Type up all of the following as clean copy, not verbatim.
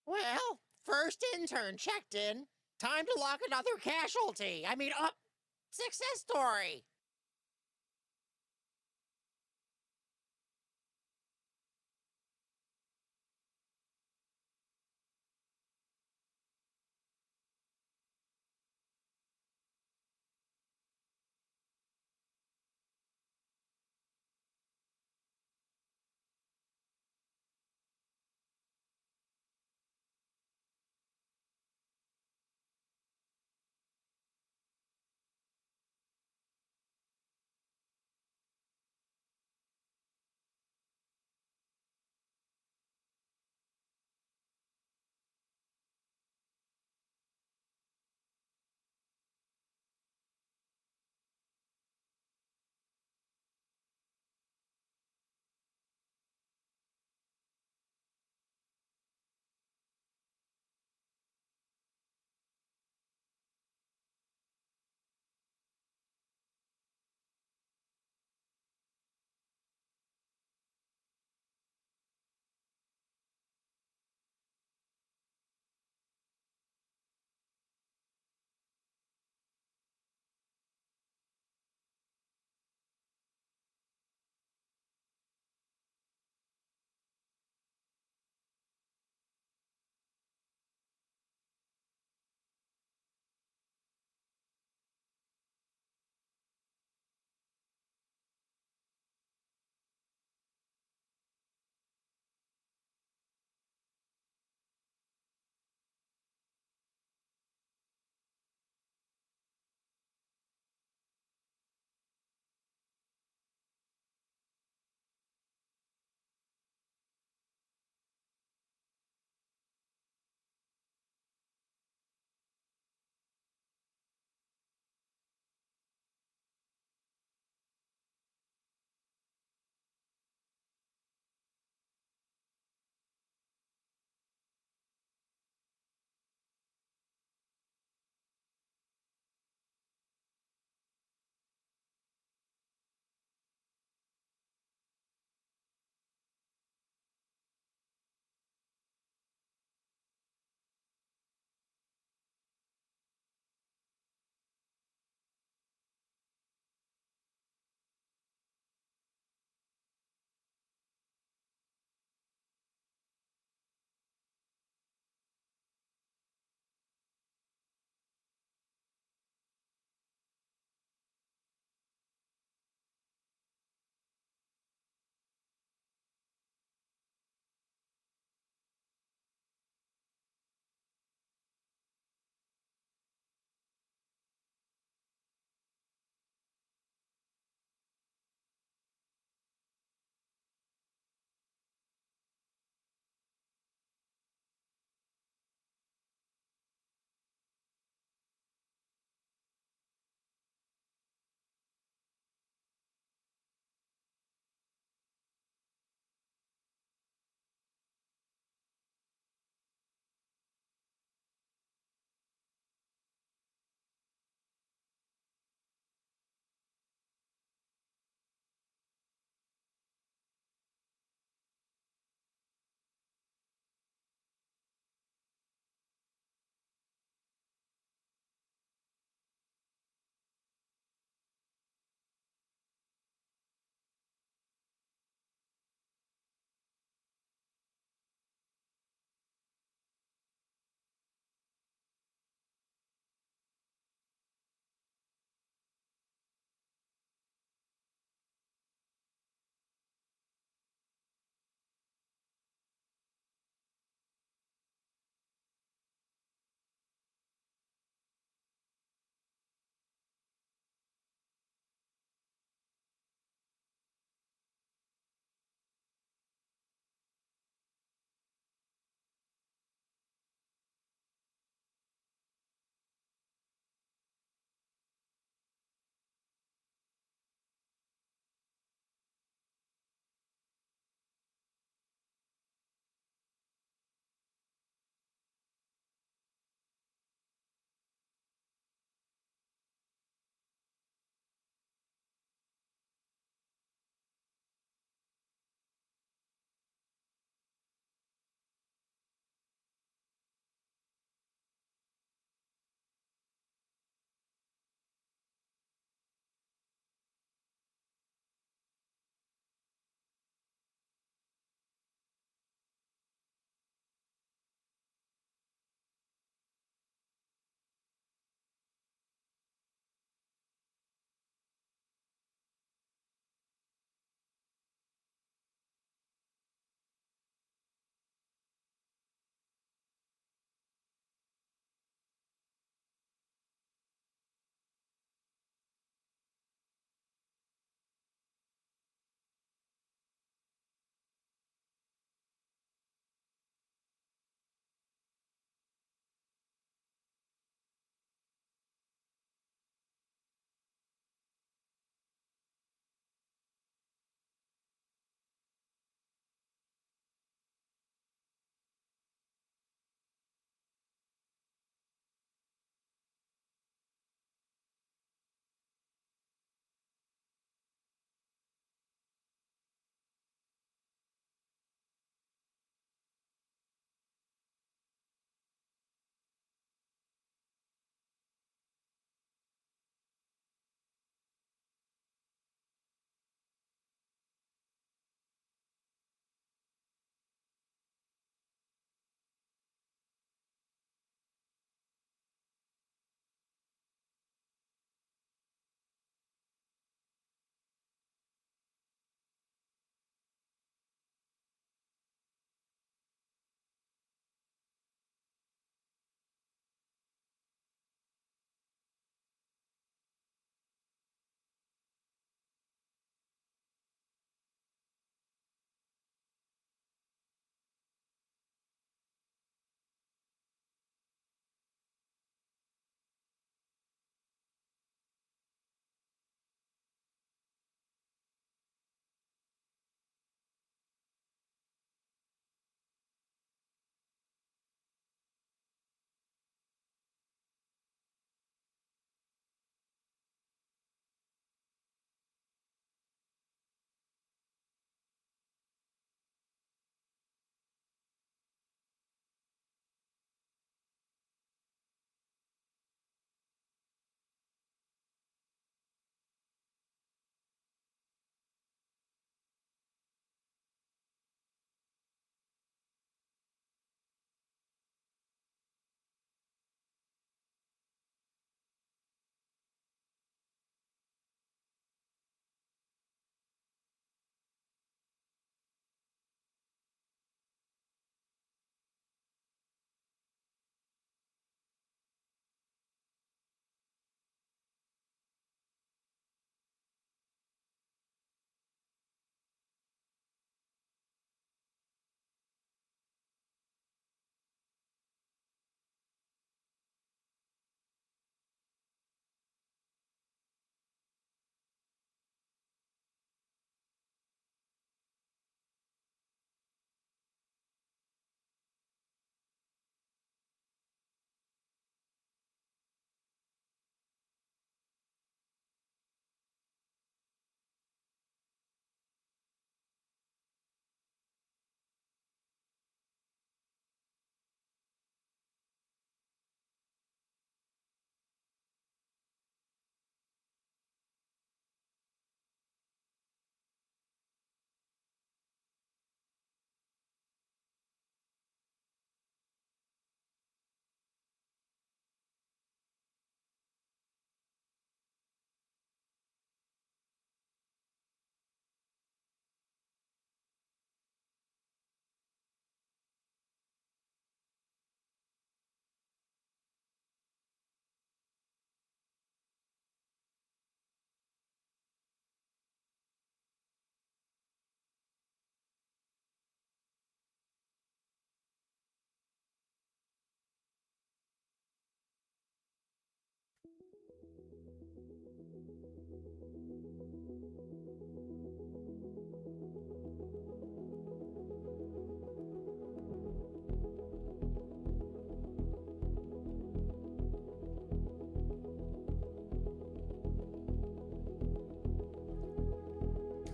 Well, first intern checked in. Time to lock another casualty. Success story.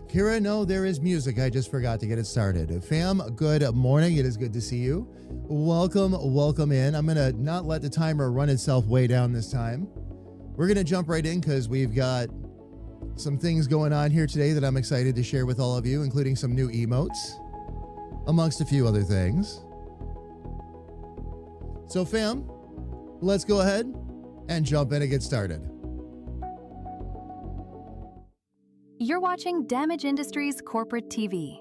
Kira, no, there is music. I just forgot to get it started. Fam, good morning. It is good to see you. Welcome in. I'm going to not let the timer run itself way down this time. We're going to jump right in because we've got some things going on here today that I'm excited to share with all of you, including some new emotes, amongst a few other things. So, fam, let's go ahead and jump in and get started. You're watching Damage Industries Corporate TV.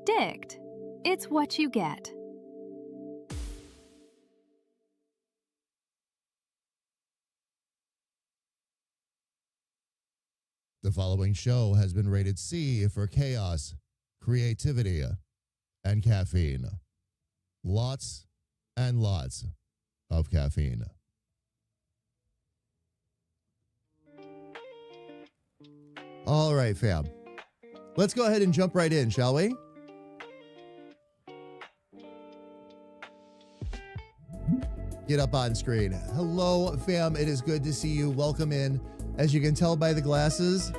Dicked. It's what you get. The following show has been rated C for chaos, creativity, and caffeine. Lots and lots of caffeine. All right, fam. Let's go ahead and jump right in, shall we? Get up on screen. Hello, fam. It is good to see you. Welcome in. As you can tell by the glasses,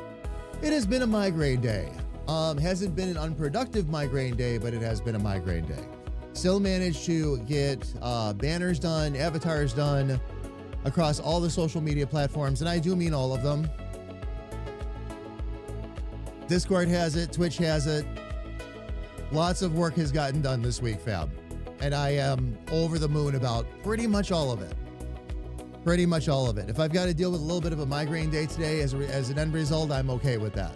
it has been a migraine day. Hasn't been an unproductive migraine day, but it has been a migraine day. Still managed to get banners done, avatars done across all the social media platforms, and I do mean all of them. Discord has it, Twitch has it. Lots of work has gotten done this week, fam. And I am over the moon about pretty much all of it. Pretty much all of it. If I've got to deal with a little bit of a migraine day today as an end result, I'm okay with that.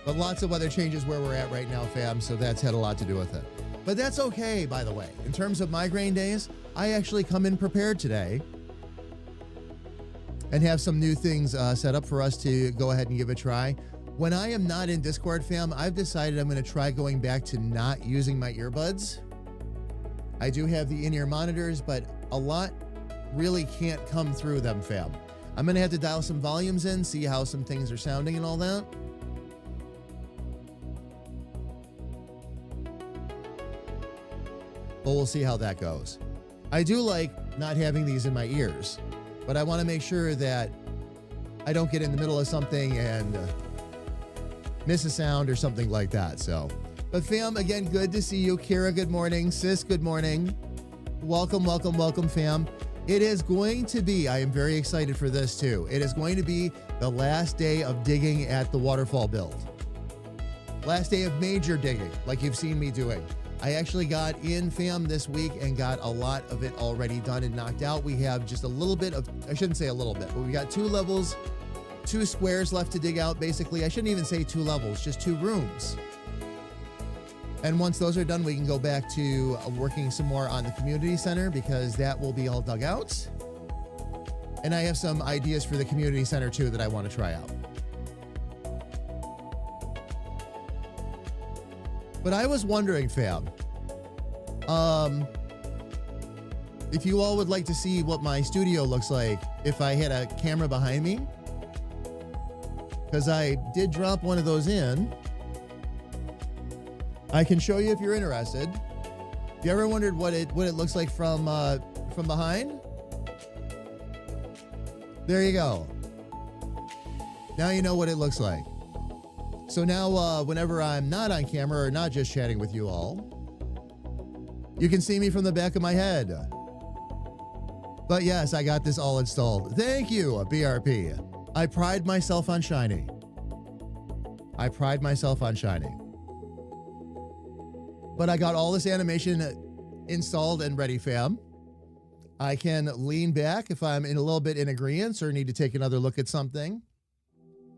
But lots of other changes where we're at right now, fam, so that's had a lot to do with it. But that's okay, by the way. In terms of migraine days, I actually come in prepared today and have some new things set up for us to go ahead and give a try. When I am not in Discord, fam, I've decided I'm going to try going back to not using my earbuds. I do have the in-ear monitors, but a lot really can't come through them, fam. I'm going to have to dial some volumes in, see how some things are sounding and all that. But we'll see how that goes. I do like not having these in my ears, but I want to make sure that I don't get in the middle of something and miss a sound or something like that. So, but fam, again, good to see you. Kira, good morning. Sis, good morning. Welcome, fam. It is going to be, I am very excited for this too. It is going to be the last day of digging at the Waterfall build. Last day of major digging, like you've seen me doing. I actually got in, fam, this week and got a lot of it already done and knocked out. We have just a little bit of, I shouldn't say a little bit, but we got 2 levels, 2 squares left to dig out, basically. I shouldn't even say 2 levels, just 2 rooms. And once those are done, we can go back to working some more on the community center because that will be all dug out. And I have some ideas for the community center too that I want to try out. But I was wondering, fam, if you all would like to see what my studio looks like if I had a camera behind me. Because I did drop one of those in. I can show you if you're interested. You ever wondered what it looks like from behind? There you go. Now you know what it looks like. So now whenever I'm not on camera or not just chatting with you all, you can see me from the back of my head. But yes, I got this all installed. Thank you, BRP. I pride myself on shiny. But I got all this animation installed and ready, fam. I can lean back if I'm in a little bit in agreement or need to take another look at something.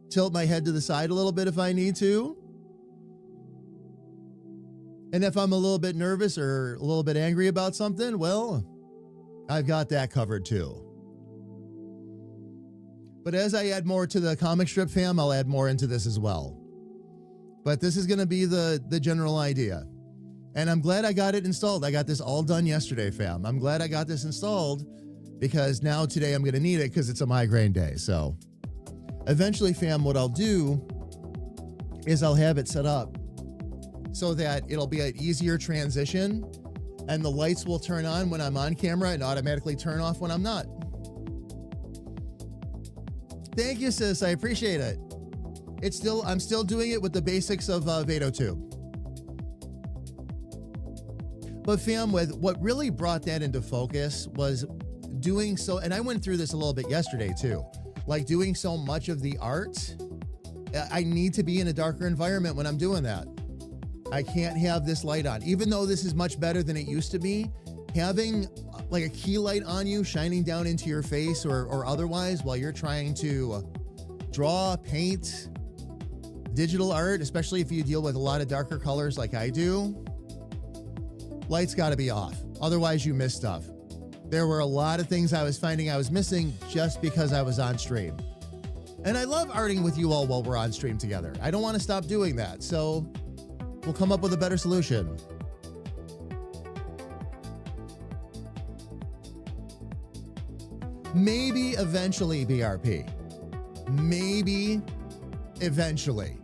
Tilt my head to the side a little bit if I need to. And if I'm a little bit nervous or a little bit angry about something, well, I've got that covered too. But as I add more to the comic strip, fam, I'll add more into this as well. But this is going to be the general idea. And I'm glad I got it installed. I got this all done yesterday, fam. I'm glad I got this installed because now today I'm going to need it because it's a migraine day. So eventually, fam, what I'll do is I'll have it set up so that it'll be an easier transition and the lights will turn on when I'm on camera and automatically turn off when I'm not. Thank you, sis. I appreciate it. I'm still doing it with the basics of Vado 2. But fam, with what really brought that into focus was doing so, and I went through this a little bit yesterday too, like doing so much of the art. I need to be in a darker environment when I'm doing that. I can't have this light on, even though this is much better than it used to be. Having like a key light on you shining down into your face or otherwise while you're trying to draw, paint, digital art, especially if you deal with a lot of darker colors like I do, light's got to be off. Otherwise, you miss stuff. There were a lot of things I was finding I was missing just because I was on stream. And I love arting with you all while we're on stream together. I don't want to stop doing that. So we'll come up with a better solution. Maybe eventually, BRP. Maybe eventually.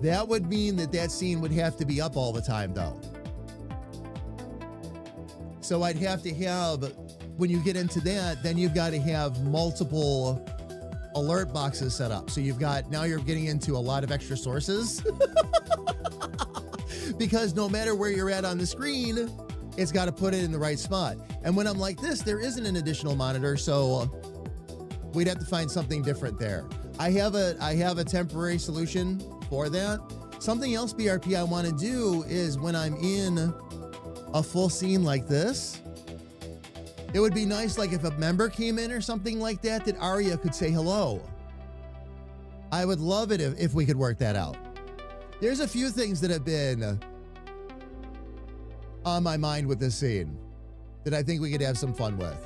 That would mean that scene would have to be up all the time, though. So I'd have to have, when you get into that, then you've got to have multiple alert boxes set up. So now you're getting into a lot of extra sources. Because no matter where you're at on the screen, it's got to put it in the right spot. And when I'm like this, there isn't an additional monitor, so we'd have to find something different there. I have a temporary solution for that. Something else, BRP, I want to do is when I'm in a full scene like this, it would be nice, like if a member came in or something like that, that Arya could say hello. I would love it if we could work that out. There's a few things that have been on my mind with this scene that I think we could have some fun with.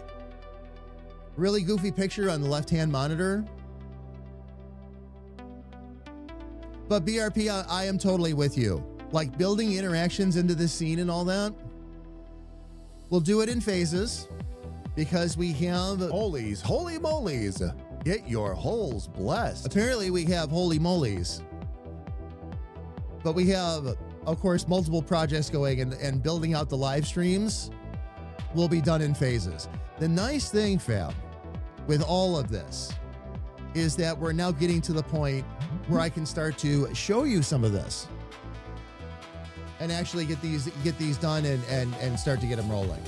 Really goofy picture on the left-hand monitor. But BRP, I am totally with you. Like building interactions into this scene and all that. We'll do it in phases because we have... Holies, holy molies. Get your holes blessed. Apparently we have holy molies. But we have, of course, multiple projects going and building out the live streams will be done in phases. The nice thing, fam, with all of this is that we're now getting to the point where I can start to show you some of this and actually get these done and start to get them rolling.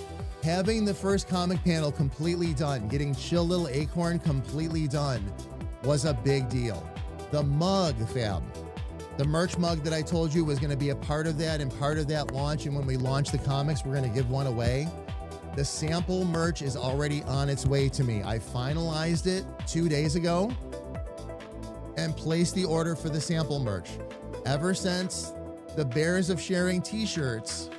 Having the first comic panel completely done, getting Chill Little Acorn completely done was a big deal. The mug, fam. The merch mug that I told you was going to be a part of that and part of that launch. And when we launch the comics, we're going to give one away. The sample merch is already on its way to me. I finalized it 2 days ago and placed the order for the sample merch. Ever since the Bears of Sharing t-shirts,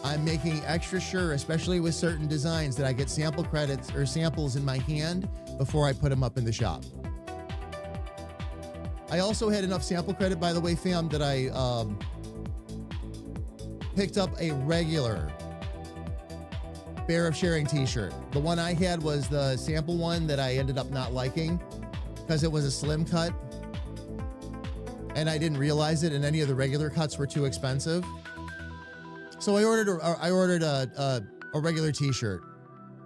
I'm making extra sure, especially with certain designs, that I get sample credits or samples in my hand before I put them up in the shop. I also had enough sample credit, by the way, fam, that I picked up a regular Bear of Sharing t-shirt. The one I had was the sample one that I ended up not liking because it was a slim cut and I didn't realize it, and any of the regular cuts were too expensive. So I ordered a regular t-shirt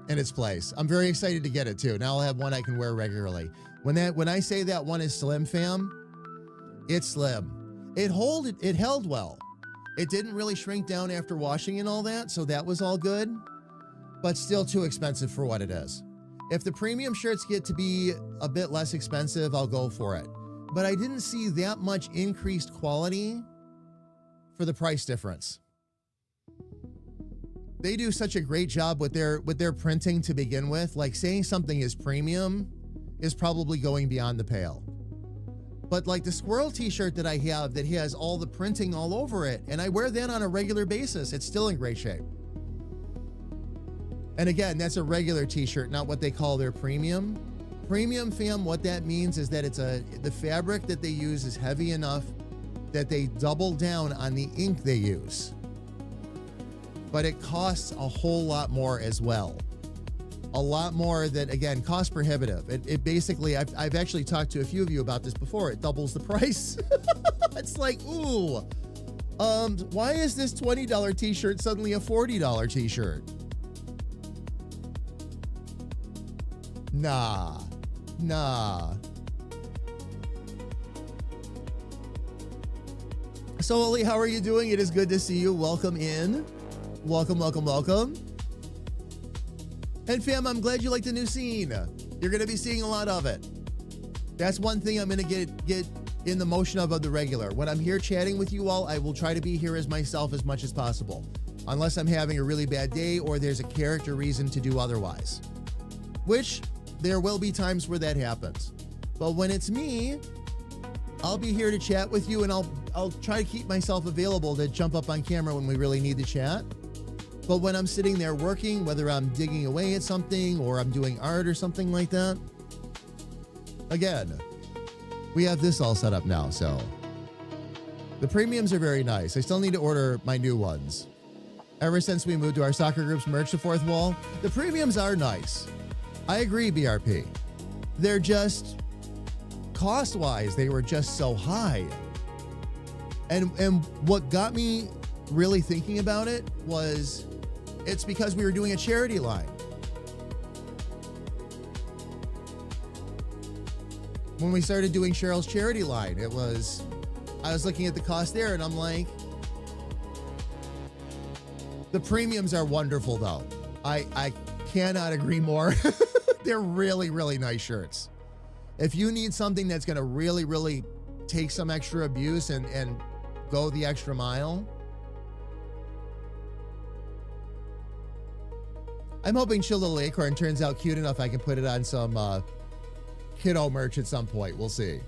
in its place. I'm very excited to get it too. Now I'll have one I can wear regularly. When I say that one is slim, fam, it's slim. It held well. It didn't really shrink down after washing and all that, so that was all good, but still too expensive for what it is. If the premium shirts get to be a bit less expensive, I'll go for it. But I didn't see that much increased quality for the price difference. They do such a great job with their printing to begin with. Like saying something is premium is probably going beyond the pale. But like the squirrel t-shirt that I have that has all the printing all over it, and I wear that on a regular basis, it's still in great shape. And again, that's a regular t-shirt, not what they call their premium. Premium, fam, what that means is that the fabric that they use is heavy enough that they double down on the ink they use. But it costs a whole lot more as well. A lot more that, again, cost prohibitive. It basically, I've actually talked to a few of you about this before. It doubles the price. It's like, ooh, why is this $20 t-shirt suddenly a $40 t-shirt? Nah. So, Oli, how are you doing? It is good to see you. Welcome in. Welcome, welcome, welcome. And fam, I'm glad you like the new scene. You're going to be seeing a lot of it. That's one thing I'm going to get in the motion of the regular. When I'm here chatting with you all, I will try to be here as myself as much as possible. Unless I'm having a really bad day or there's a character reason to do otherwise. Which, there will be times where that happens. But when it's me, I'll be here to chat with you, and I'll try to keep myself available to jump up on camera when we really need to chat. But when I'm sitting there working, whether I'm digging away at something or I'm doing art or something like that, again, we have this all set up now, so. The premiums are very nice. I still need to order my new ones. Ever since we moved to our soccer group's merch to Fourth Wall, the premiums are nice. I agree, BRP. They're just, cost-wise, they were just so high. And what got me really thinking about it was, it's because we were doing a charity line. When we started doing Cheryl's charity line, I was looking at the cost there and I'm like, the premiums are wonderful though. I cannot agree more. They're really, really nice shirts. If you need something that's going to really, really take some extra abuse and go the extra mile, I'm hoping Chill Little Acorn turns out cute enough I can put it on some kiddo merch at some point. We'll see.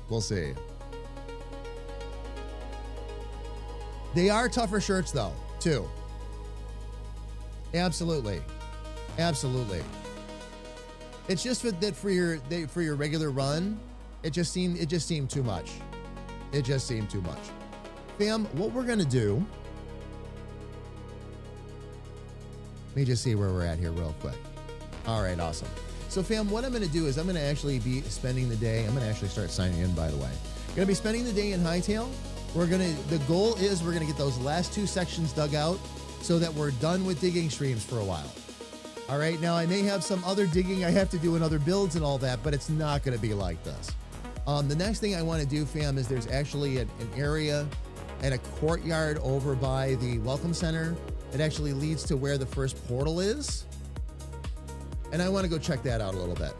We'll see. They are tougher shirts though, too. Absolutely. Absolutely. It's just that for your regular run, it just seemed too much. It just seemed too much. Fam, what we're gonna do, let me just see where we're at here real quick. All right, awesome. So fam, what I'm gonna do is I'm gonna actually be spending the day, I'm gonna actually start signing in, by the way. Gonna be spending the day in Hytale. The goal is we're gonna get those last 2 sections dug out so that we're done with digging streams for a while. All right, now I may have some other digging I have to do in other builds and all that, but it's not gonna be like this. The next thing I wanna do, fam, is there's actually an area and a courtyard over by the Welcome Center. It actually leads to where the first portal is. And I wanna go check that out a little bit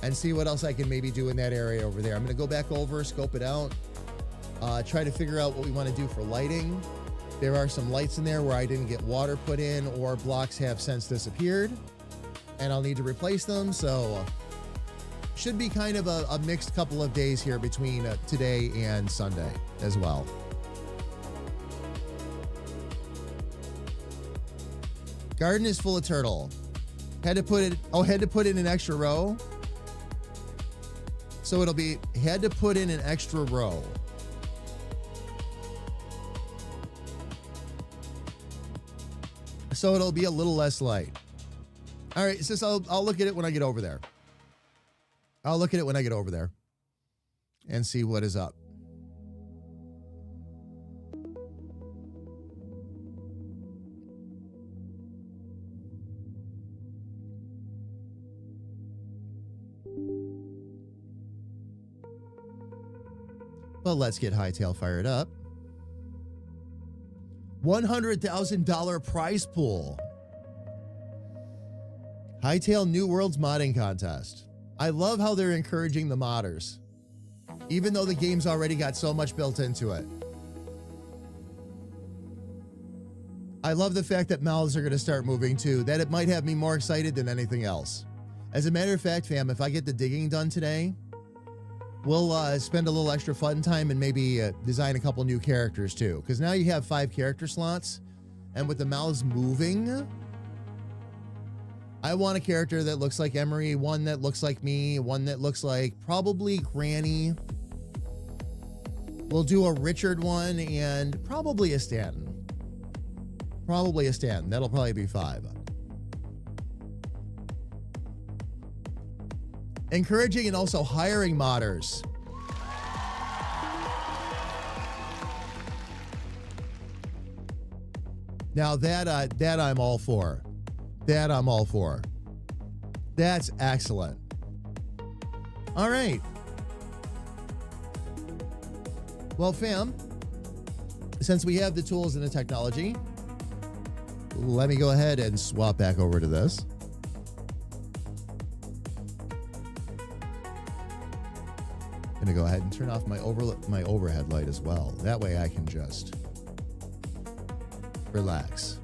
and see what else I can maybe do in that area over there. I'm gonna go back over, scope it out, try to figure out what we wanna do for lighting. There are some lights in there where I didn't get water put in or blocks have since disappeared and I'll need to replace them. So should be kind of a mixed couple of days here between today and Sunday as well. Garden is full of turtle. Had to put in an extra row. So it'll be, had to put in an extra row. So it'll be a little less light. All right, sis, I'll look at it when I get over there. I'll look at it when I get over there and see what is up. Well, let's get Hytale fired up. $100,000 prize pool. Hytale New Worlds modding contest. I love how they're encouraging the modders, even though the game's already got so much built into it. I love the fact that mouths are going to start moving too. That it might have me more excited than anything else. As a matter of fact, fam, if I get the digging done today, we'll spend a little extra fun time and maybe design a couple new characters too. Because now you have 5 character slots, and with the mouths moving, I want a character that looks like Emery, one that looks like me, one that looks like probably Granny. We'll do a Richard one and probably a Stanton. Probably a Stanton. That'll probably be 5. Encouraging and also hiring modders. Now that I'm all for. That I'm all for. That's excellent. All right. Well, fam, since we have the tools and the technology, let me go ahead and swap back over to this. I'm going to go ahead and turn off my overhead light as well. That way I can just relax.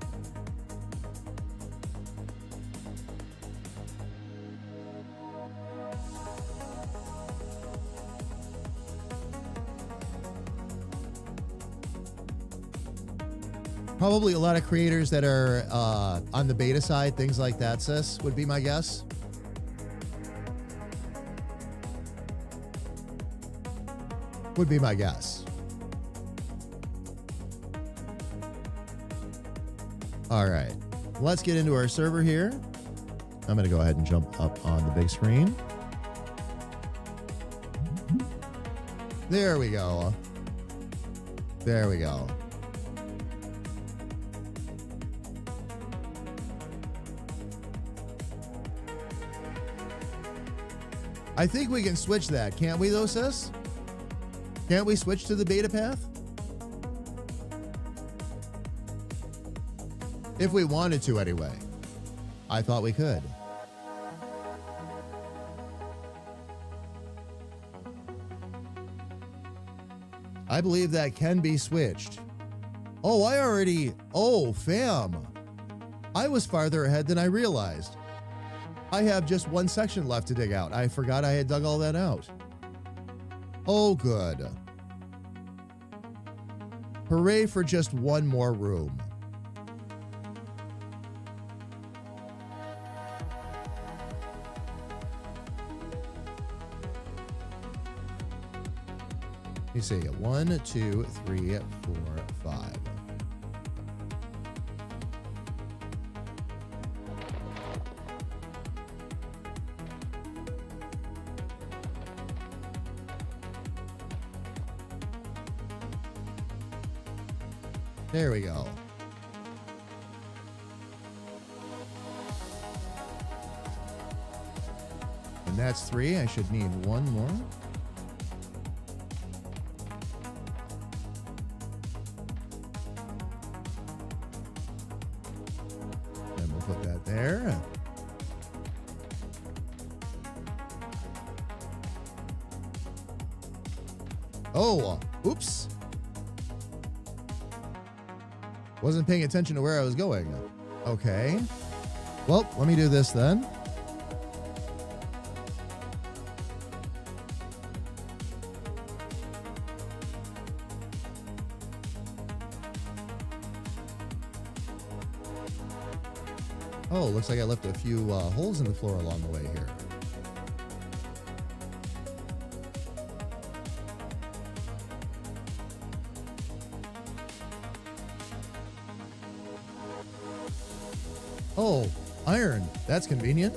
Probably a lot of creators that are on the beta side, things like that, sis, would be my guess. Would be my guess. All right, let's get into our server here. I'm going to go ahead and jump up on the big screen. There we go. There we go. I think we can switch that, can't we though, sis? Can't we switch to the beta path? If we wanted to anyway. I thought we could. I believe that can be switched. Oh, oh, fam. I was farther ahead than I realized. I have just one section left to dig out. I forgot I had dug all that out. Oh, good. Hooray for just one more room. You see, 1, 2, 3, 4, 5. There we go. And that's 3. I should need one more. And we'll put that there. Oh, oops. Wasn't paying attention to where I was going. Okay. Well, let me do this then. Oh, looks like I left a few holes in the floor along the way here. Oh, iron. That's convenient.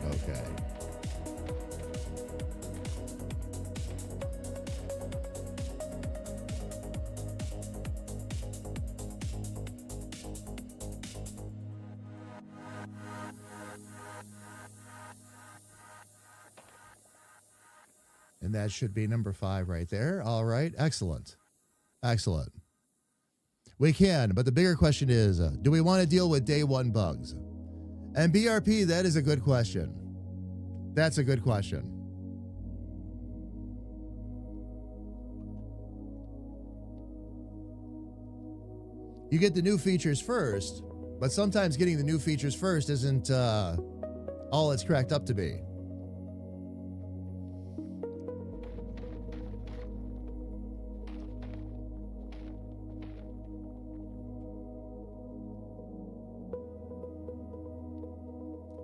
Okay. And that should be number 5 right there. All right. Excellent. Excellent. We can, but the bigger question is, do we want to deal with day 1 bugs? And BRP, that is a good question. That's a good question. You get the new features first, but sometimes getting the new features first isn't all it's cracked up to be.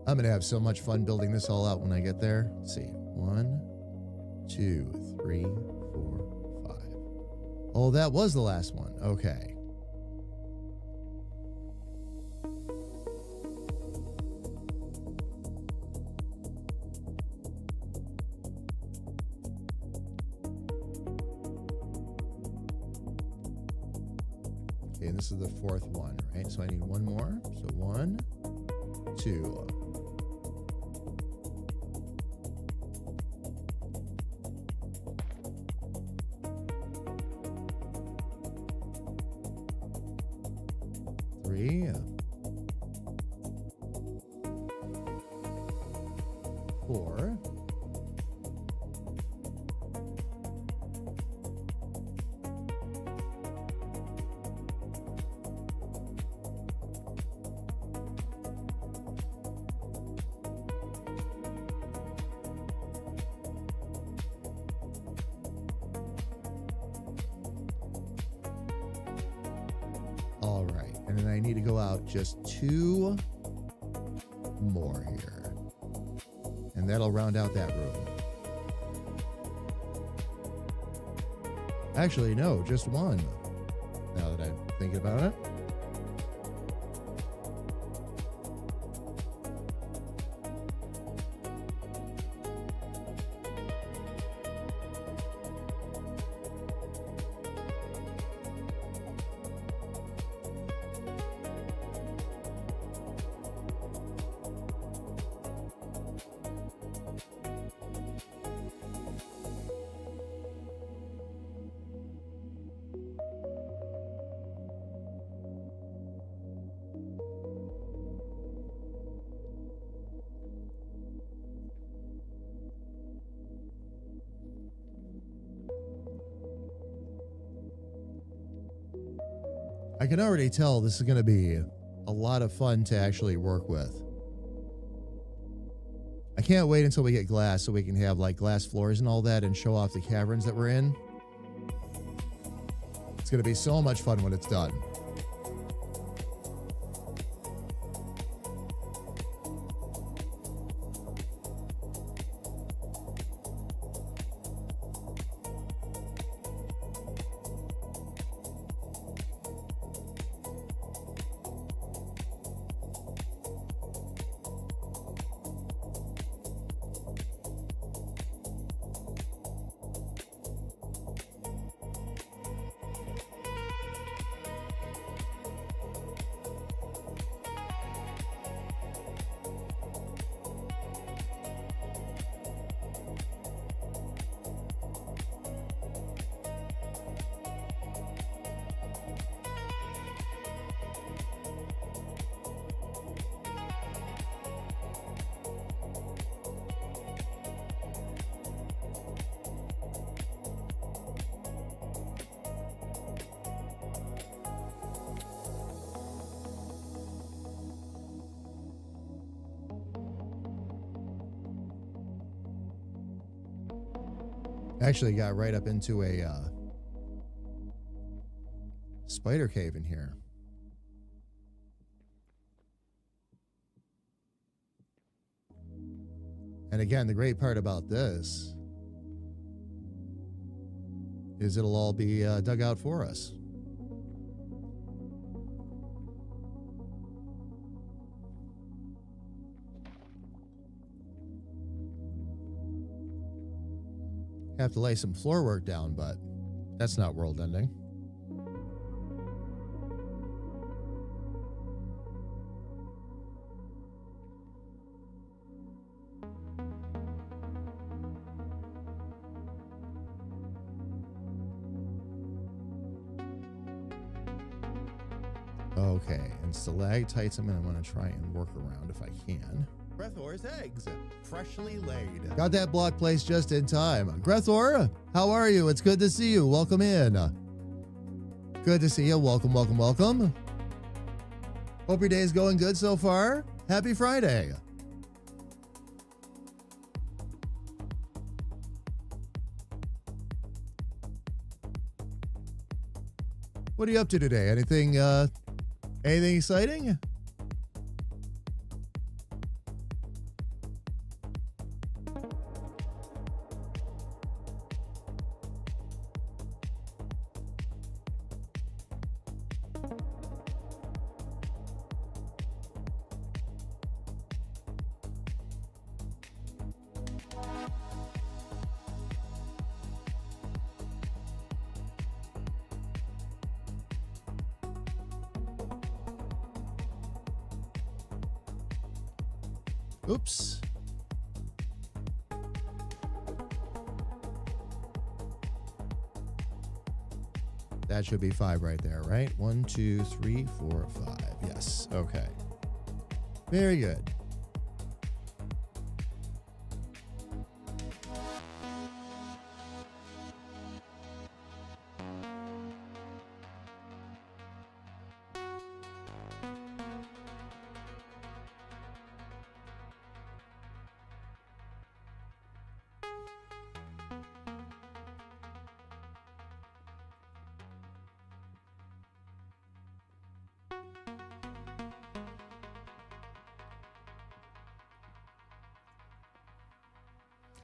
I'm going to have so much fun building this all out when I get there. Let's see. 1, 2, 3, 4, 5. Oh, that was the last one. Okay. Okay, and this is the fourth one, right? So I need one more. So 1, 2. Three. 4. All right, and then I need to go out just 2 more here. And that'll round out that room. Actually, no, just 1. Now that I'm thinking about it. I can already tell this is going to be a lot of fun to actually work with. I can't wait until we get glass so we can have like glass floors and all that and show off the caverns that we're in. It's going to be so much fun when it's done. Actually got right up into a spider cave in here. And again, the great part about this is it'll all be dug out for us. Have to lay some floor work down, but that's not world ending. Okay, and stalactites I'm going to want to try and work around if I can. Grethor's eggs, freshly laid. Got that block placed just in time. Grethor, how are you? It's good to see you. Welcome in. Good to see you. Welcome, welcome, welcome. Hope your day is going good so far. Happy Friday. What are you up to today? Anything exciting? Oops. That should be 5 right there, right? 1, 2, 3, 4, 5. Yes. Okay. Very good.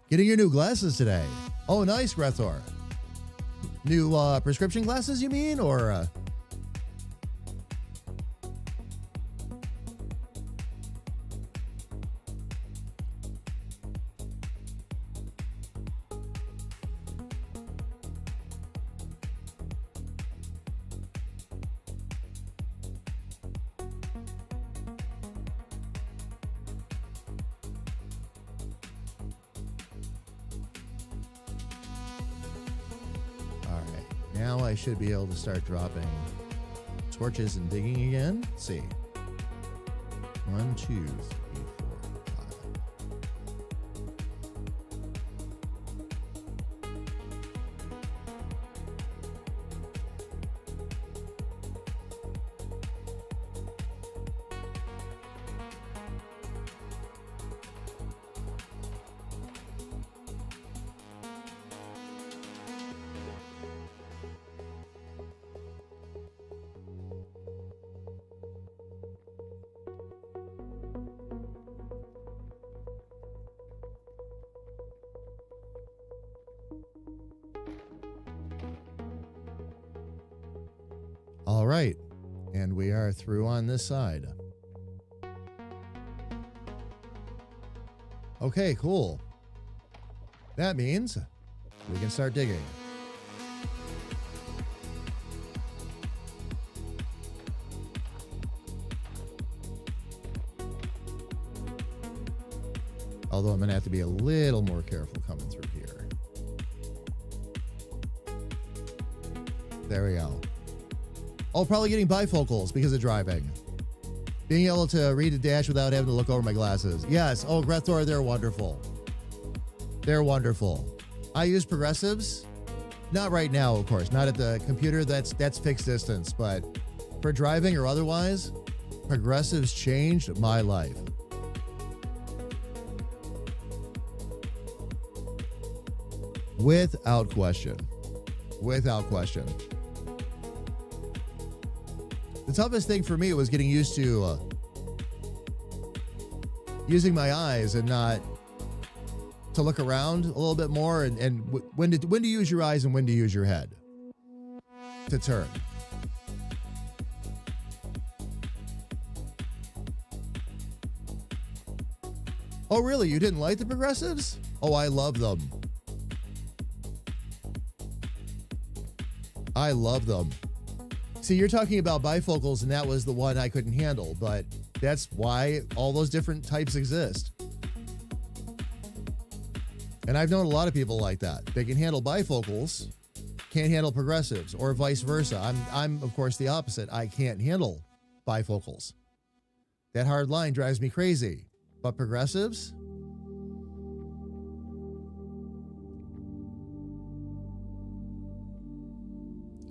Getting your new glasses today. Oh, nice, Grethor. New prescription glasses, you mean? Or now I should be able to start dropping torches and digging again. Let's see. 1, 2, 3, 4, 5. All right. And we are through on this side. Okay, cool. That means we can start digging. Although I'm going to have to be a little more careful coming through here. There we go. Oh, probably getting bifocals because of driving. Being able to read the dash without having to look over my glasses. Yes. Oh, Grethor, they're wonderful. They're wonderful. I use progressives. Not right now, of course. Not at the computer. That's fixed distance. But for driving or otherwise, progressives changed my life. Without question. Without question. The toughest thing for me was getting used to using my eyes and not to look around a little bit more and when to use your eyes and when to use your head to turn. Oh, really? You didn't like the progressives? Oh, I love them. I love them. See, you're talking about bifocals, and that was the one I couldn't handle, but that's why all those different types exist. And I've known a lot of people like that. They can handle bifocals, can't handle progressives, or vice versa. I'm of course the opposite. I can't handle bifocals. That hard line drives me crazy. But progressives?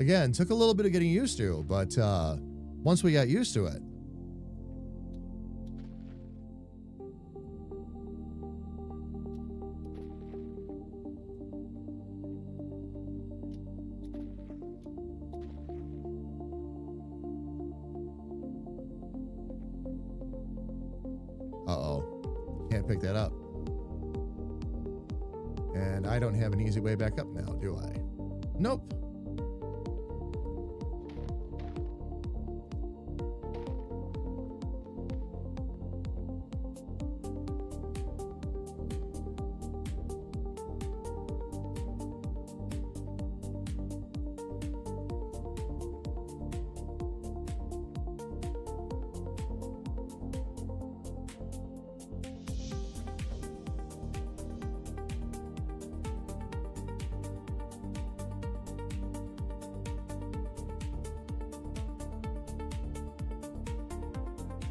Again, took a little bit of getting used to, but once we got used to it. Uh-oh. Can't pick that up. And I don't have an easy way back up now, do I? Nope.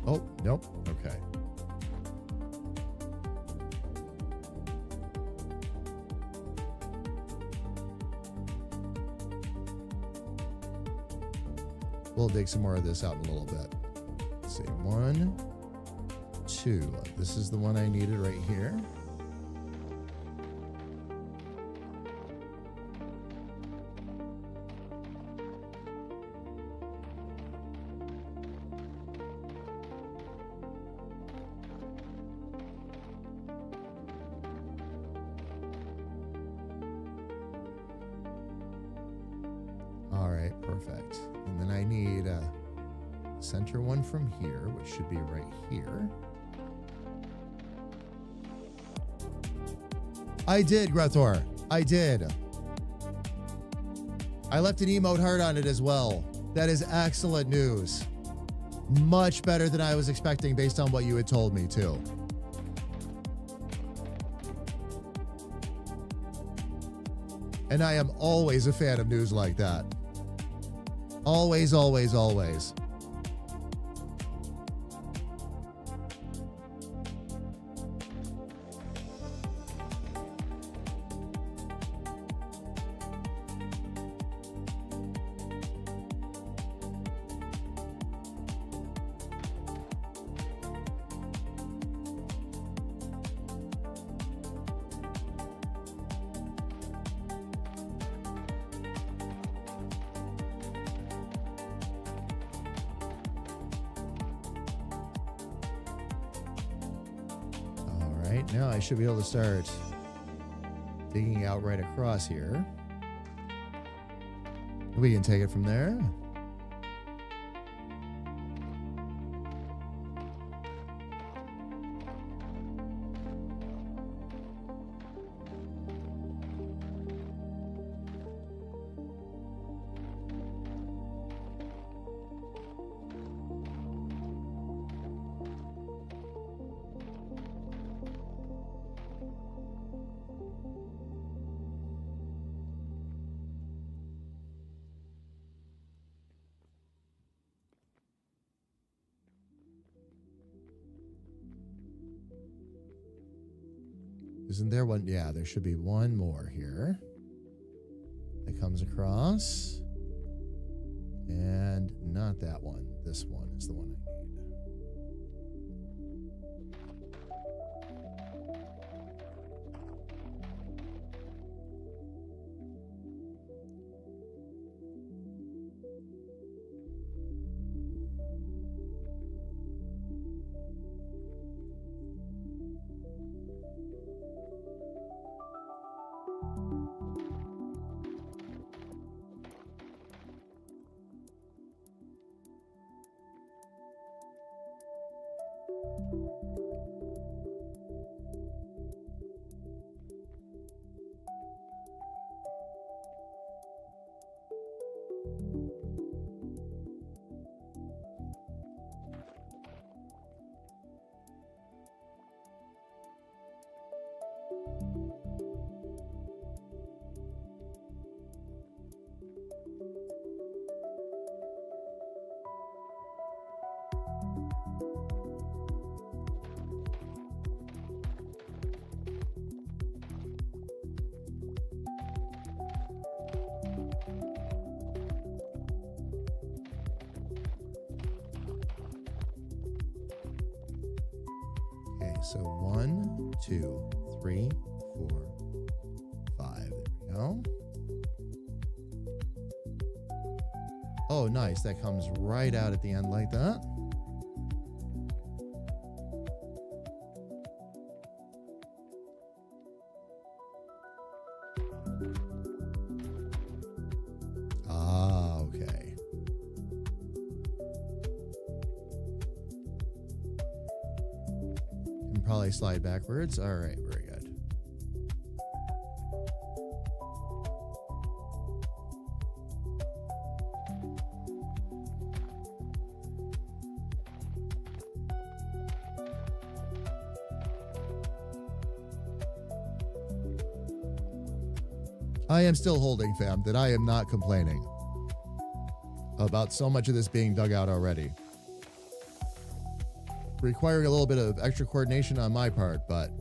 Oh, nope. Okay. We'll dig some more of this out in a little bit. Let's see. 1, 2. This is the one I needed right here. All right, perfect. And then I need a center one from here, which should be right here. I did, Grethor. I did. I left an emote heart on it as well. That is excellent news. Much better than I was expecting based on what you had told me, too. And I am always a fan of news like that. Always, always, always. Now I should be able to start digging out right across here. We can take it from there. Isn't there one? Yeah, there should be one more here that comes across. And not that one. This one is the one I need. So 1, 2, 3, 4, 5. There we go. Oh, nice. That comes right out at the end like that. Ah, okay. Probably slide backwards. All right, very good. I am still holding, fam, that I am not complaining about so much of this being dug out already. requiring a little bit of extra coordination on my part, but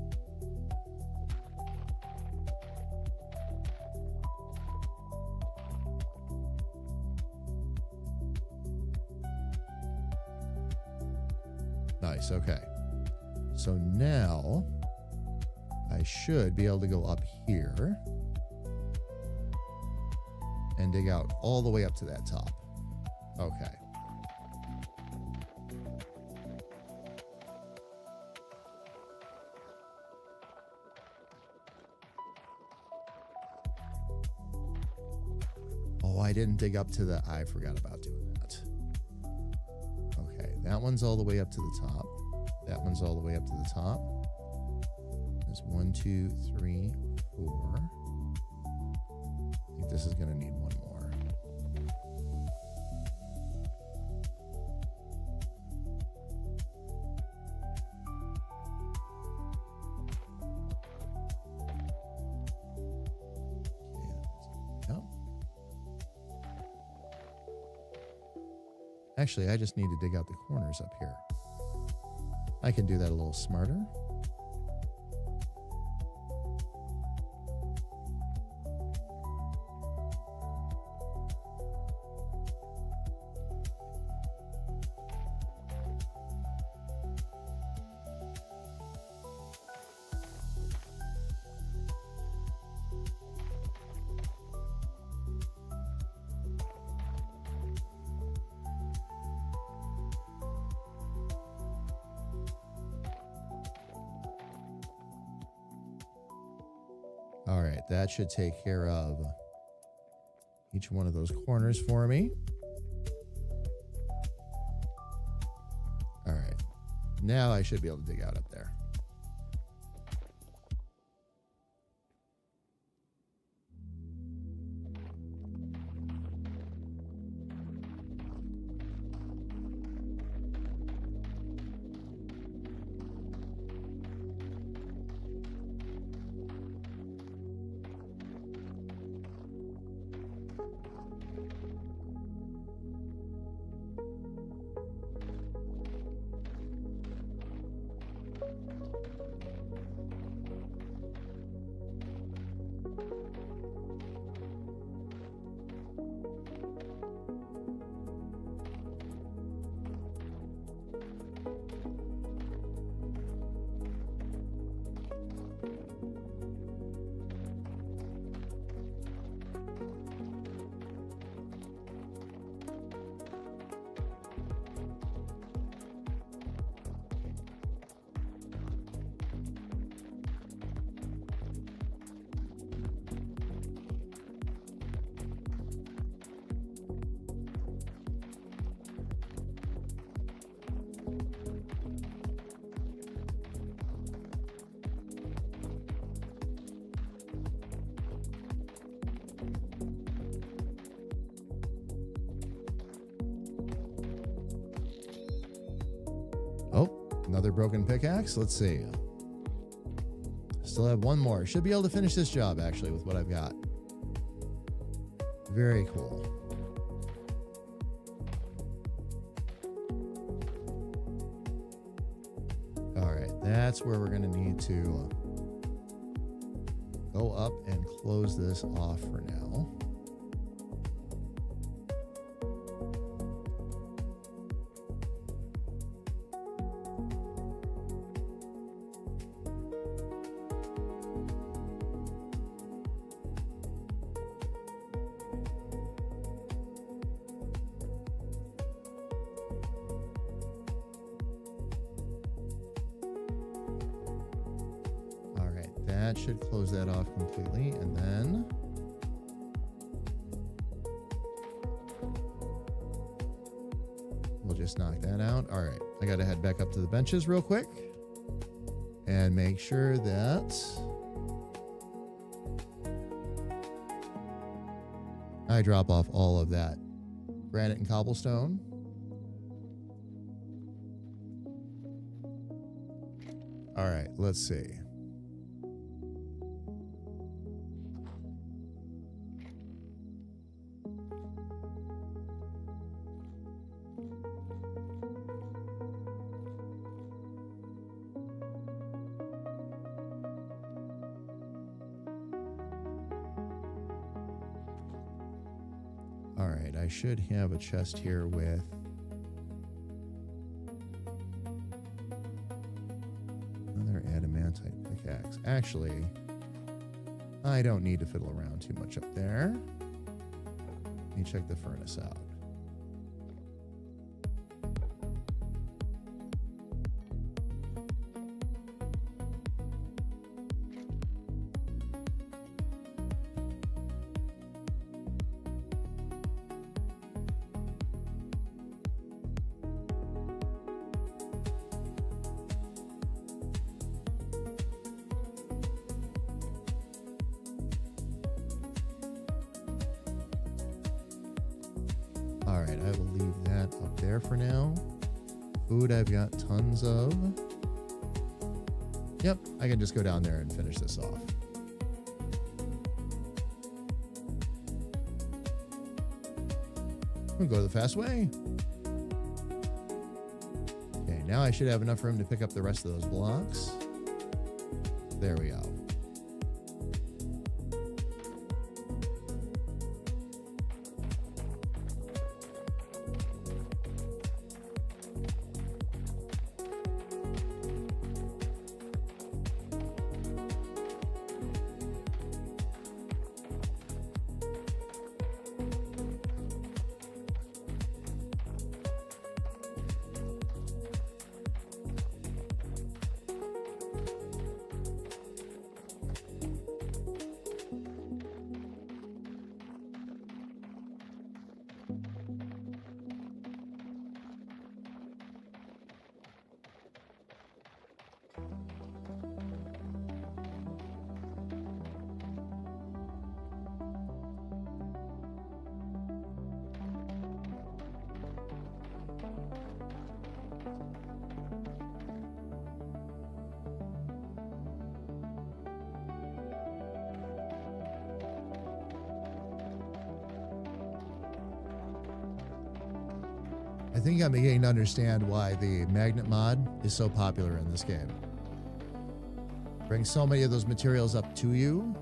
nice. Okay. So now I should be able to go up here and dig out all the way up to that top. Okay. Oh, I didn't dig up to the... I forgot about doing that. Okay, that one's all the way up to the top. That one's all the way up to the top. There's 1, 2, 3, 4. I think this is going to need one more. Actually, I just need to dig out the corners up here. I can do that a little smarter. All right, that should take care of each one of those corners for me. All right, now I should be able to dig out up there. Oh, another broken pickaxe. Let's see. Still have one more. Should be able to finish this job, actually, with what I've got. Very cool. All right, that's where we're going to need to go up and close this off for now. That should close that off completely, and then we'll just knock that out. All right, I got to head back up to the benches real quick and make sure that I drop off all of that granite and cobblestone. All right, let's see. All right, I should have a chest here with another adamantite pickaxe. Actually, I don't need to fiddle around too much up there. Let me check the furnace out. All right, I will leave that up there for now. Food I've got tons of. Yep, I can just go down there and finish this off. We'll go the fast way. Okay, now I should have enough room to pick up the rest of those blocks. There we go. I think I'm beginning to understand why the magnet mod is so popular in this game. Bring so many of those materials up to you.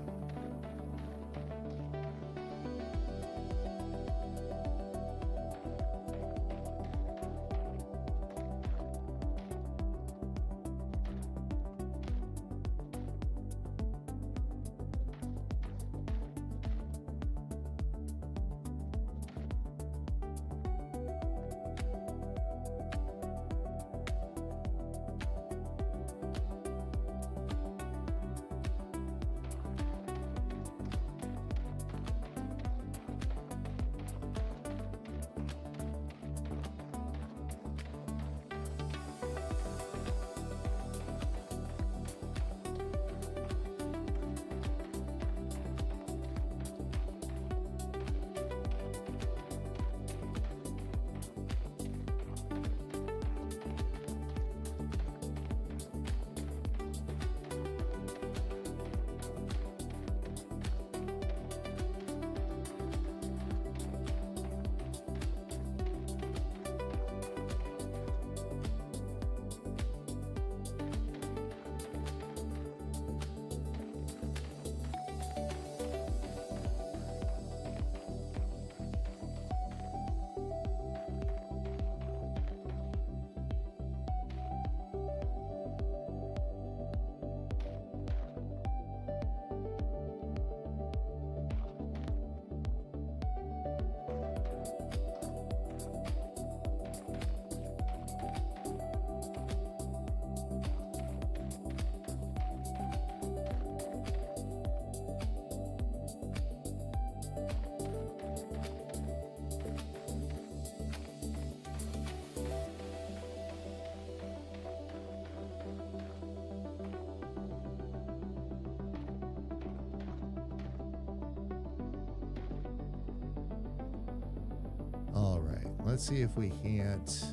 All right, let's see if we can't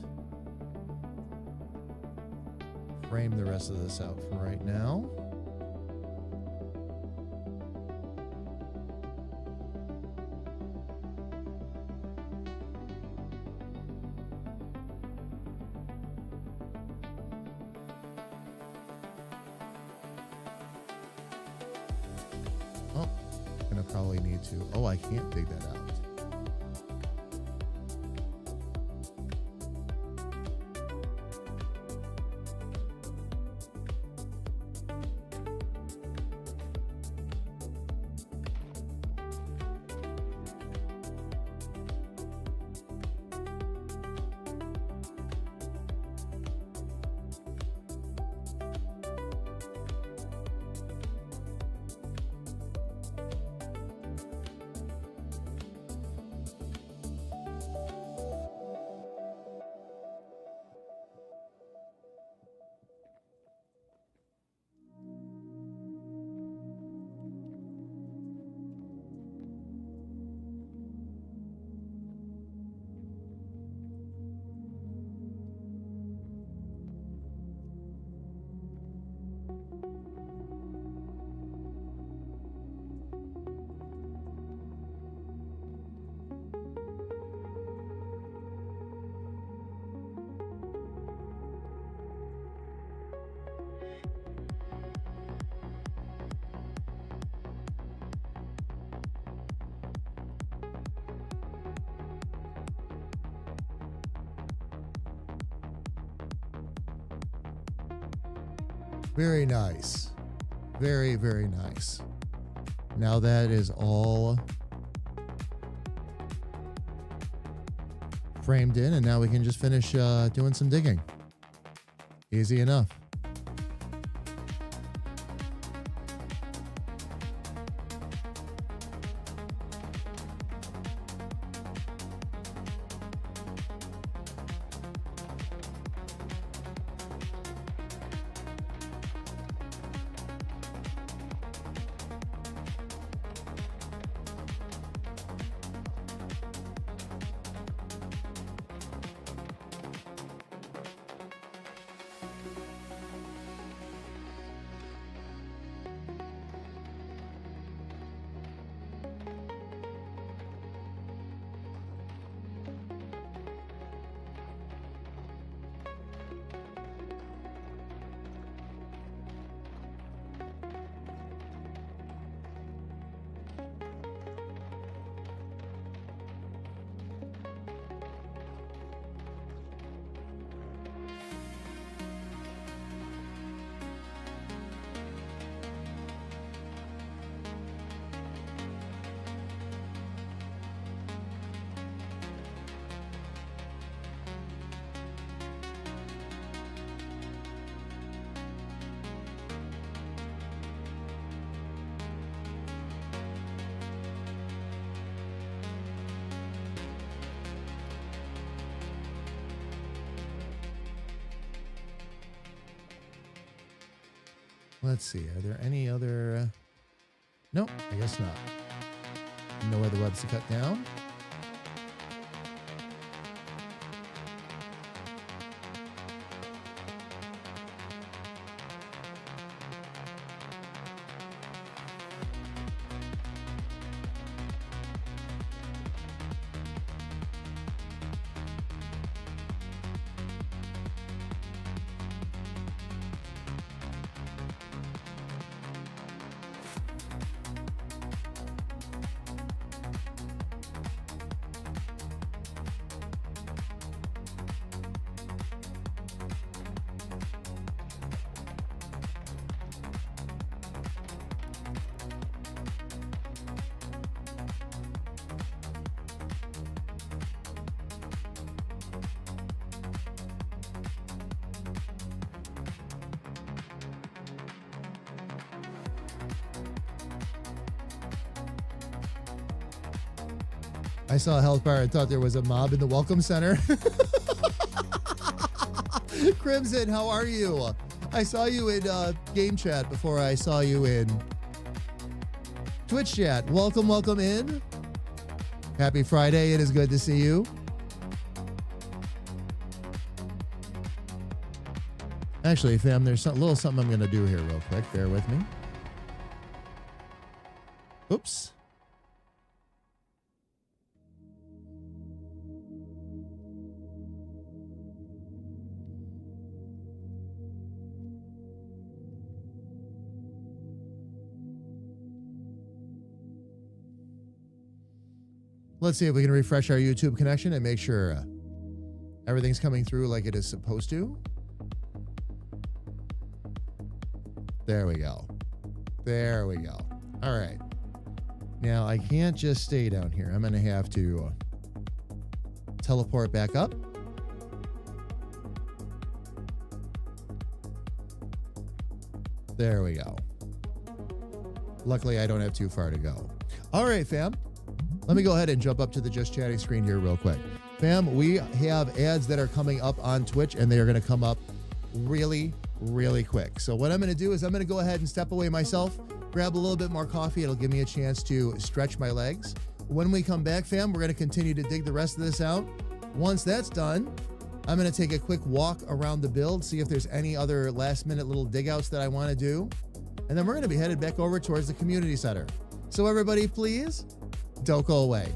frame the rest of this out for right now. Oh, gonna probably need to. Oh, I can't dig that out. Very nice. Very, very nice. Now that is all framed in, and now we can just finish doing some digging. Easy enough. Let's see. Are there any other? Nope, I guess not. No other webs to cut down. I saw a health bar and thought there was a mob in the welcome center. Crimson, how are you? I saw you in game chat before I saw you in Twitch chat. Welcome, welcome in. Happy Friday. It is good to see you. Actually, fam, there's a little something I'm going to do here real quick. Bear with me. Oops. Let's see if we can refresh our YouTube connection and make sure everything's coming through like it is supposed to. There we go. There we go. All right. Now, I can't just stay down here. I'm going to have to teleport back up. There we go. Luckily, I don't have too far to go. All right, fam. Let me go ahead and jump up to the Just Chatting screen here real quick. Fam, we have ads that are coming up on Twitch, and they are going to come up really, really quick. So what I'm going to do is I'm going to go ahead and step away myself, grab a little bit more coffee. It'll give me a chance to stretch my legs. When we come back, fam, we're going to continue to dig the rest of this out. Once that's done, I'm going to take a quick walk around the build, see if there's any other last-minute little dig-outs that I want to do. And then we're going to be headed back over towards the community center. So everybody, please don't go away.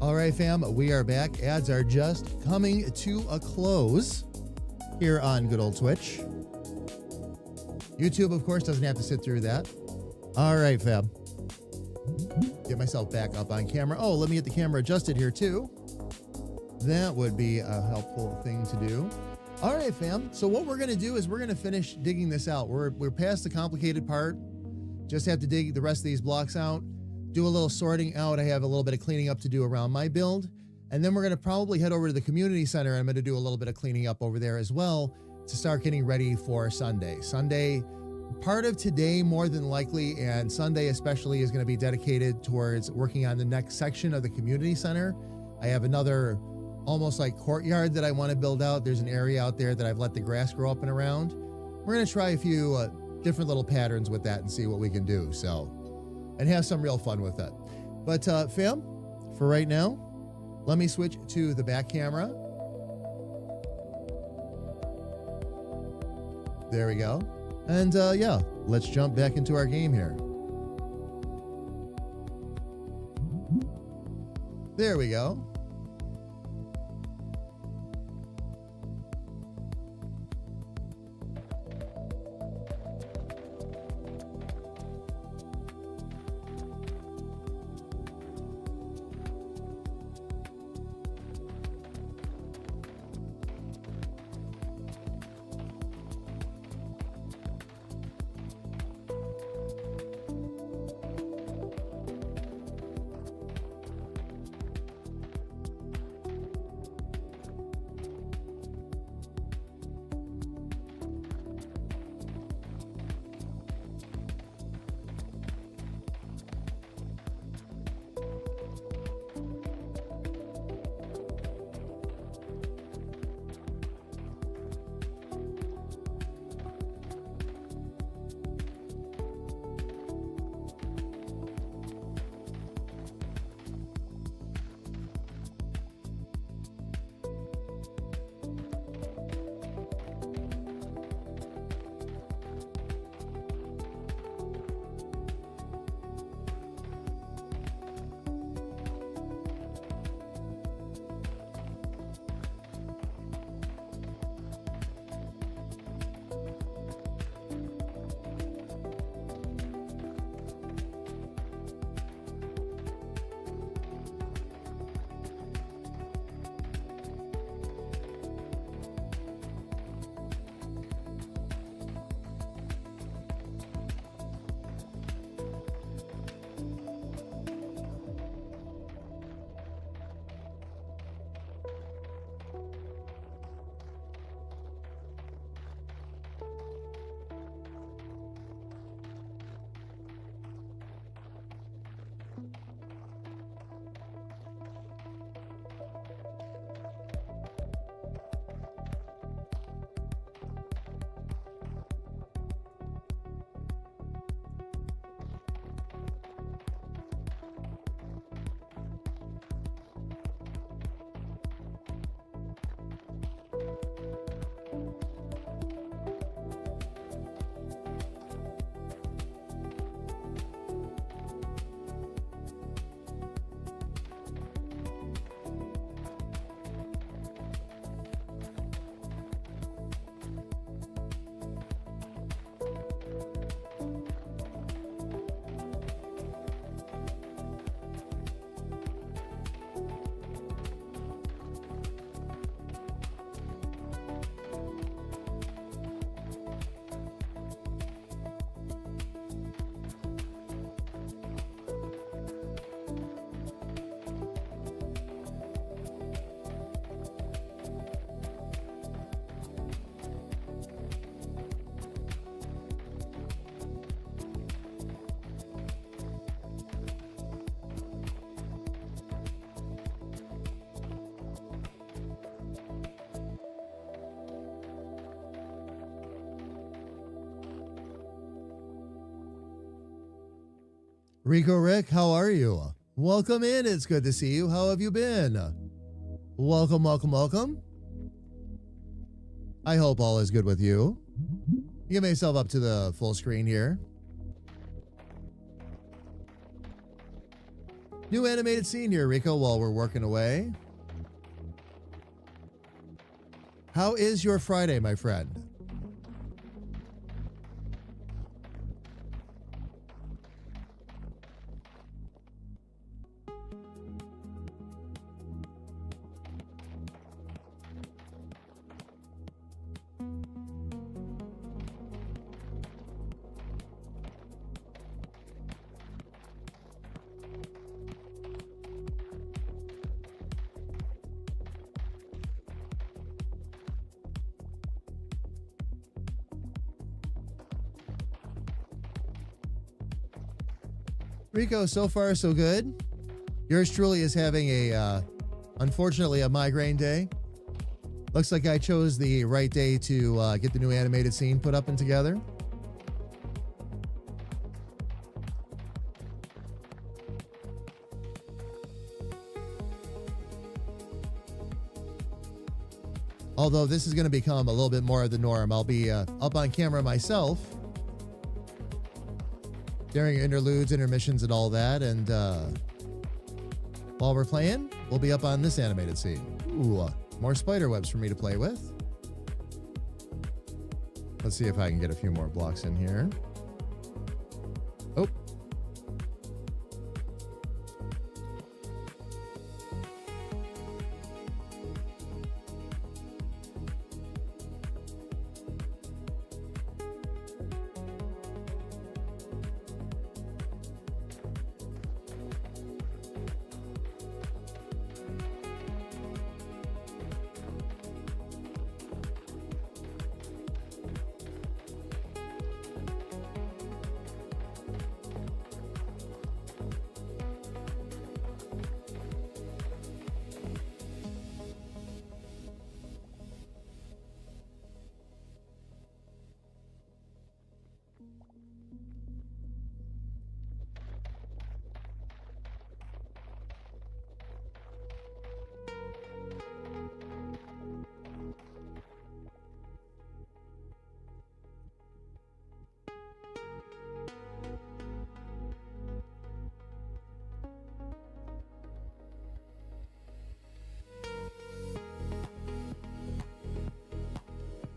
All right, fam, we are back. Ads are just coming to a close here on good old Twitch. YouTube, of course, doesn't have to sit through that. All right, fam. Get myself back up on camera. Oh, let me get the camera adjusted here, too. That would be a helpful thing to do. All right, fam. So what we're going to do is we're going to finish digging this out. We're past the complicated part. Just have to dig the rest of these blocks out, do a little sorting out. I have a little bit of cleaning up to do around my build. And then we're going to probably head over to the community center. I'm going to do a little bit of cleaning up over there as well to start getting ready for Sunday. Sunday, part of today more than likely, and Sunday especially, is going to be dedicated towards working on the next section of the community center. I have another almost like courtyard that I want to build out. There's an area out there that I've let the grass grow up and around. We're going to try a few different little patterns with that and see what we can do. So, and have some real fun with it. But fam, for right now, let me switch to the back camera. There we go. And yeah, let's jump back into our game here. There we go. Rico Rick, how are you? Welcome in. It's good to see you. How have you been? Welcome, welcome, welcome. I hope all is good with you. Get myself up to the full screen here. New animated scene here, Rico, while we're working away. How is your Friday, my friend? Rico, so far so good. Yours truly is having unfortunately, a migraine day. Looks like I chose the right day to get the new animated scene put up and together. Although this is going to become a little bit more of the norm. I'll be up on camera myself during interludes, intermissions, and all that. And while we're playing, we'll be up on this animated scene. Ooh, more spider webs for me to play with. Let's see if I can get a few more blocks in here. Oh.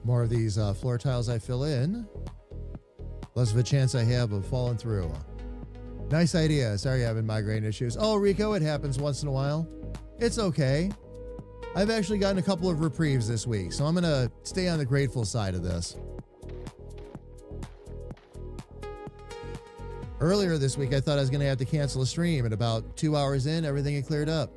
More of these floor tiles I fill in, less of a chance I have of falling through. Nice idea. Sorry you're having migraine issues. Oh, Rico, it happens once in a while. It's okay. I've actually gotten a couple of reprieves this week, so I'm going to stay on the grateful side of this. Earlier this week, I thought I was going to have to cancel a stream, and about 2 hours in, everything had cleared up.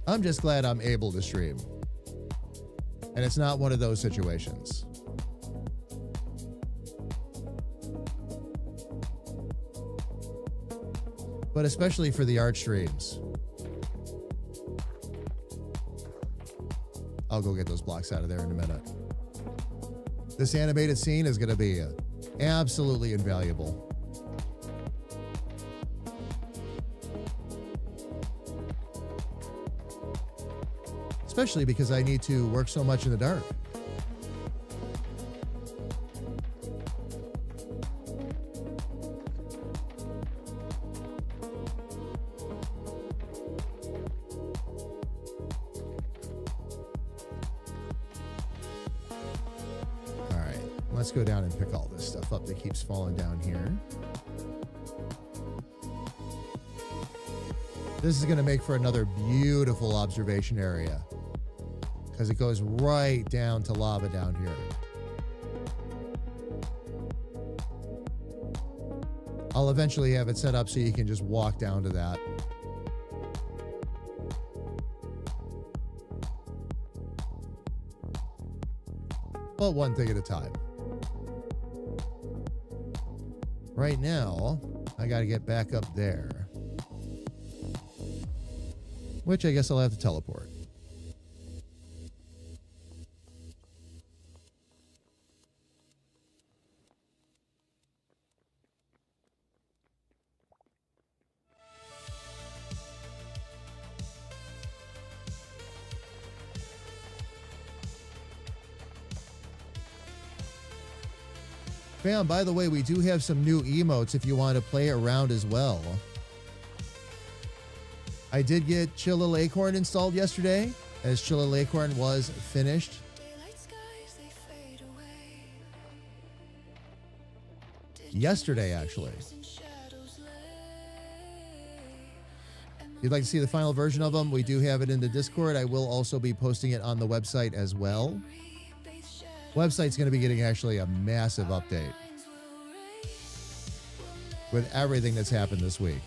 I'm just glad I'm able to stream. And it's not one of those situations. But especially for the art streams. I'll go get those blocks out of there in a minute. This animated scene is going to be absolutely invaluable. Especially because I need to work so much in the dark. All right, let's go down and pick all this stuff up that keeps falling down here. This is going to make for another beautiful observation area, because it goes right down to lava down here. I'll eventually have it set up so you can just walk down to that. But one thing at a time. Right now, I got to get back up there, which I guess I'll have to teleport. Fam, by the way, we do have some new emotes if you want to play around as well. I did get Chilla Acorn installed yesterday, as Chilla Acorn was finished. Yesterday, actually. If you'd like to see the final version of them, we do have it in the Discord. I will also be posting it on the website as well. Website's going to be getting actually a massive update with everything that's happened this week.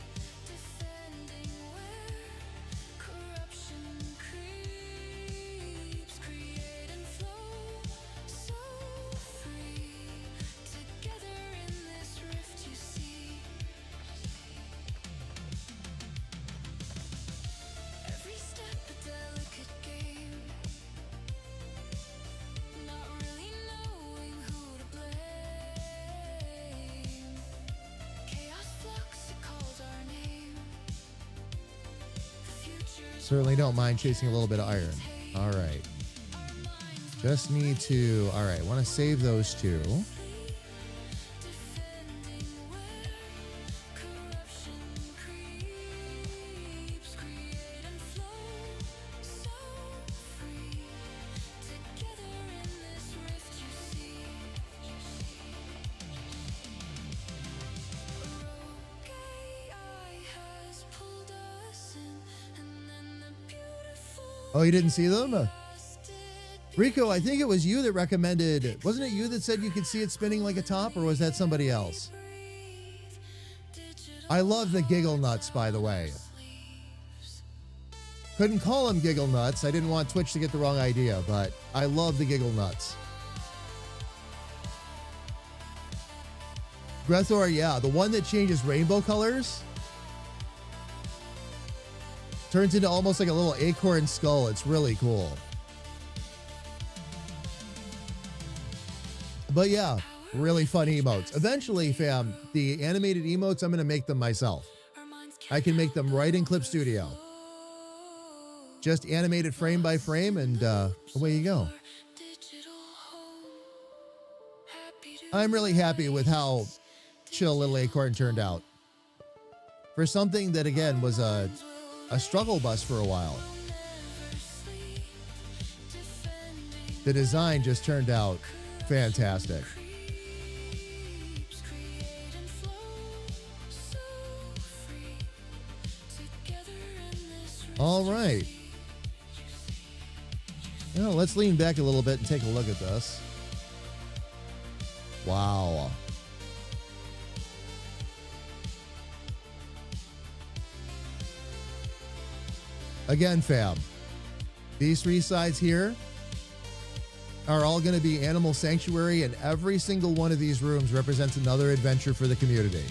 Certainly don't mind chasing a little bit of iron. All right. Just need to... All right, want to save those two. Oh, you didn't see them? Rico, I think it was you that recommended... Wasn't it you that said you could see it spinning like a top, or was that somebody else? I love the giggle nuts, by the way. Couldn't call them giggle nuts. I didn't want Twitch to get the wrong idea, but I love the giggle nuts. Grethor, yeah, the one that changes rainbow colors. Turns into almost like a little acorn skull. It's really cool. But yeah, really fun emotes. Eventually, fam, the animated emotes, I'm going to make them myself. I can make them right in Clip Studio. Just animate it frame by frame, and away you go. I'm really happy with how Chill Little Acorn turned out. For something that, again, was a struggle bus for a while. The design just turned out fantastic. All right. Now let's lean back a little bit and take a look at this. Wow. Again, fam, these three sides here are all going to be Animal Sanctuary, and every single one of these rooms represents another adventure for the community.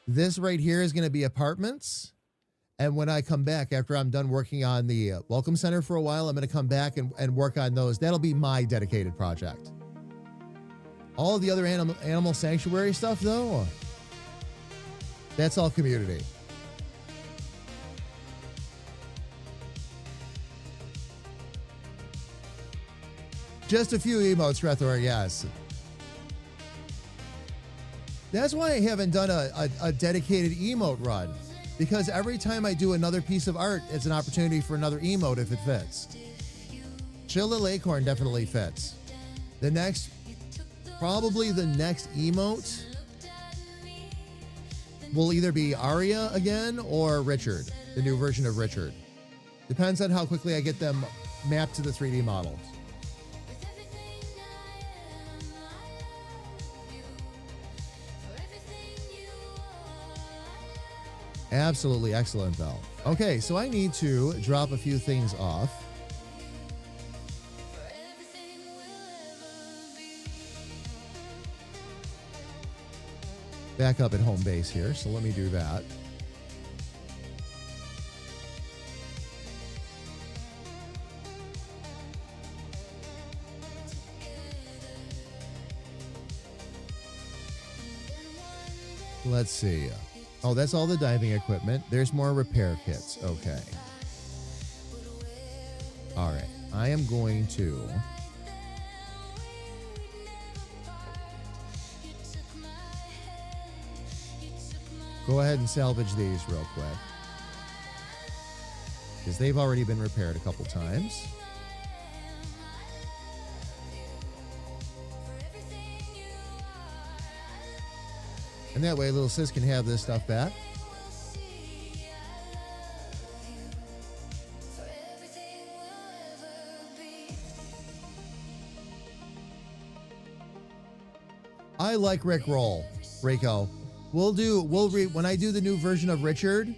This right here is going to be apartments, and when I come back, after I'm done working on the Welcome Center for a while, I'm going to come back and work on those. That'll be my dedicated project. All of the other Animal Sanctuary stuff, though, that's all community. Just a few emotes, Rethor, yes. That's why I haven't done a dedicated emote run, because every time I do another piece of art, it's an opportunity for another emote if it fits. Chill Little Acorn definitely fits. Probably the next emote will either be Aria again or Richard, the new version of Richard. Depends on how quickly I get them mapped to the 3D models. Absolutely excellent, though. Okay, so I need to drop a few things off. Back up at home base here, so let me do that. Let's see. Oh, that's all the diving equipment. There's more repair kits. Okay. All right. I am going to Go ahead and salvage these real quick, because they've already been repaired a couple times. And that way little sis can have this stuff back. I like Rickroll, Rico. When I do the new version of Richard,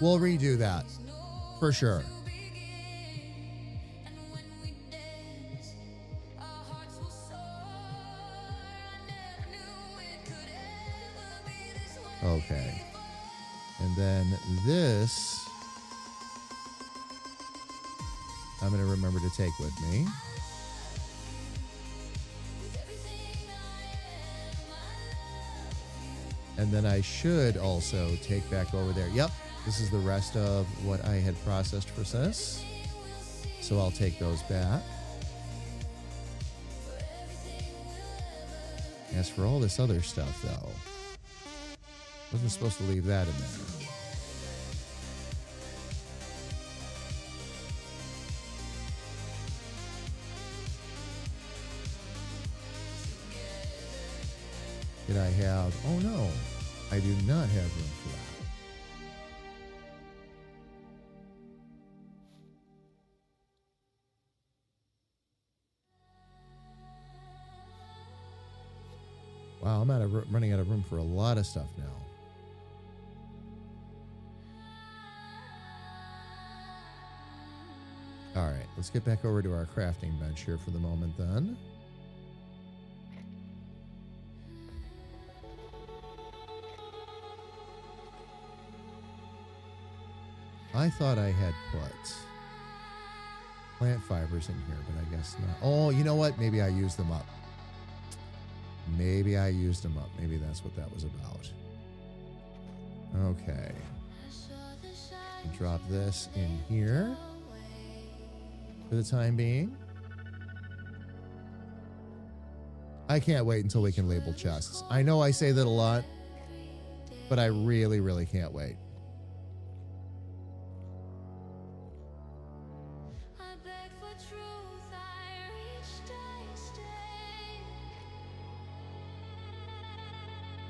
we'll redo that for sure. Okay. And then this, I'm going to remember to take with me. And then I should also take back over there. Yep, this is the rest of what I had processed for sis. So I'll take those back. As for all this other stuff, though, wasn't supposed to leave that in there. Did I have... Oh, no. I do not have room for that. Wow, I'm running out of room for a lot of stuff now. All right, let's get back over to our crafting bench here for the moment then. I thought I had put plant fibers in here, but I guess not. Oh, you know what? Maybe I used them up. Maybe I used them up. Maybe that's what that was about. Okay. Drop this in here for the time being. I can't wait until we can label chests. I know I say that a lot, but I really, really can't wait.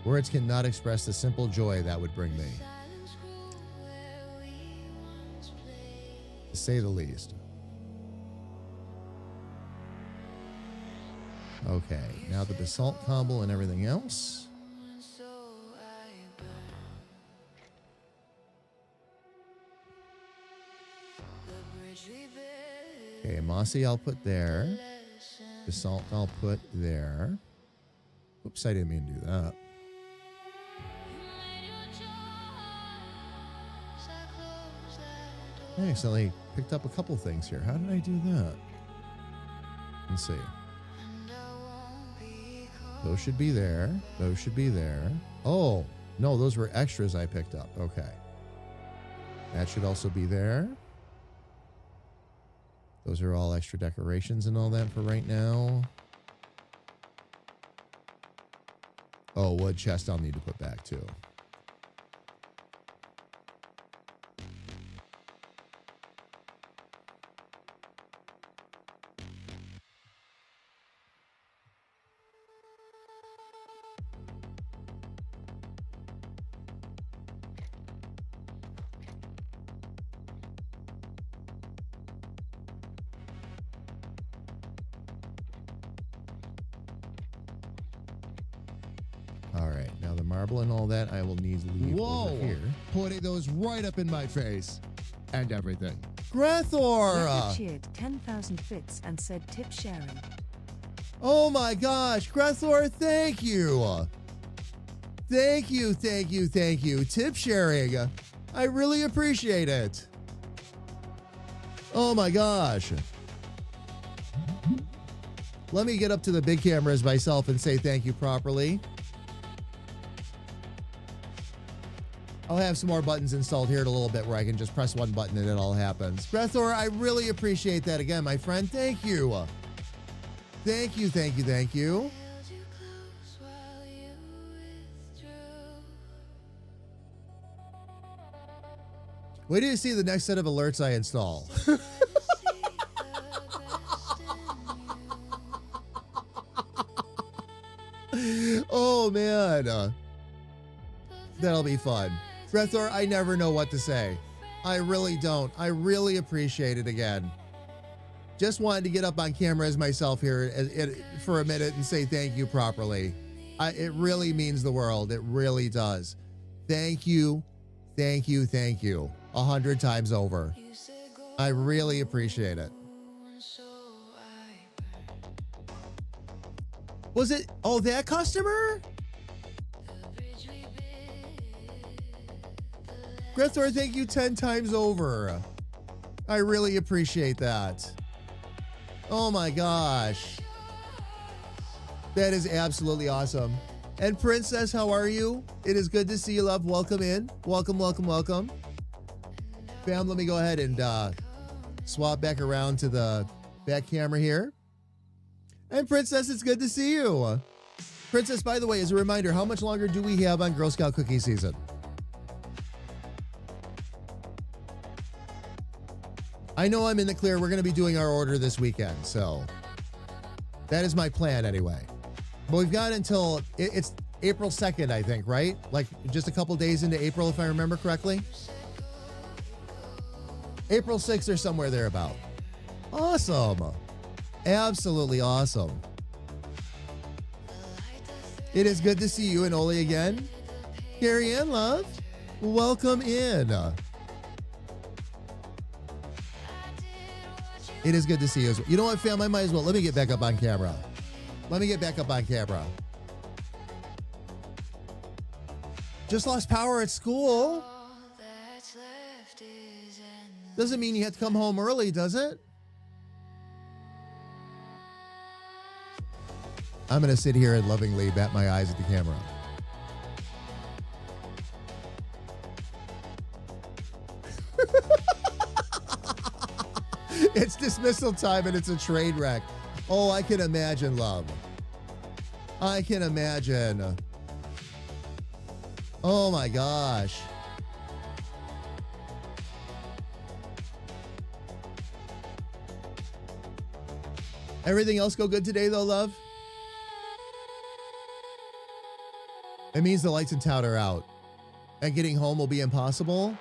Words cannot express the simple joy that would bring me, to say the least. Okay, now the basalt cobble and everything else. Okay, mossy I'll put there. Basalt I'll put there. Oops, I didn't mean to do that. I accidentally picked up a couple things here. How did I do that? Let's see. Those should be there. Those should be there. Oh, no, those were extras I picked up. Okay. That should also be there. Those are all extra decorations and all that for right now. Oh, wood chest I'll need to put back too. All right, now the marble and all that I will need to leave over here. Putting those right up in my face and everything. Grathor! Whoever cheered 10,000 bits and said tip sharing. Oh my gosh, Grathor, thank you. Thank you, thank you, thank you. Tip sharing. I really appreciate it. Oh my gosh. Let me get up to the big cameras myself and say thank you properly. I'll have some more buttons installed here in a little bit where I can just press one button and it all happens. Grathor, I really appreciate that again, my friend. Thank you. Thank you, thank you, thank you. Wait till you see the next set of alerts I install. Oh, man. That'll be fun. Breathor, I never know what to say. I really don't. I really appreciate it again. Just wanted to get up on camera as myself here for a minute and say thank you properly. It really means the world. It really does. Thank you. Thank you. Thank you. 100 times over. I really appreciate it. Was it? Oh, that customer? Grethor, thank you 10 times over. I really appreciate that. Oh my gosh. That is absolutely awesome. And Princess, how are you? It is good to see you, love. Welcome in. Welcome, welcome, welcome. Fam, let me go ahead and swap back around to the back camera here. And Princess, it's good to see you. Princess, by the way, as a reminder, how much longer do we have on Girl Scout cookie season? I know I'm in the clear. We're going to be doing our order this weekend, so that is my plan anyway. But we've got until it's April 2nd, I think, right? Like just a couple days into April, if I remember correctly. April 6th or somewhere thereabout. Awesome. Absolutely awesome. It is good to see you and Oli again. Carrie Ann, love, welcome in. It is good to see you as well. You know what, fam? I might as well. Let me get back up on camera. Just lost power at school. Doesn't mean you have to come home early, does it? I'm going to sit here and lovingly bat my eyes at the camera. It's dismissal time and it's a train wreck. Oh, I can imagine, love. I can imagine. Oh my gosh. Everything else go good today though, love? It means the lights in town are out and getting home will be impossible.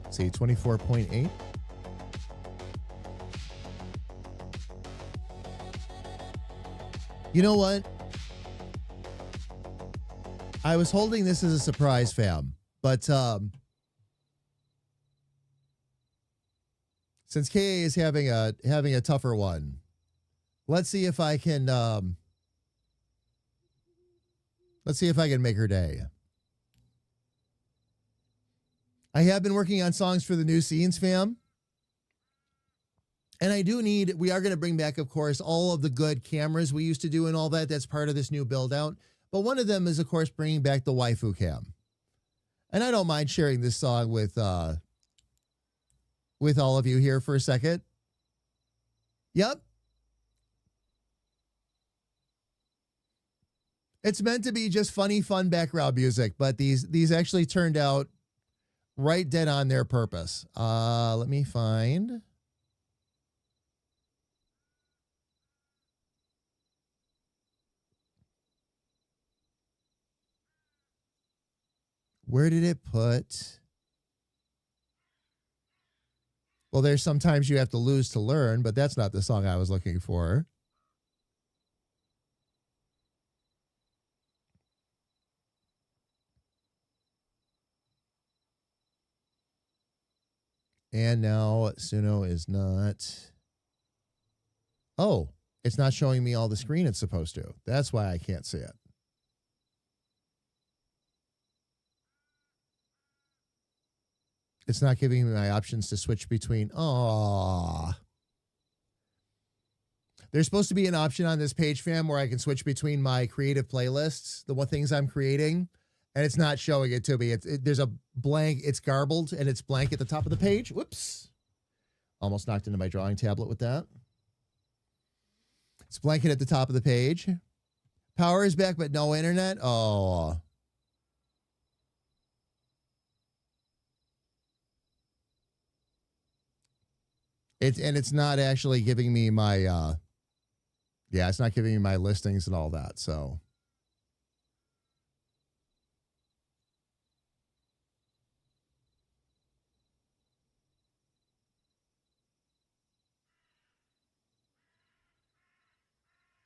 Let's see, 24.8. You know what? I was holding this as a surprise, fam, but since KA is having a tougher one, let's see if I can make her day. I have been working on songs for the new scenes, fam. And we are going to bring back, of course, all of the good cameras we used to do and all that. That's part of this new build out. But one of them is, of course, bringing back the waifu cam. And I don't mind sharing this song with all of you here for a second. Yep. It's meant to be just funny, fun background music, but these actually turned out right dead on their purpose. Let me find. Where did it put? Well, there's sometimes you have to lose to learn, but that's not the song I was looking for. And now Suno is not. Oh, it's not showing me all the screen it's supposed to. That's why I can't see it. It's not giving me my options to switch between. Aww. There's supposed to be an option on this page, fam, where I can switch between my creative playlists, the one things I'm creating, and it's not showing it to me. There's a blank. It's garbled, and it's blank at the top of the page. Whoops. Almost knocked into my drawing tablet with that. It's blanket at the top of the page. Power is back, but no internet? Oh. It's not actually giving me my, yeah, it's not giving me my listings and all that, so.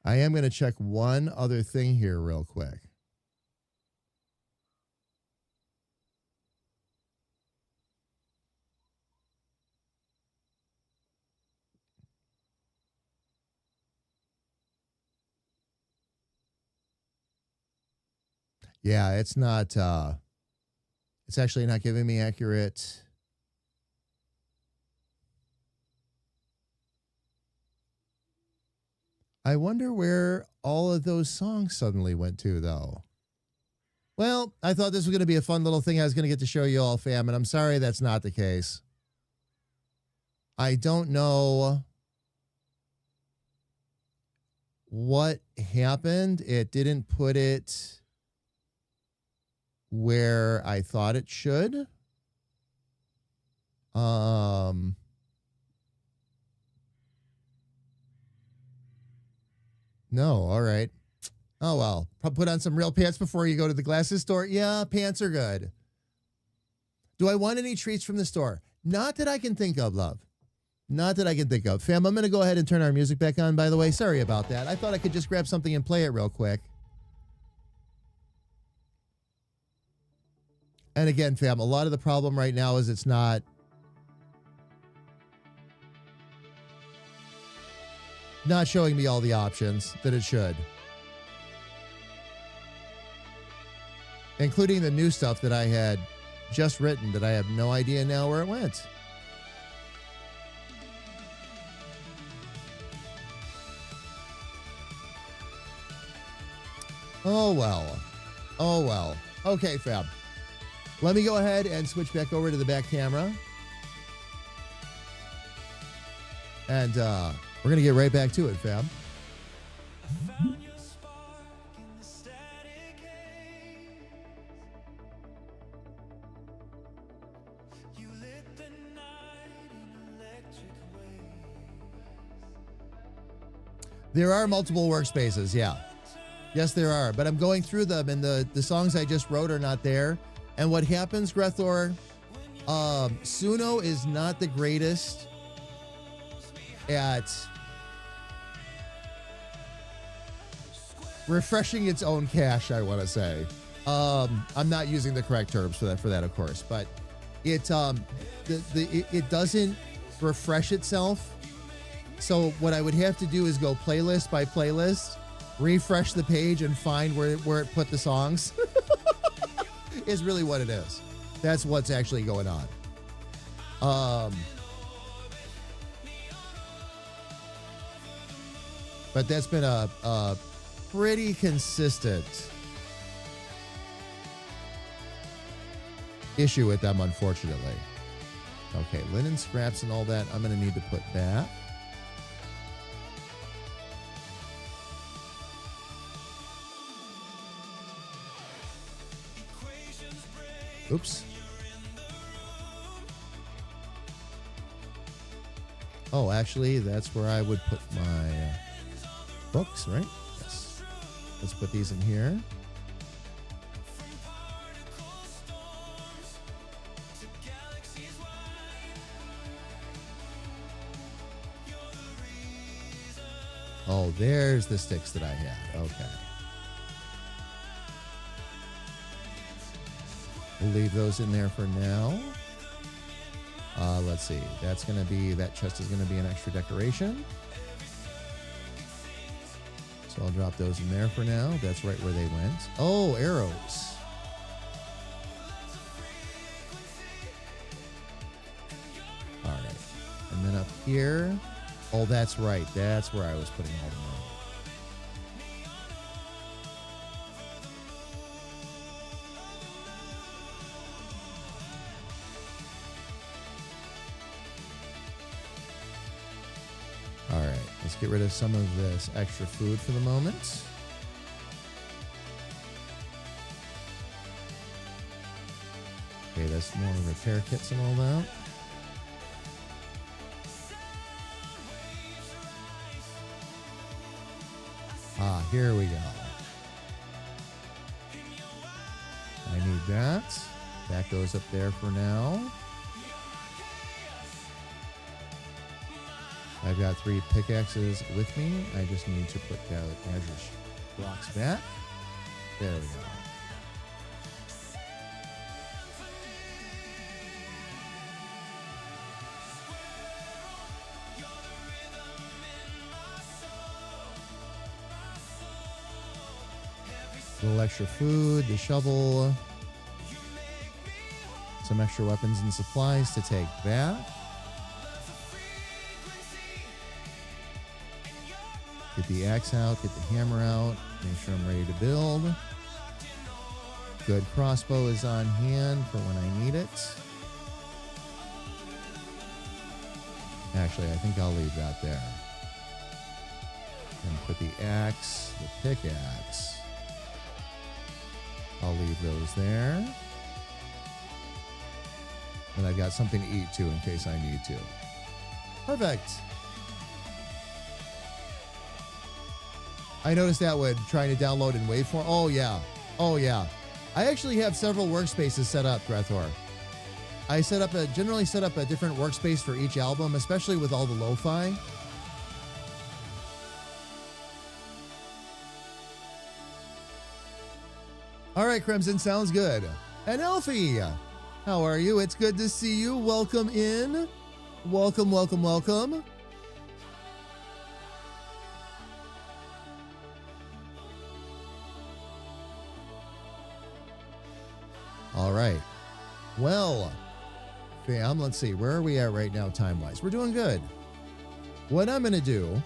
I am going to check one other thing here real quick. Yeah, it's not, it's actually not giving me accurate. I wonder where all of those songs suddenly went to, though. Well, I thought this was going to be a fun little thing I was going to get to show you all, fam, and I'm sorry that's not the case. I don't know what happened. It didn't put it where I thought it should. No, all right. Oh, well. Put on some real pants before you go to the glasses store. Yeah, pants are good. Do I want any treats from the store? Not that I can think of, love. Not that I can think of. Fam, I'm going to go ahead and turn our music back on, by the way. Sorry about that. I thought I could just grab something and play it real quick. And again, fam, a lot of the problem right now is it's not showing me all the options that it should. Including the new stuff that I had just written that I have no idea now where it went. Oh, well. Oh, well. Okay, fam. Let me go ahead and switch back over to the back camera. And we're going to get right back to it, fam. There are multiple workspaces, yeah. Yes, there are. But I'm going through them, and the songs I just wrote are not there. And what happens, Grethor, Suno is not the greatest at refreshing its own cache, I want to say. I'm not using the correct terms for that, of course. But it doesn't refresh itself. So what I would have to do is go playlist by playlist, refresh the page, and find where it put the songs. Is really what it is. That's what's actually going on. But that's been a pretty consistent issue with them, unfortunately. Okay, linen scraps and all that I'm going to need to put back. Oops. Oh, actually, that's where I would put my books, right? Yes. Let's put these in here. Oh, there's the sticks that I had. Okay. We'll leave those in there for now. Let's see. That chest is going to be an extra decoration. So I'll drop those in there for now. That's right where they went. Oh, arrows. All right. And then up here. Oh, that's right. That's where I was putting all the money. All right, let's get rid of some of this extra food for the moment. Okay, that's more repair kits and all that. Ah, here we go. I need that. That goes up there for now. I've got 3 pickaxes with me. I just need to put down Azure blocks back. There we go. A little extra food, the shovel, some extra weapons and supplies to take back. Get the axe out, get the hammer out, make sure I'm ready to build. Good crossbow is on hand for when I need it. Actually, I think I'll leave that there. And put the axe, the pickaxe. I'll leave those there. And I've got something to eat too in case I need to. Perfect. I noticed that when trying to download in waveform. Oh, yeah. Oh, yeah. I actually have several workspaces set up, Grethor. I generally set up a different workspace for each album, especially with all the lo-fi. All right, Crimson, sounds good. And Elfie, how are you? It's good to see you. Welcome in. Welcome, welcome, welcome. All right. Well, fam, let's see. Where are we at right now time-wise? We're doing good. What I'm going to do...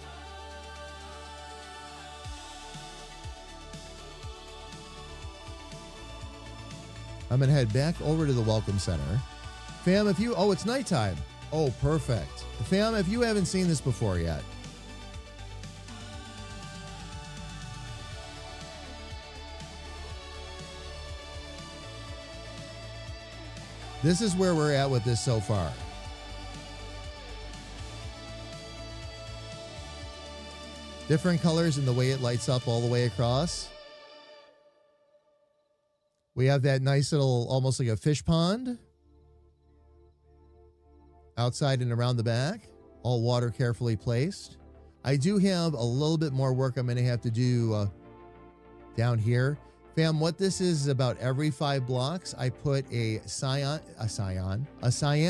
I'm going to head back over to the Welcome Center. Fam, if you... Oh, it's nighttime. Oh, perfect. Fam, if you haven't seen this before yet... This is where we're at with this so far. Different colors in the way it lights up all the way across. We have that nice little, almost like a fish pond. Outside and around the back. All water carefully placed. I do have a little bit more work I'm going to have to do down here. Fam, what this is about every 5 blocks, I put a cyan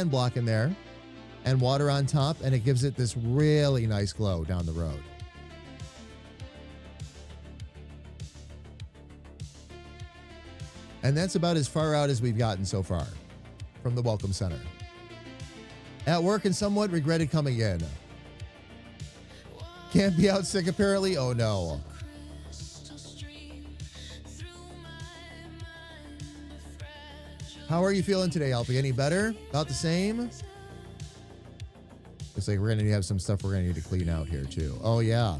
block in there and water on top, and it gives it this really nice glow down the road. And that's about as far out as we've gotten so far from the Welcome Center. At work and somewhat regretted coming in. Can't be out sick apparently? Oh no. How are you feeling today, Alfie? Any better? About the same? Looks like we're going to have some stuff we're going to need to clean out here too. Oh yeah.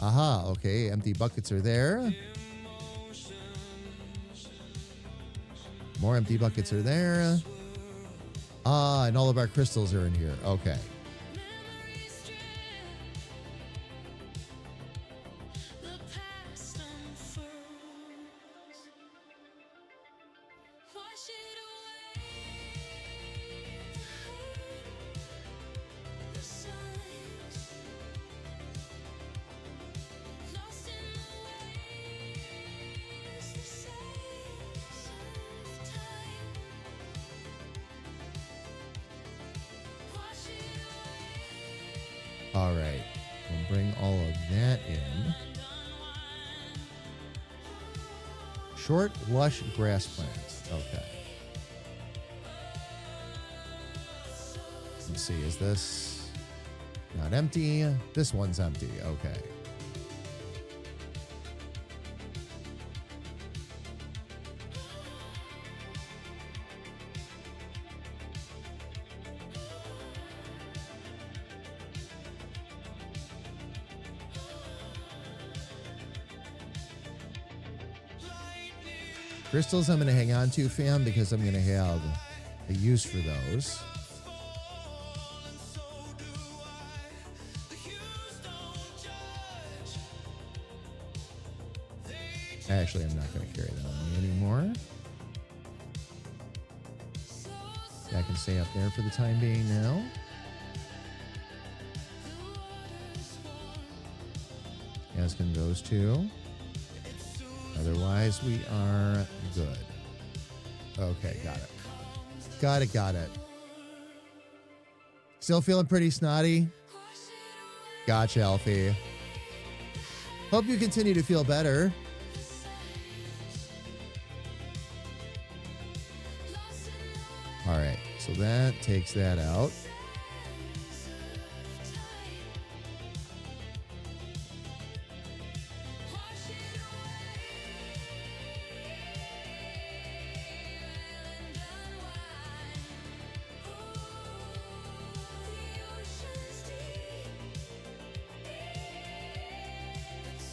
Aha, okay. Empty buckets are there. More empty buckets are there. Ah, and all of our crystals are in here. Okay. All right, we'll bring all of that in. Short, lush grass plants. Okay. Let's see, is this not empty? This one's empty. Okay. Crystals I'm going to hang on to, fam, because I'm going to have a use for those. Actually, I'm not going to carry that on me anymore. That can stay up there for the time being now. As can those two. Otherwise, we are good. Okay, got it. Got it. Still feeling pretty snotty? Gotcha, Alfie. Hope you continue to feel better. All right, so that takes that out.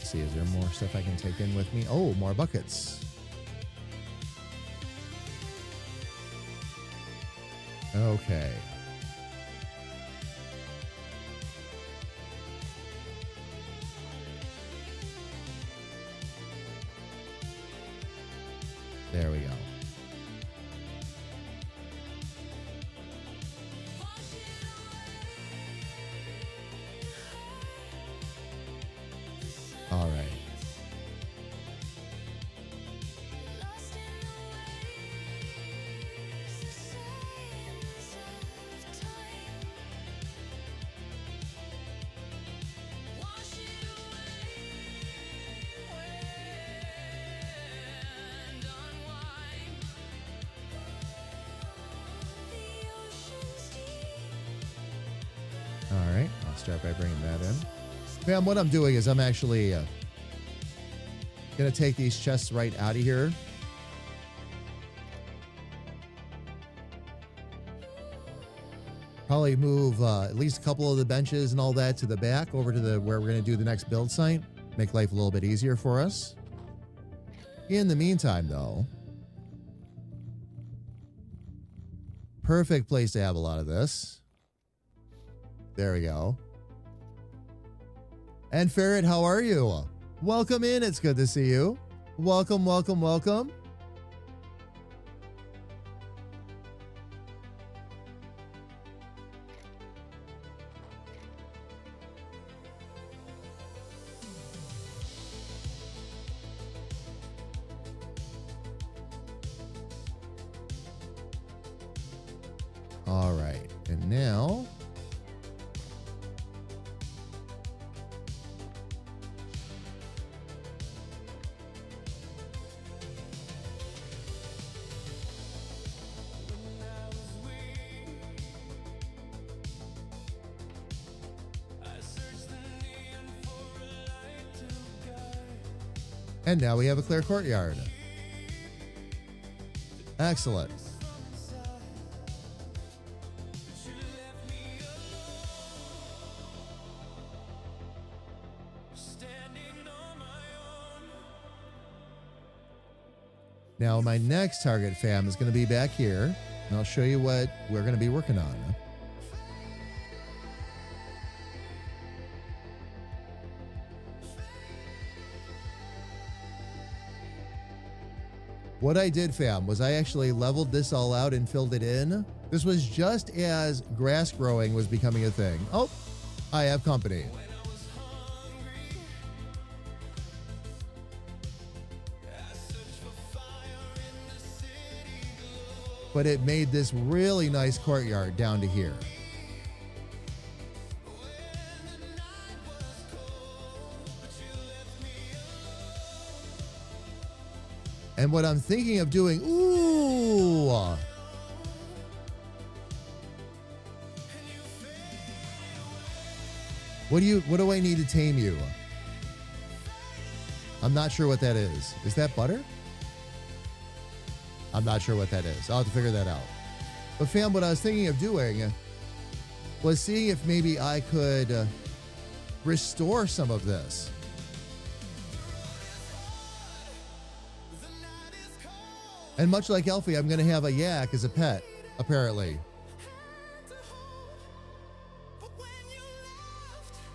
See, is there more stuff I can take in with me? Oh, more buckets. Okay. There we go. All right. All right, I'll start by bringing that in. Fam, what I'm doing is I'm actually going to take these chests right out of here. Probably move at least a couple of the benches and all that to the back over to the where we're going to do the next build site. Make life a little bit easier for us. In the meantime, though, perfect place to have a lot of this. There we go. And Ferret, how are you? Welcome in. It's good to see you. Welcome. All right. And now we have a clear courtyard. Excellent. Now, my next target, fam, is going to be back here, and I'll show you what we're going to be working on. What I did, fam, was I actually leveled this all out and filled it in. This was just as grass growing was becoming a thing. Oh, I have company. But it made this really nice courtyard down to here. And what I'm thinking of doing, what do I need to tame you? I'm not sure what that is. Is that butter? I'm not sure what that is. I'll have to figure that out. But fam, what I was thinking of doing was seeing if maybe I could restore some of this. And much like Elfie, I'm going to have a yak as a pet, apparently.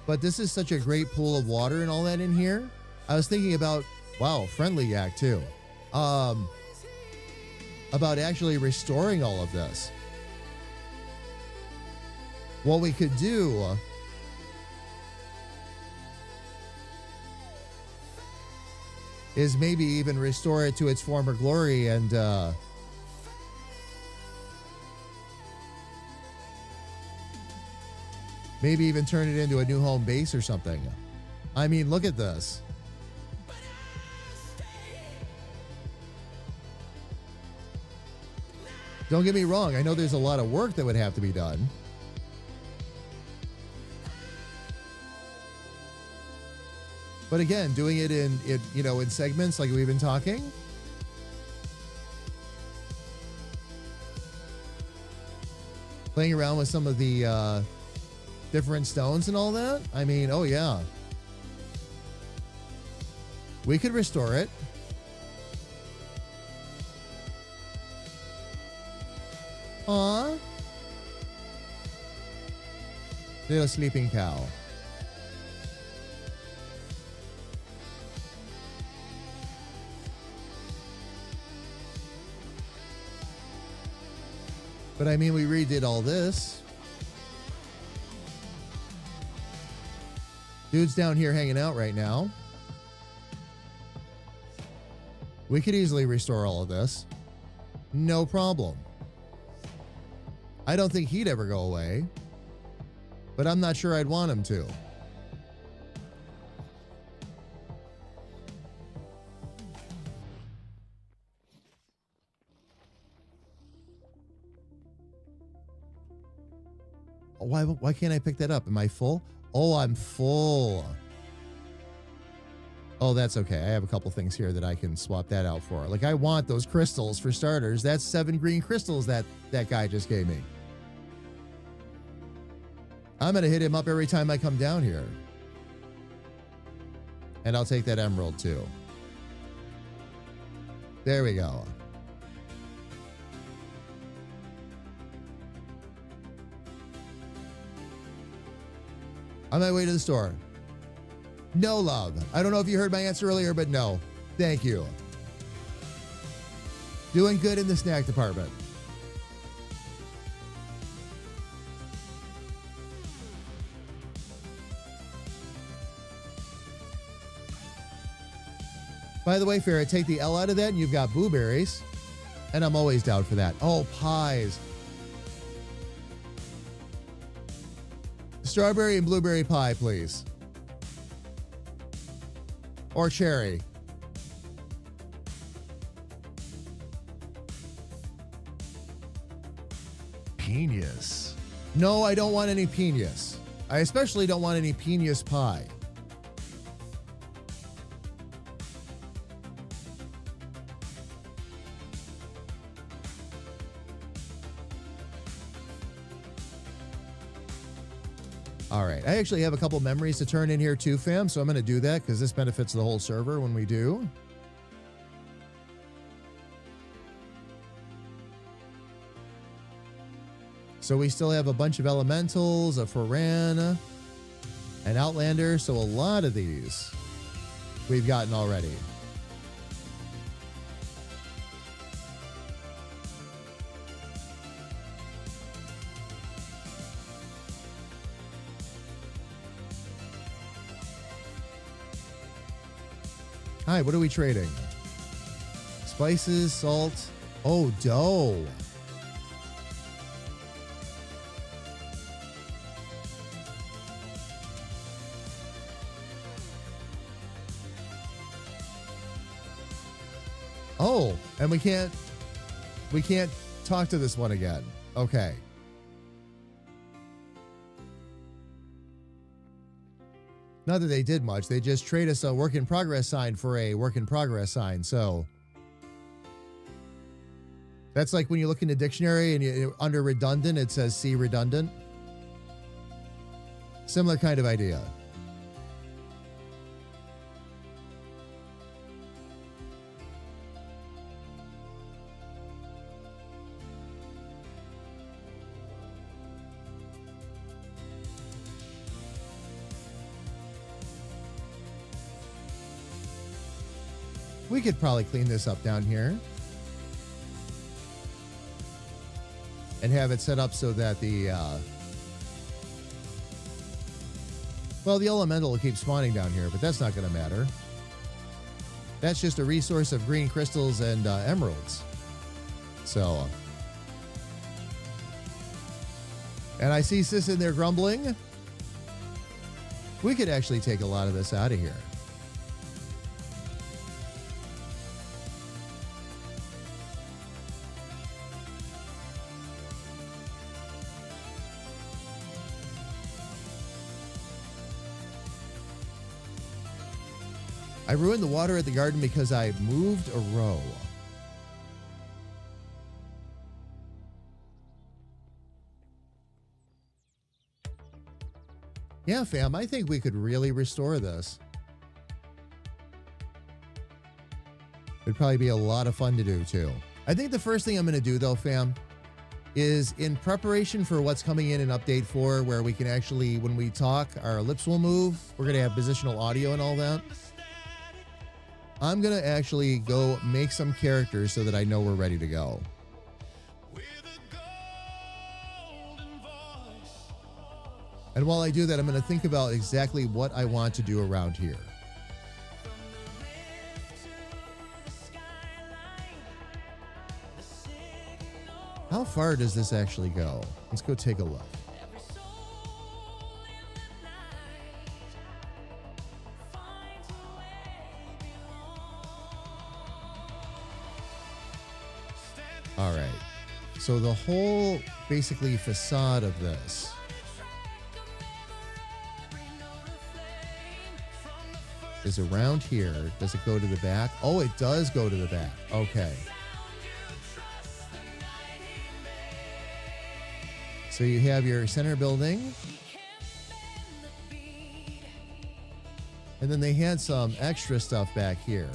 But this is such a great pool of water and all that in here. I was thinking about, wow, friendly yak too. About actually restoring all of this. What we could do is maybe even restore it to its former glory and maybe even turn it into a new home base or something. I mean, look at this. Don't get me wrong. I know there's a lot of work that would have to be done. But again, doing it in segments like we've been talking. Playing around with some of the different stones and all that. I mean, oh yeah. We could restore it. Aw. Little sleeping cow. But I mean, we redid all this. Dude's down here hanging out right now. We could easily restore all of this. No problem. I don't think he'd ever go away, but I'm not sure I'd want him to. Why can't I pick that up? Am I full? Oh, I'm full. Oh, that's okay. I have a couple things here that I can swap that out for. Like, I want those crystals for starters. That's 7 green crystals that guy just gave me. I'm going to hit him up every time I come down here. And I'll take that emerald too. There we go. On my way to the store. No, love. I don't know if you heard my answer earlier, but no. Thank you. Doing good in the snack department. By the way, Farrah, take the L out of that and you've got blueberries. And I'm always down for that. Oh, pies. Strawberry and blueberry pie, please. Or cherry. Genius. No, I don't want any piñas. I especially don't want any piñas pie. All right. I actually have a couple memories to turn in here too, fam. So I'm going to do that because this benefits the whole server when we do. So we still have a bunch of elementals, a Foran, an Outlander. So a lot of these we've gotten already. Hi, what are we trading? Spices, salt. Oh, dough. Oh, and we can't talk to this one again. Okay. Not that they did much. They just trade us a work in progress sign for a work in progress sign. So that's like when you look in the dictionary and you under redundant, it says C redundant. Similar kind of idea. We could probably clean this up down here. And have it set up so that the, well, the elemental will keep spawning down here, but that's not going to matter. That's just a resource of green crystals and emeralds. So, and I see Sis in there grumbling. We could actually take a lot of this out of here. I ruined the water at the garden because I moved a row. Yeah, fam, I think we could really restore this. It'd probably be a lot of fun to do, too. I think the first thing I'm going to do, though, fam, is in preparation for what's coming in Update 4, where we can actually, when we talk, our lips will move. We're going to have positional audio and all that. I'm going to actually go make some characters so that I know we're ready to go. And while I do that, I'm going to think about exactly what I want to do around here. How far does this actually go? Let's go take a look. All right. So the whole basically facade of this is around here. Does it go to the back? Oh, it does go to the back. Okay. So you have your center building. And then they had some extra stuff back here.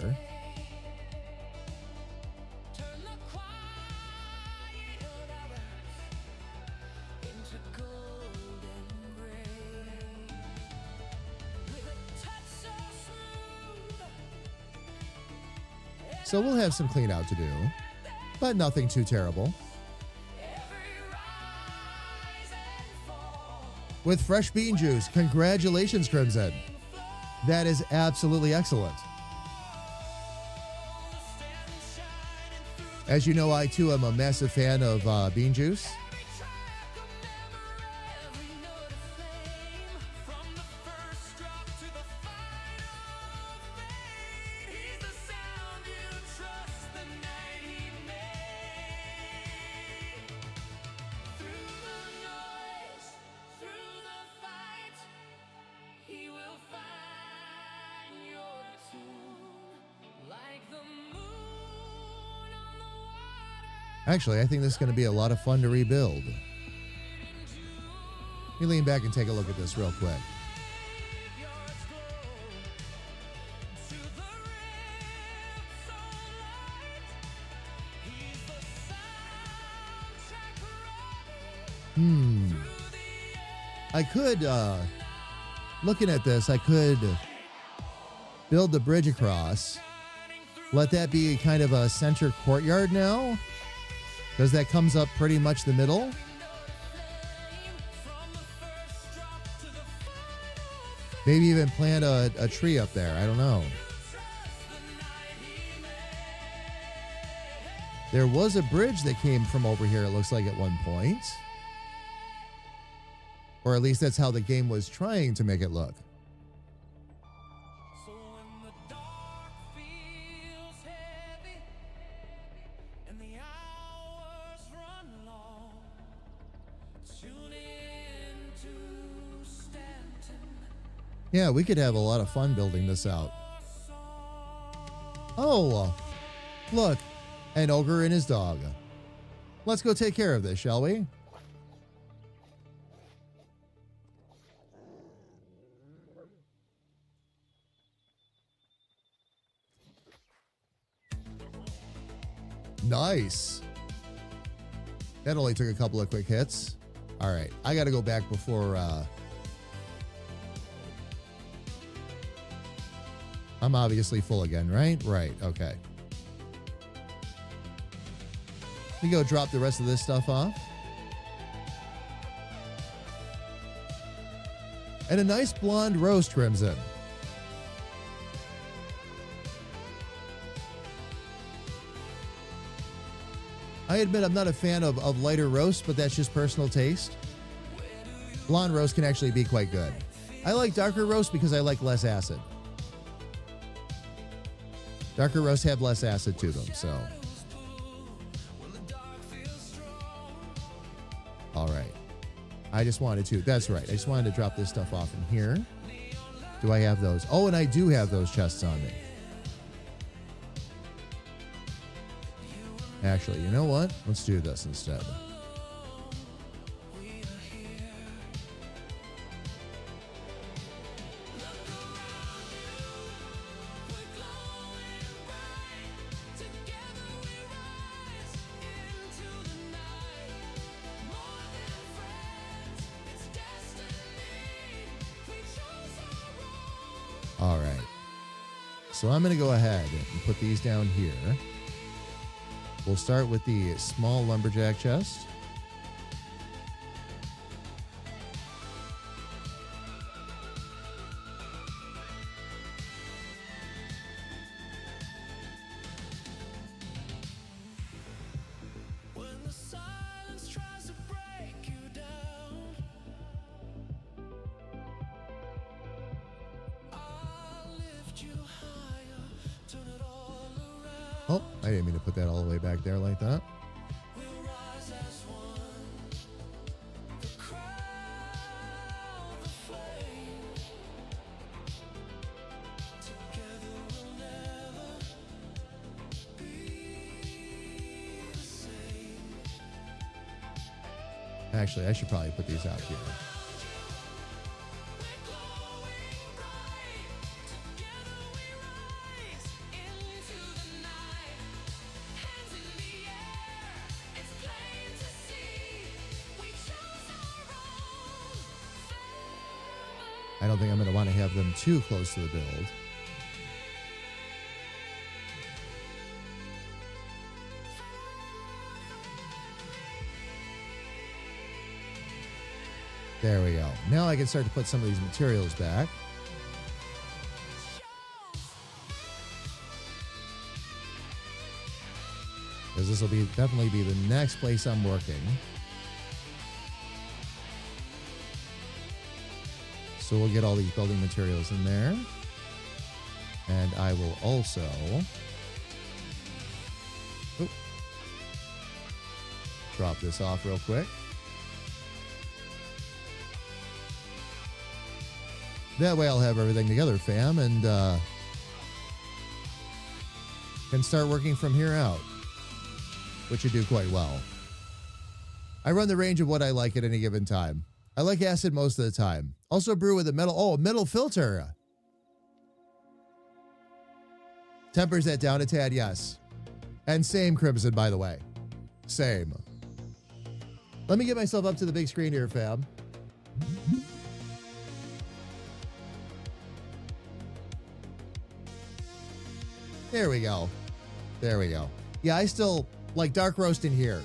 So we'll have some clean out to do, but nothing too terrible. With fresh bean juice. Congratulations, Crimson. That is absolutely excellent. As you know, I too am a massive fan of bean juice. Actually, I think this is going to be a lot of fun to rebuild. Let me lean back and take a look at this real quick. I could, looking at this, I could build the bridge across. Let that be kind of a center courtyard now, because that comes up pretty much the middle. Maybe even plant a tree up there. I don't know. There was a bridge that came from over here, it looks like, at one point. Or at least that's how the game was trying to make it look. Yeah, we could have a lot of fun building this out. Oh, look, an ogre and his dog. Let's go take care of this, shall we? Nice. That only took a couple of quick hits. All right, I got to go back before I'm obviously full again, right? Right, okay. Let me go drop the rest of this stuff off. And a nice blonde roast crimson. I admit I'm not a fan of lighter roast, but that's just personal taste. Blonde roast can actually be quite good. I like darker roast because I like less acid. Darker roasts have less acid to them, so. All right. I just wanted to, that's right. I just wanted to drop this stuff off in here. Do I have those? Oh, and I do have those chests on me. Actually, you know what? Let's do this instead. All right. So I'm going to go ahead and put these down here. We'll start with the small lumberjack chest. Oh, I didn't mean to put that all the way back there like that. Actually, I should probably put these out here. I don't think I'm going to want to have them too close to the build. There we go. Now I can start to put some of these materials back. Because this will definitely be the next place I'm working. So we'll get all these building materials in there. And I will also drop this off real quick. That way I'll have everything together, fam, and can start working from here out, which you do quite well. I run the range of what I like at any given time. I like acid most of the time. Also brew with a metal filter. Tempers that down a tad, yes. And same Crimson, by the way. Same. Let me get myself up to the big screen here, fam. There we go. There we go. Yeah, I still like dark roast in here,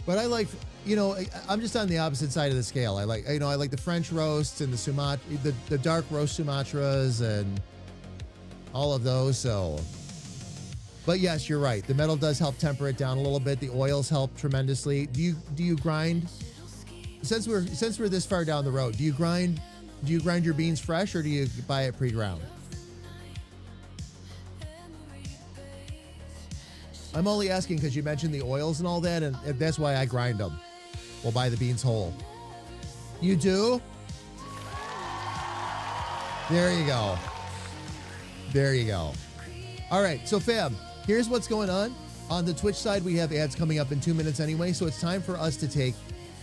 but I like, you know, I'm just on the opposite side of the scale. I like, you know, I like the French roasts and the dark roast Sumatras and all of those. So, but yes, you're right. The metal does help temper it down a little bit. The oils help tremendously. Do you grind? Since we're this far down the road, do you grind your beans fresh or do you buy it pre-ground? I'm only asking because you mentioned the oils and all that, and that's why I grind them. We'll buy the beans whole. You do? There you go. There you go. All right, so fam, here's what's going on. On the Twitch side, we have ads coming up in 2 minutes anyway, so it's time for us to take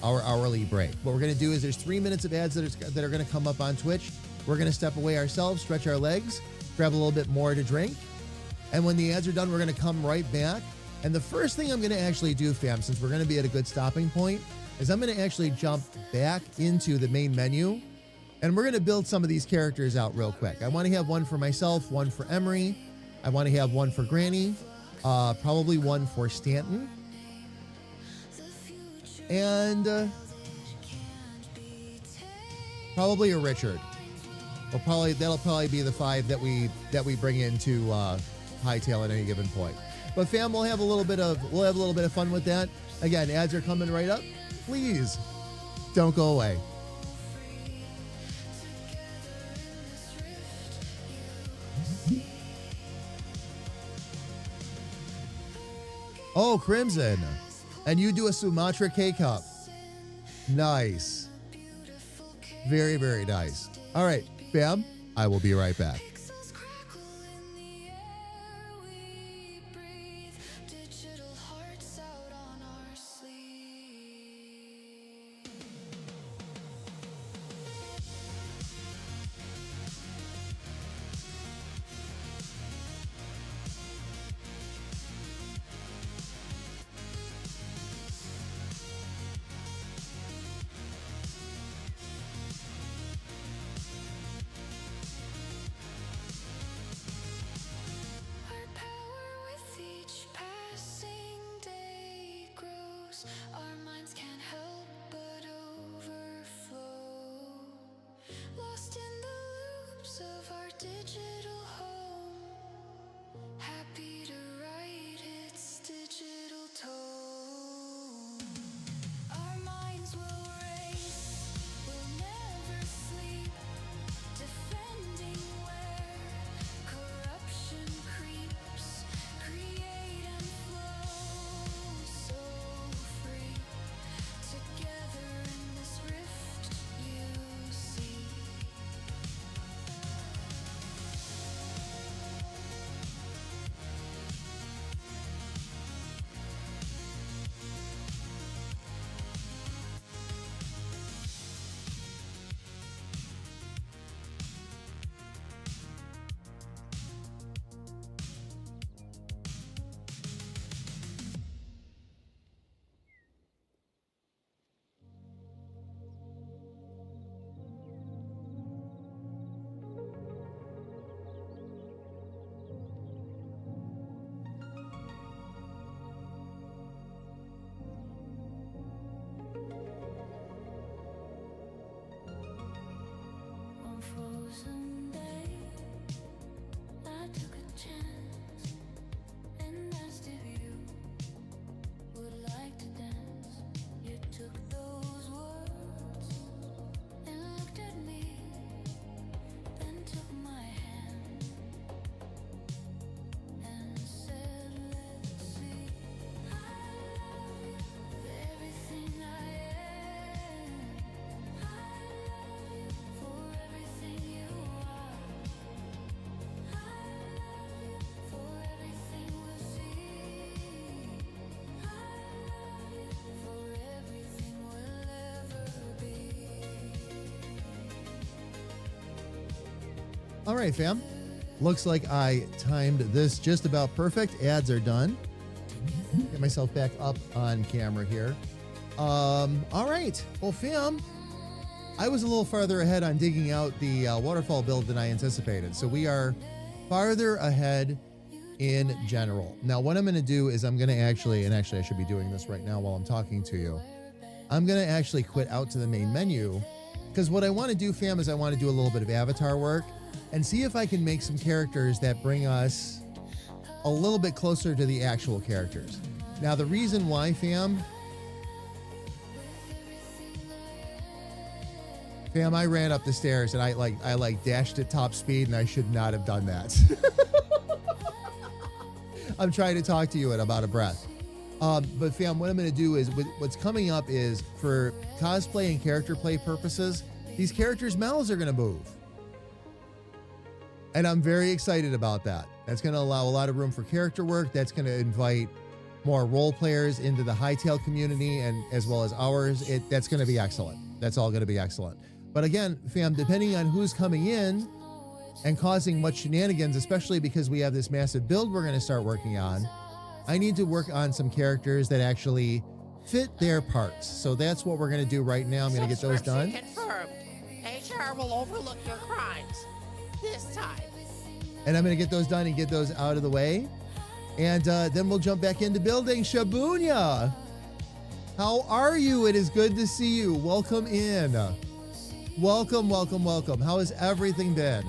our hourly break. What we're going to do is there's 3 minutes of ads that are going to come up on Twitch. We're going to step away ourselves, stretch our legs, grab a little bit more to drink. And when the ads are done, we're going to come right back. And the first thing I'm going to actually do, fam, since we're going to be at a good stopping point, is I'm going to actually jump back into the main menu And we're going to build some of these characters out real quick. I want to have one for myself, one for Emery. I want to have one for Granny, probably one for Stanton. And probably a Richard. That'll probably be the 5 that we bring into Hytale at any given point. But fam, we'll have a little bit of fun with that. Again, ads are coming right up. Please don't go away. Oh, Crimson. And you do a Sumatra K-Cup. Nice. Very, very nice. All right, fam, I will be right back. Our minds can't help but overflow, lost in the loops of our digital home, happy to write its digital tone. Our minds will race, will never sleep, defending where corruption creeps, create and flow, so free, together in this rift you see. One frozen day, I took a chance and asked if you would like to dance. You took those words and looked at me, then took my hand and said, let's see. I love you for everything I am. I love you for everything you are. I love you for everything we'll see. I love you for everything we'll ever be. All right, fam. Looks like I timed this just about perfect. Ads are done. Get myself back up on camera here. All right. Well, fam, I was a little farther ahead on digging out the waterfall build than I anticipated. So we are farther ahead in general. Now, what I'm going to do is I'm going to actually I should be doing this right now while I'm talking to you. I'm going to actually quit out to the main menu, because what I want to do, fam, is I want to do a little bit of avatar work and see if I can make some characters that bring us a little bit closer to the actual characters. Now, the reason why, fam, I ran up the stairs and I dashed at top speed, and I should not have done that. I'm trying to talk to you at about a breath. But fam, what I'm going to do is what's coming up is for cosplay and character play purposes, these characters' mouths are going to move. And I'm very excited about that. That's going to allow a lot of room for character work. That's going to invite more role players into the Hytale community, and as well as ours. That's going to be excellent. That's all going to be excellent. But again, fam, depending on who's coming in and causing much shenanigans, especially because we have this massive build we're going to start working on, I need to work on some characters that actually fit their parts. So that's what we're going to do right now. I'm going to get those done. Confirmed. HR car will overlook your crimes. This time. And I'm going to get those done and get those out of the way. And then we'll jump back into building. Shabunya, how are you? It is good to see you. Welcome in. Welcome, welcome, welcome. How has everything been?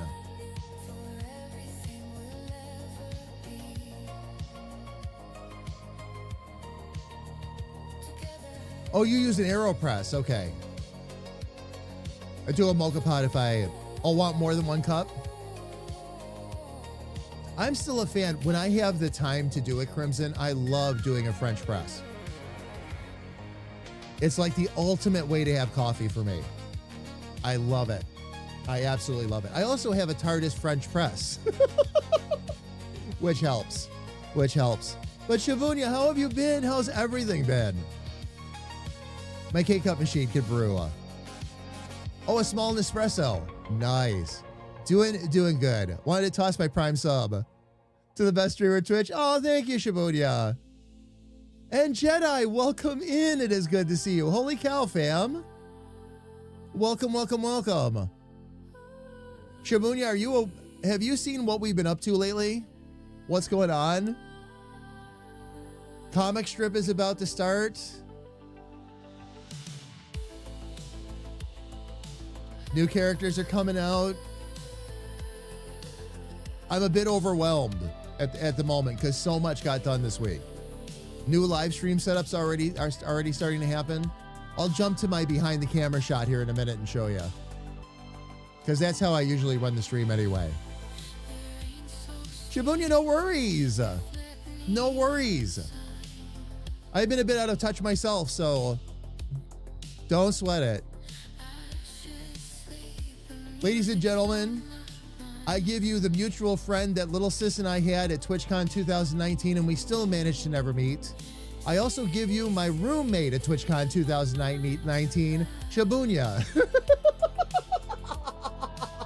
Oh, you use an AeroPress. Okay. I do a mocha pot if I'll want more than one cup. I'm still a fan. When I have the time to do it, Crimson, I love doing a French press. It's like the ultimate way to have coffee for me. I love it. I absolutely love it. I also have a TARDIS French press, which helps. But Shabunya, how have you been? How's everything been? My K-Cup machine can brew. Oh, a small Nespresso. Nice. Doing good. Wanted to toss my Prime sub to the best streamer Twitch. Oh, thank you, Shabunya. And Jedi, welcome in. It is good to see you. Holy cow, fam. Welcome, welcome, welcome. Shabunya, have you seen what we've been up to lately? What's going on? Comic strip is about to start. New characters are coming out. I'm a bit overwhelmed at the moment because so much got done this week. New live stream setups are already starting to happen. I'll jump to my behind the camera shot here in a minute and show you, because that's how I usually run the stream anyway. Shabunya, no worries. No worries. I've been a bit out of touch myself, so don't sweat it. Ladies and gentlemen, I give you the mutual friend that little sis and I had at TwitchCon 2019, and we still managed to never meet. I also give you my roommate at TwitchCon 2019, Shabunya.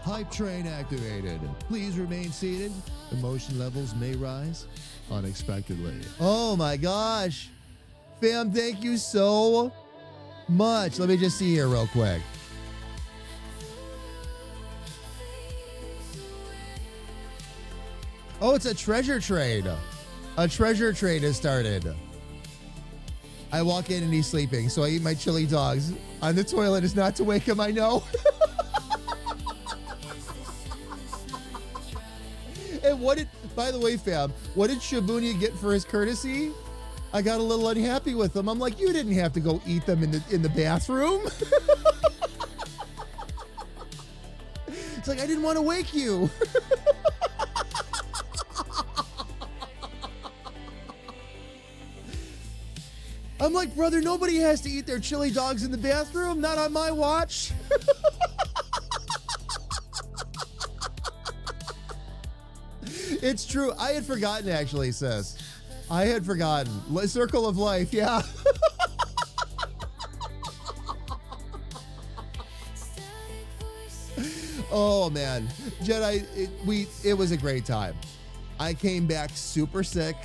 Hype train activated. Please remain seated. Emotion levels may rise unexpectedly. Oh my gosh. Fam, thank you so much. Let me just see here real quick. Oh, it's a treasure trade. A treasure trade has started. I walk in and he's sleeping, so I eat my chili dogs on the toilet is not to wake him, I know. And by the way, fam, what did Shabunya get for his courtesy? I got a little unhappy with him. I'm like, you didn't have to go eat them in the bathroom. It's like, I didn't want to wake you. I'm like, brother, nobody has to eat their chili dogs in the bathroom. Not on my watch. It's true. I had forgotten, actually, sis. I had forgotten. Circle of life, yeah. Oh, man. Jedi, it was a great time. I came back super sick.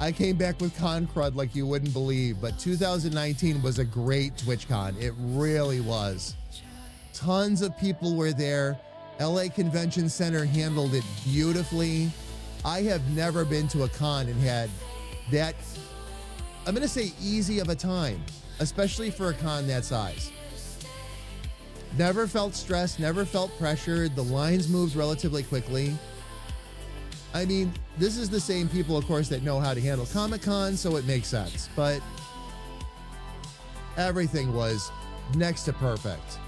I came back with con crud like you wouldn't believe, but 2019 was a great TwitchCon. It really was. Tons of people were there. LA Convention Center handled it beautifully. I have never been to a con and had that, I'm going to say, easy of a time, especially for a con that size. Never felt stressed, never felt pressured. The lines moved relatively quickly. I mean, this is the same people, of course, that know how to handle Comic-Con, so it makes sense. But everything was next to perfect.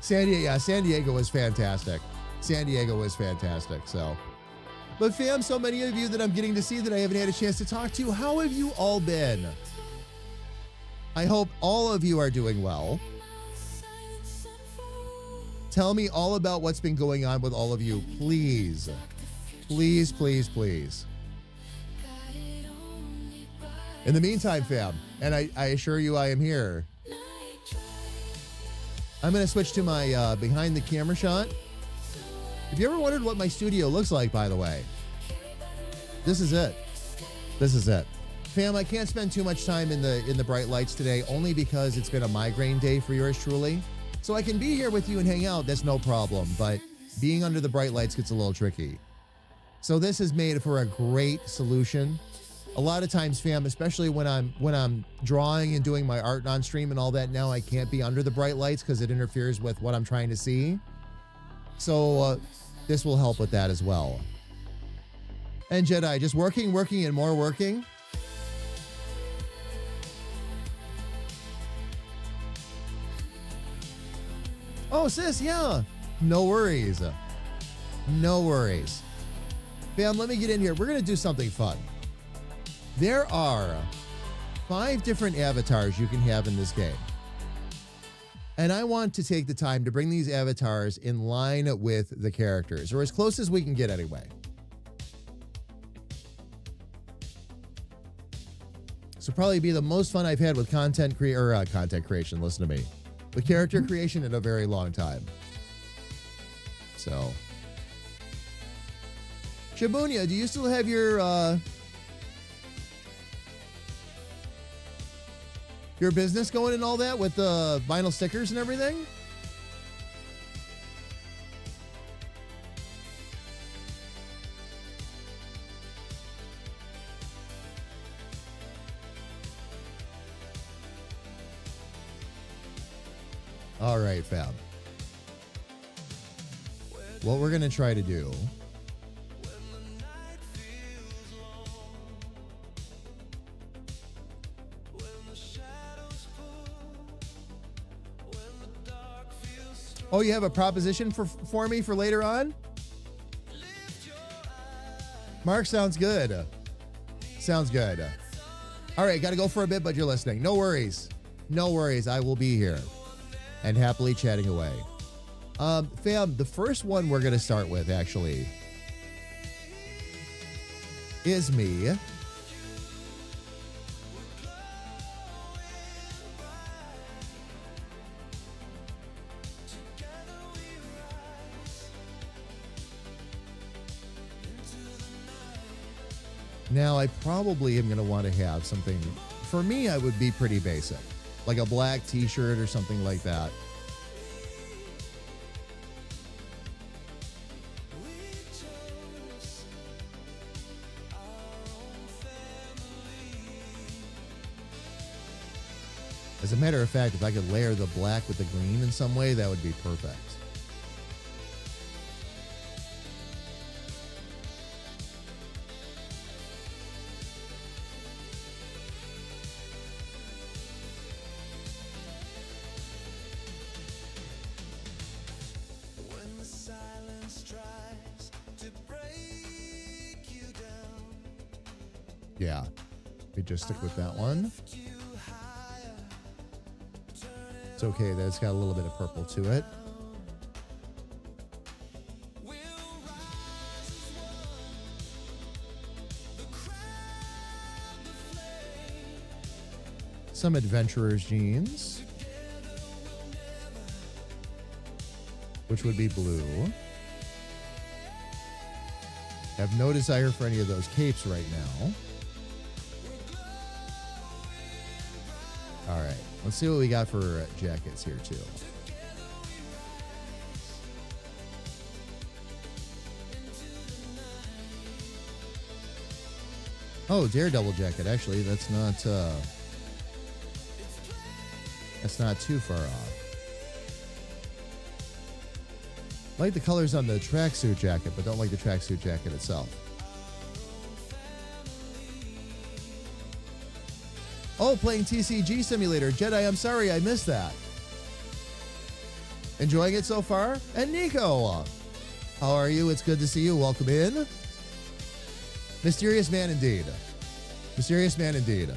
San Diego was fantastic. San Diego was fantastic, so. But fam, so many of you that I'm getting to see that I haven't had a chance to talk to, how have you all been? I hope all of you are doing well. Tell me all about what's been going on with all of you, please. Please, please, please. In the meantime, fam, and I assure you I am here, I'm going to switch to my behind the camera shot. Have you ever wondered what my studio looks like, by the way? This is it. This is it. Fam, I can't spend too much time in the bright lights today, only because it's been a migraine day for yours truly. So I can be here with you and hang out, that's no problem, but being under the bright lights gets a little tricky. So this is made for a great solution. A lot of times, fam, especially when I'm drawing and doing my art on stream and all that, now I can't be under the bright lights because it interferes with what I'm trying to see. So this will help with that as well. And Jedi, just working, and more working. Oh, sis, yeah. No worries. No worries. Fam, let me get in here. We're going to do something fun. There are 5 different avatars you can have in this game. And I want to take the time to bring these avatars in line with the characters, or as close as we can get anyway. This will probably be the most fun I've had with content creation, listen to me. With character creation in a very long time. So. Shibunya, do you still have your business going and all that with the vinyl stickers and everything? All right, fam. What we're going to try to do Oh, you have a proposition for me for later on? Mark, sounds good. Sounds good. All right, got to go for a bit, but you're listening. No worries. No worries. I will be here and happily chatting away. Fam, the first one we're going to start with, actually, is me. Now, I probably am going to want to have something, for me, I would be pretty basic, like a black t-shirt or something like that. As a matter of fact, if I could layer the black with the green in some way, that would be perfect. Yeah, we just stick with that one. It's okay that it's got a little bit of purple to it. Some adventurer's jeans, which would be blue. I have no desire for any of those capes right now. All right, let's see what we got for jackets here too. Oh, Daredevil jacket. Actually, that's not too far off. Like the colors on the tracksuit jacket, but don't like the tracksuit jacket itself. Oh, playing TCG Simulator. Jedi, I'm sorry I missed that. Enjoying it so far? And Nico, how are you? It's good to see you. Welcome in. Mysterious man indeed. Mysterious man indeed.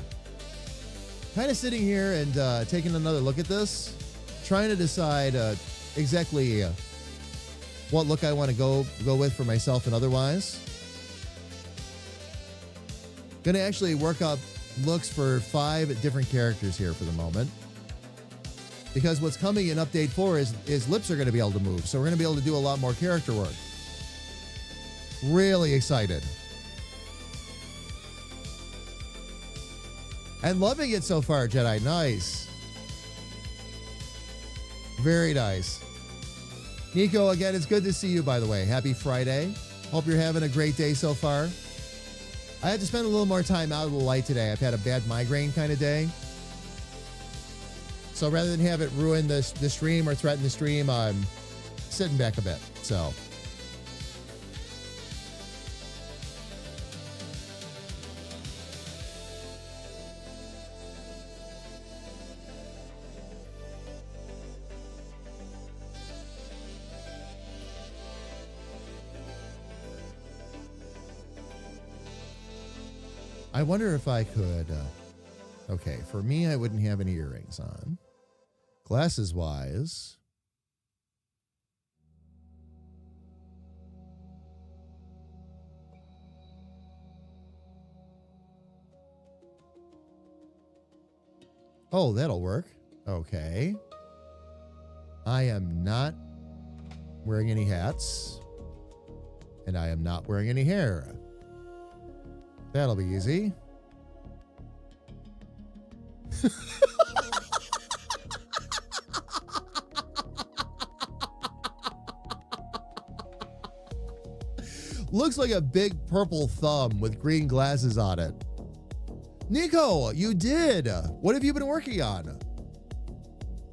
Kind of sitting here and taking another look at this, trying to decide exactly what look I want to go with for myself and otherwise. Gonna actually work up looks for 5 different characters here for the moment, because what's coming in update 4 is lips are going to be able to move, so we're going to be able to do a lot more character work. Really excited. And loving it so far, Jedi. Nice. Very nice. Nico, again, it's good to see you, by the way. Happy Friday. Hope you're having a great day so far. I had to spend a little more time out of the light today. I've had a bad migraine kind of day. So rather than have it ruin the stream or threaten the stream, I'm sitting back a bit. So I wonder if I could. Okay, for me, I wouldn't have any earrings on. Glasses wise, oh, that'll work. Okay. I am not wearing any hats, and I am not wearing any hair. That'll be easy. Looks like a big purple thumb with green glasses on it. Nico, you did. What have you been working on?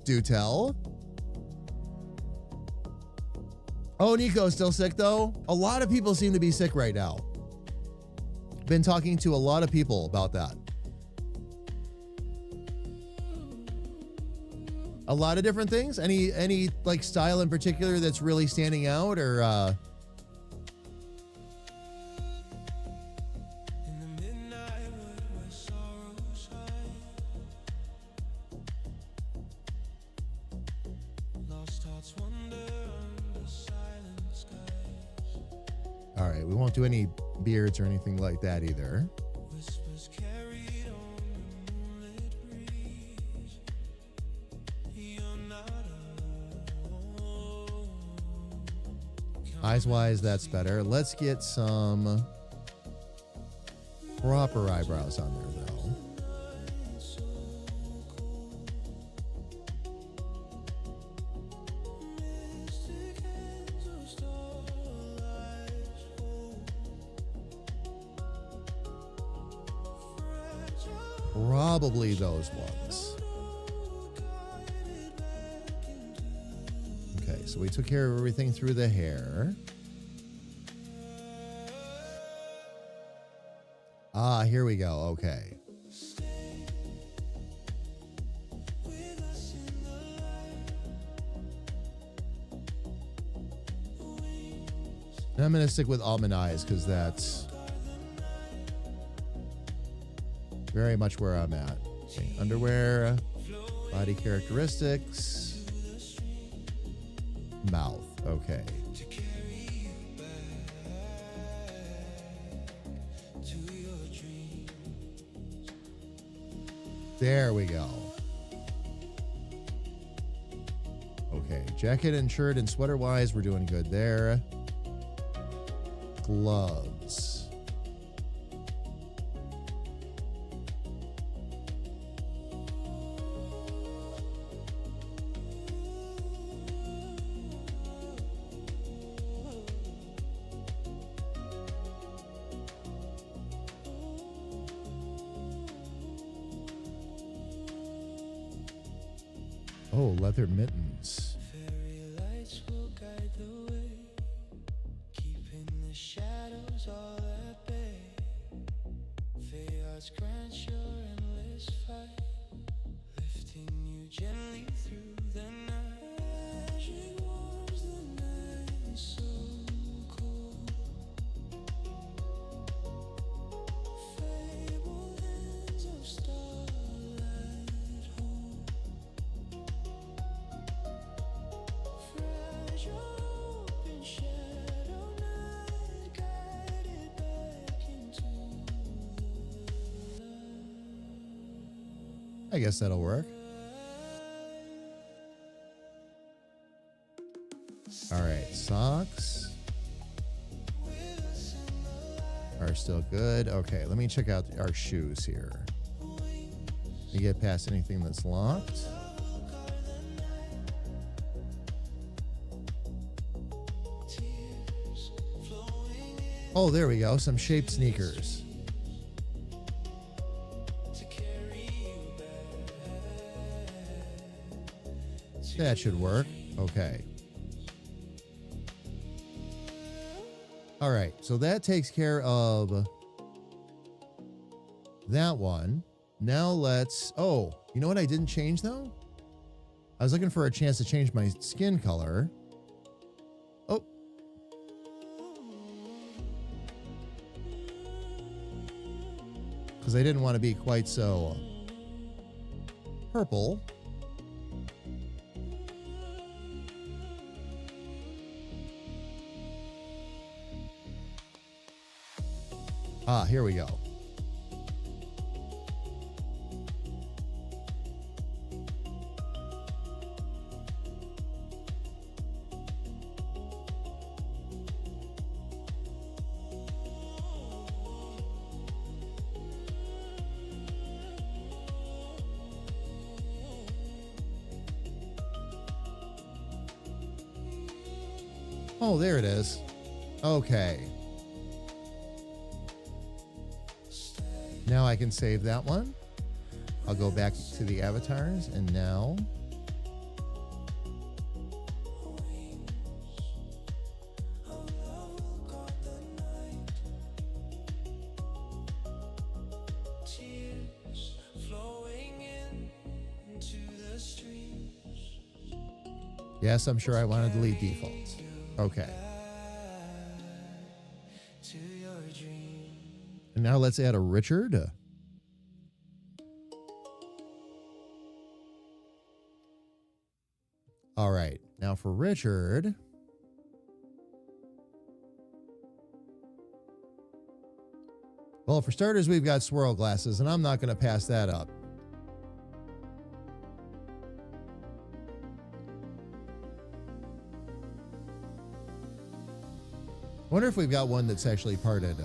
Do tell. Oh, Nico's still sick though? A lot of people seem to be sick right now. Been talking to a lot of people about that. A lot of different things. Any like style in particular that's really standing out, or all right, we won't do any beards or anything like that either. Eyes-wise, that's better. Let's get some proper eyebrows on there, though. Probably those ones. Okay, so we took care of everything through the hair. Ah, here we go. Okay. And I'm going to stick with almond eyes because that's very much where I'm at. Okay, underwear, body characteristics, mouth. Okay. There we go. Okay, jacket and shirt and sweater wise, we're doing good there. Gloves. Oh, leather mittens. Fairy lights will guide the way, keeping the shadows all at bay. Feyards grant your endless fight, lifting you gently through the night. Magic warms the night so cold. Fabled hands of starlight hold. Fragile open shadow night, guided back into the light. I guess that'll work. All right, socks are still good. Okay, let me check out our shoes here. You get past anything that's locked. Oh, there we go. Some shaped sneakers. That should work. Okay. All right. So that takes care of that one. Now let's... Oh, you know what I didn't change, though? I was looking for a chance to change my skin color. Oh. Because I didn't want to be quite so purple. Ah, here we go. Oh, there it is. Okay. Now I can save that one. I'll go back to the avatars, and now... Yes, I'm sure I want to delete defaults. Okay. And now let's add a Richard. All right. Now for Richard. Well, for starters, we've got swirl glasses, and I'm not going to pass that up. I wonder if we've got one that's actually parted.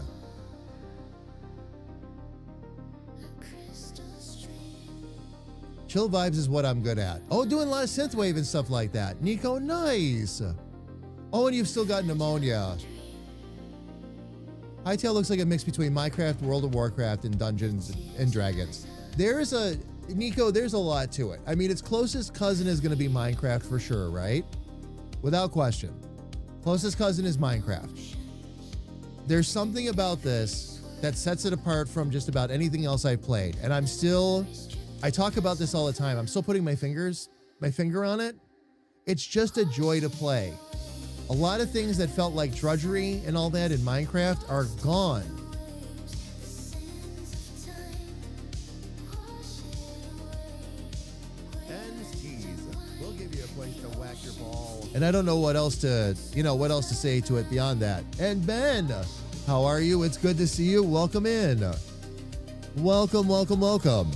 Chill vibes is what I'm good at. Oh, doing a lot of synthwave and stuff like that. Nico, nice. Oh, and you've still got pneumonia. Hytale looks like a mix between Minecraft, World of Warcraft, and Dungeons and Dragons. Nico, there's a lot to it. I mean, its closest cousin is going to be Minecraft for sure, right? Without question. Closest cousin is Minecraft. There's something about this that sets it apart from just about anything else I've played. And I talk about this all the time. I'm still putting my finger on it. It's just a joy to play. A lot of things that felt like drudgery and all that in Minecraft are gone. We'll give you a place to whack your ball. And I don't know what else to say to it beyond that. And Ben, how are you? It's good to see you. Welcome in. Welcome, welcome, welcome.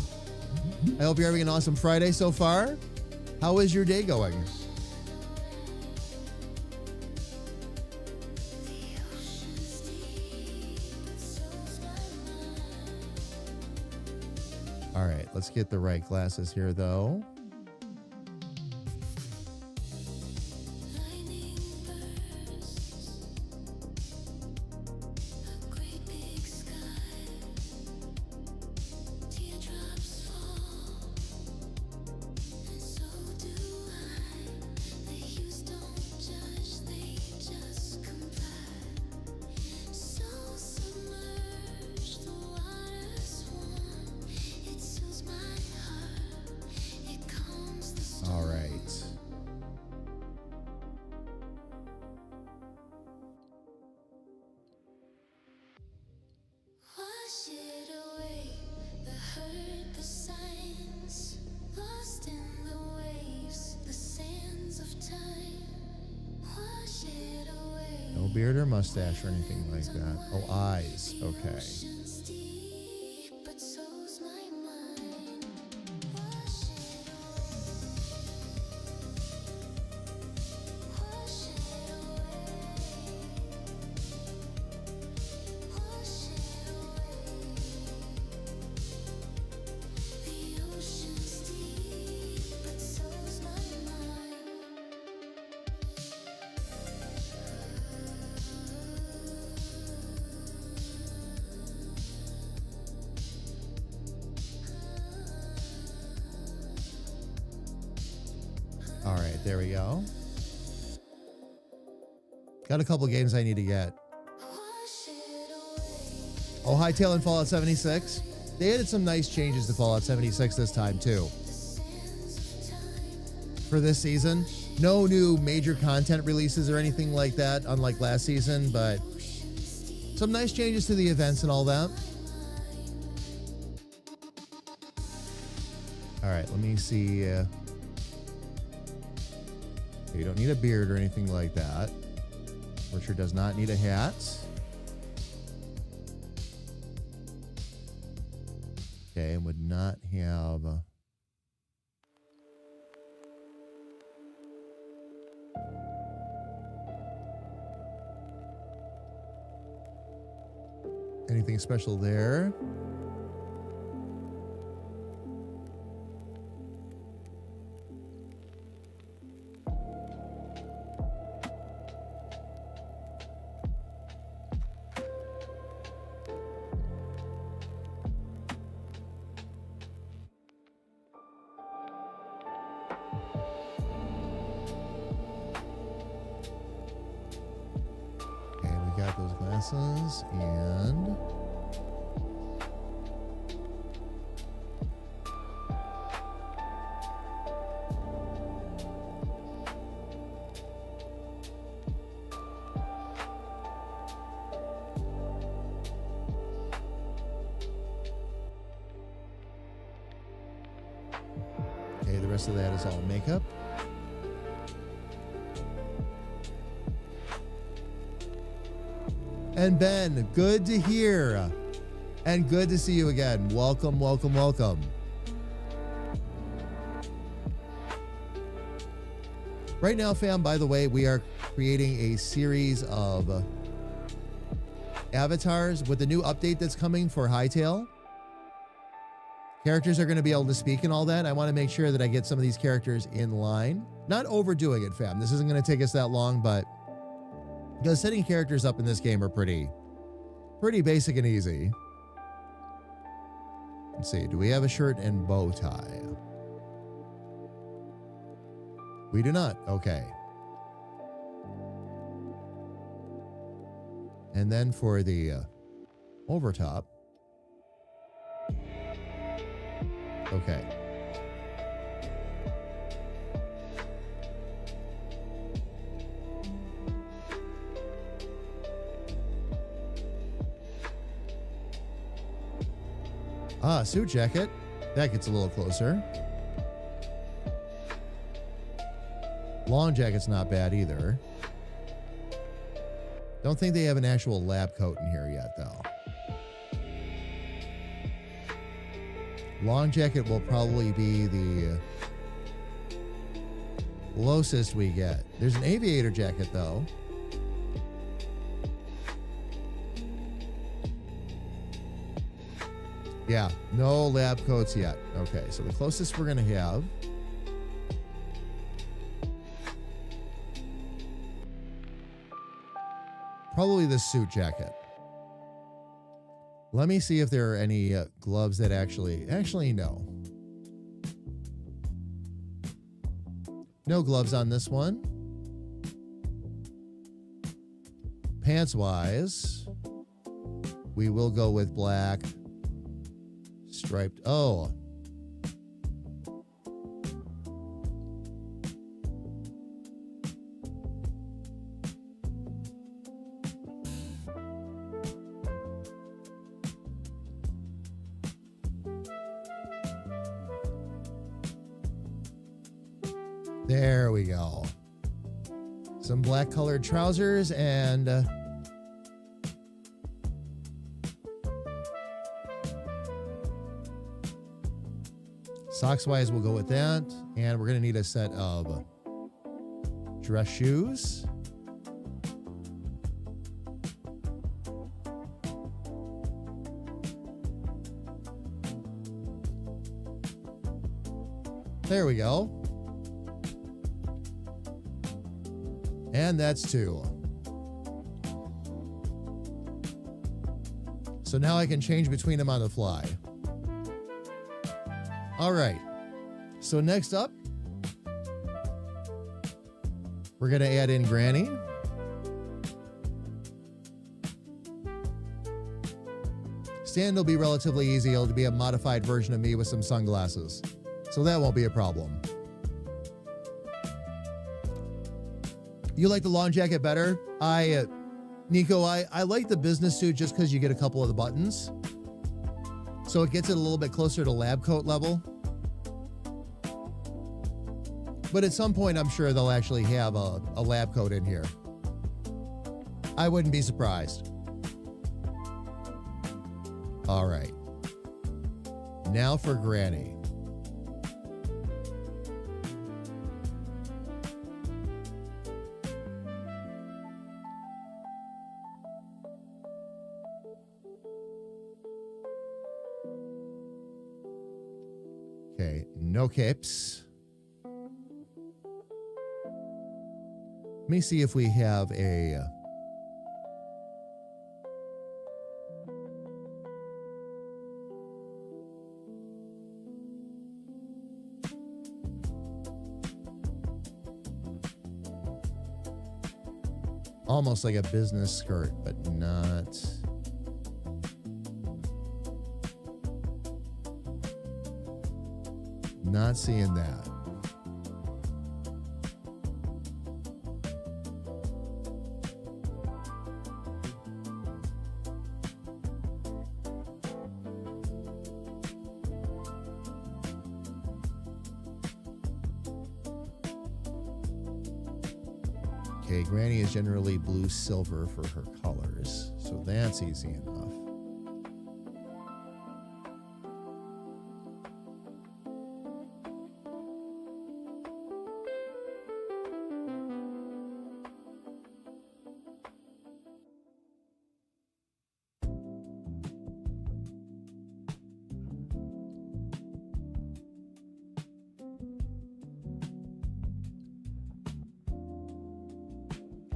I hope you're having an awesome Friday so far. How is your day going? All right, let's get the right glasses here, though. All right. Wash it away, the hurt, the signs, lost in the waves, the sands of time. Wash it away. No beard or mustache or anything like that. Oh, eyes. Okay. Ocean's deep, but so's my mind. Wash it away. Wash it away. Wash it away. The right, there we go. Got a couple games I need to get. Oh, Hytale and Fallout 76. They added some nice changes to Fallout 76 this time, too. For this season. No new major content releases or anything like that, unlike last season, but some nice changes to the events and all that. All right, let me see. You don't need a beard or anything like that. Richard does not need a hat. Okay, and would not have... anything special there. Got those glasses and okay, the rest of that is all makeup. And Ben, good to hear. And good to see you again. Welcome, welcome, welcome. Right now, fam, by the way, we are creating a series of avatars with the new update that's coming for Hytale. Characters are going to be able to speak and all that. I want to make sure that I get some of these characters in line. Not overdoing it, fam. This isn't going to take us that long, but because setting characters up in this game are pretty basic and easy. Let's see. Do we have a shirt and bow tie? We do not. Okay. And then for the overtop. Okay. Ah, suit jacket. That gets a little closer. Long jacket's not bad either. Don't think they have an actual lab coat in here yet, though. Long jacket will probably be the closest we get. There's an aviator jacket, though. Yeah, no lab coats yet. Okay, so the closest we're going to have probably the suit jacket. Let me see if there are any gloves that actually no. No gloves on this one. Pants wise, we will go with black. Striped. Oh. There we go. Some black colored trousers and socks wise, we'll go with that. And we're going to need a set of dress shoes. There we go. And that's 2. So now I can change between them on the fly. All right. So next up, We're going to add in Granny. Stand will be relatively easy. It'll be a modified version of me with some sunglasses. So that won't be a problem. You like the long jacket better? Nico, I like the business suit just because you get a couple of the buttons. So it gets it a little bit closer to lab coat level. But at some point, I'm sure they'll actually have a lab coat in here. I wouldn't be surprised. All right. Now for Granny. Okay, no capes. Let me see if we have a... almost like a business skirt, but not... not seeing that. Okay, Granny is generally blue silver for her colors, so that's easy enough.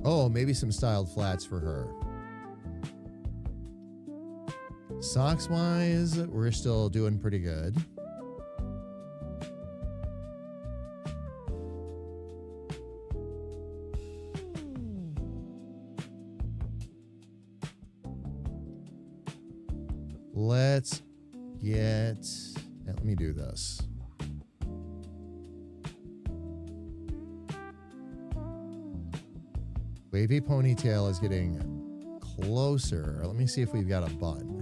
Oh, maybe some styled flats for her. Socks wise, we're still doing pretty good. Let's get, let me do this. Wavy ponytail is getting closer. Let me see if we've got a bun.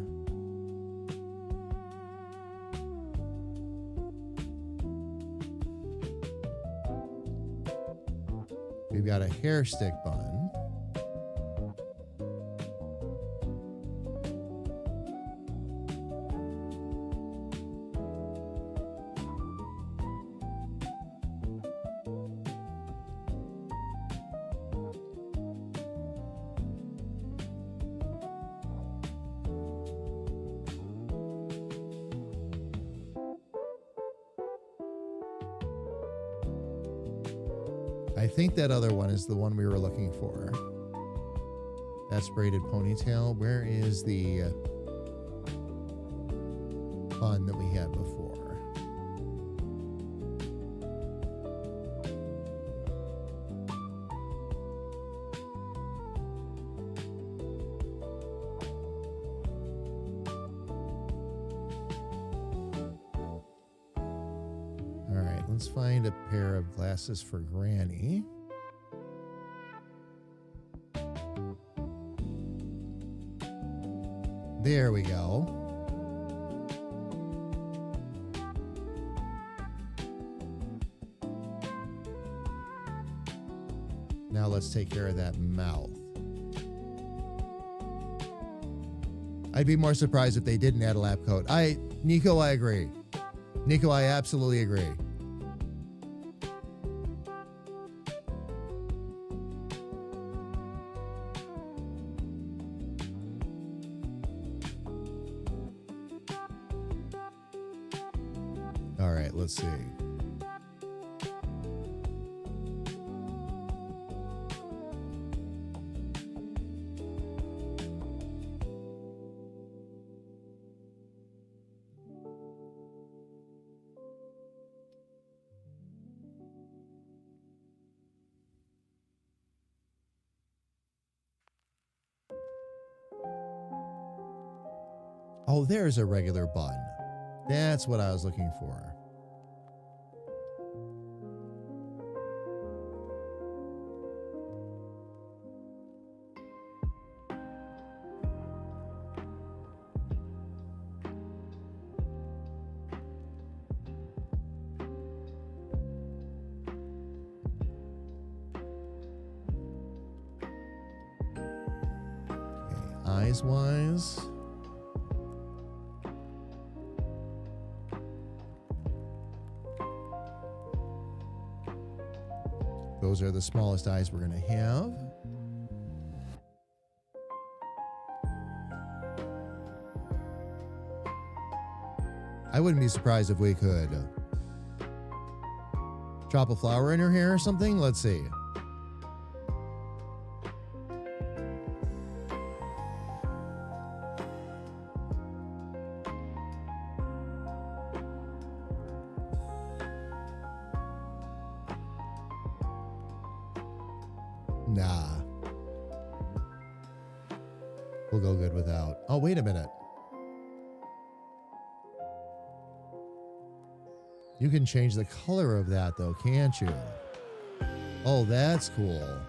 We've got a hair stick bun. I think that other one is the one we were looking for. That's braided ponytail. Where is the bun that we had before? All right, let's find a pair of glasses for Granny. There we go. Now let's take care of that mouth. I'd be more surprised if they didn't add a lab coat. Nico, I agree. Nico, I absolutely agree. All right, let's see. Oh, there's a regular bun. That's what I was looking for. Eyes-wise. Those are the smallest eyes we're going to have. I wouldn't be surprised if we could drop a flower in her hair or something. Let's see. Nah. We'll go good without. Oh, wait a minute. You can change the color of that, though, can't you? Oh, that's cool.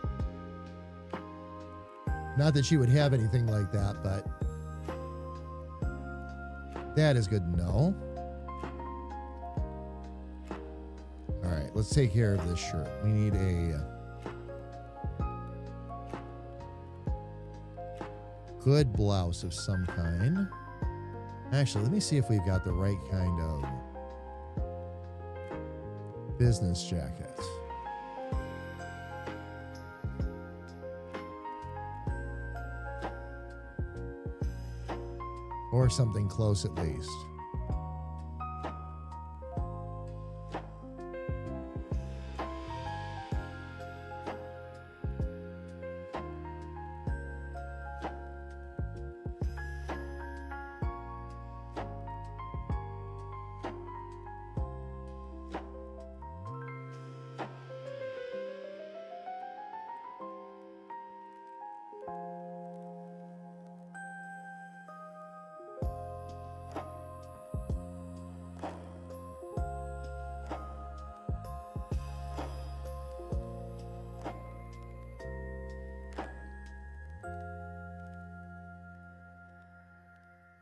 Not that she would have anything like that, but that is good to know. All right, let's take care of this shirt. We need a good blouse of some kind. Actually, let me see if we've got the right kind of business jacket. Or something close at least.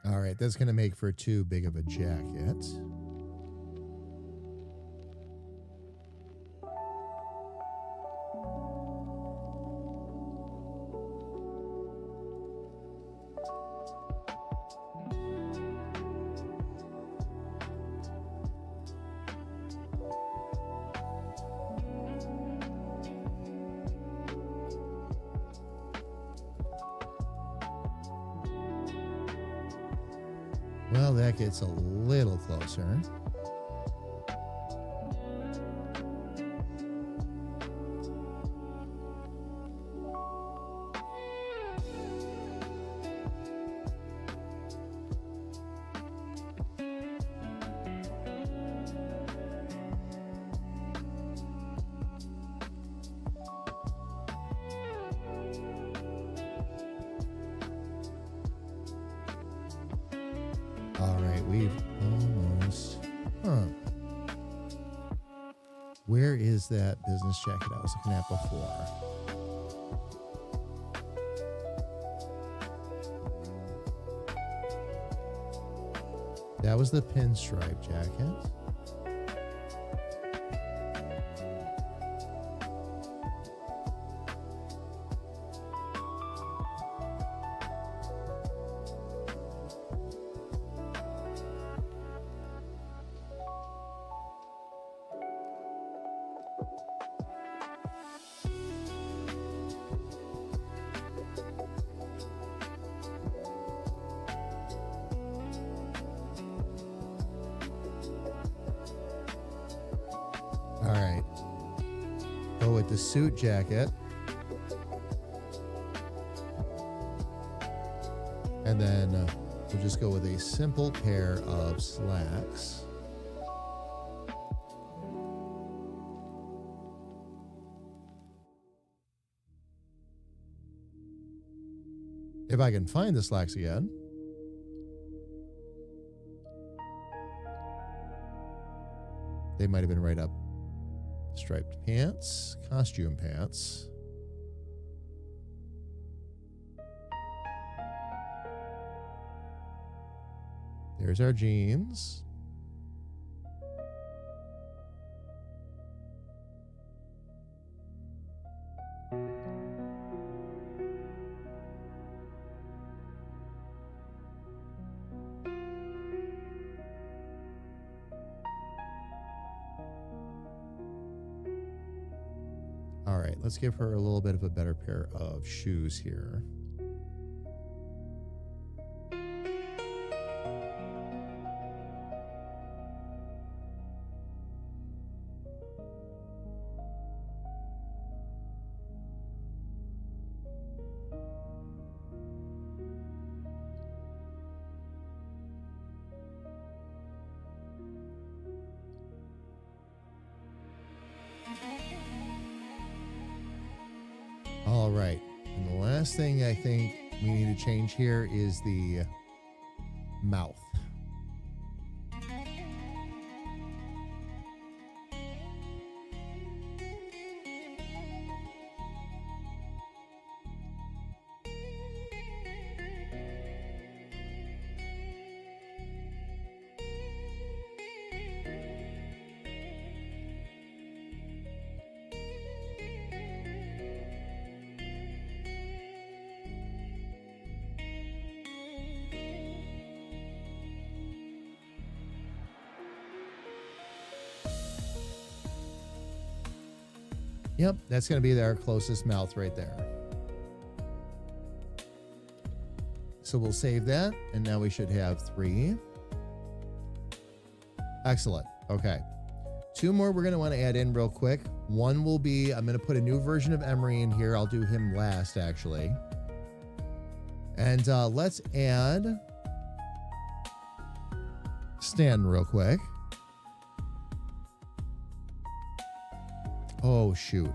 All right, that's going to make for too big of a jacket. Well, that gets a little closer. All right, we've almost... Where is that business jacket I was looking at before? That was the pinstripe jacket. All right. Go with the suit jacket. And then we'll just go with a simple pair of slacks. If I can find the slacks again. They might have been right up. Striped pants, costume pants. There's our jeans. All right, let's give her a little bit of a better pair of shoes here. All right. And the last thing I think we need to change here is the mouth. Yep, that's going to be our closest mouth right there. So we'll save that, and now we should have 3. Excellent. Okay. 2 more we're going to want to add in real quick. One will be, I'm going to put a new version of Emery in here. I'll do him last, actually. And let's add Stan real quick. Oh, shoot.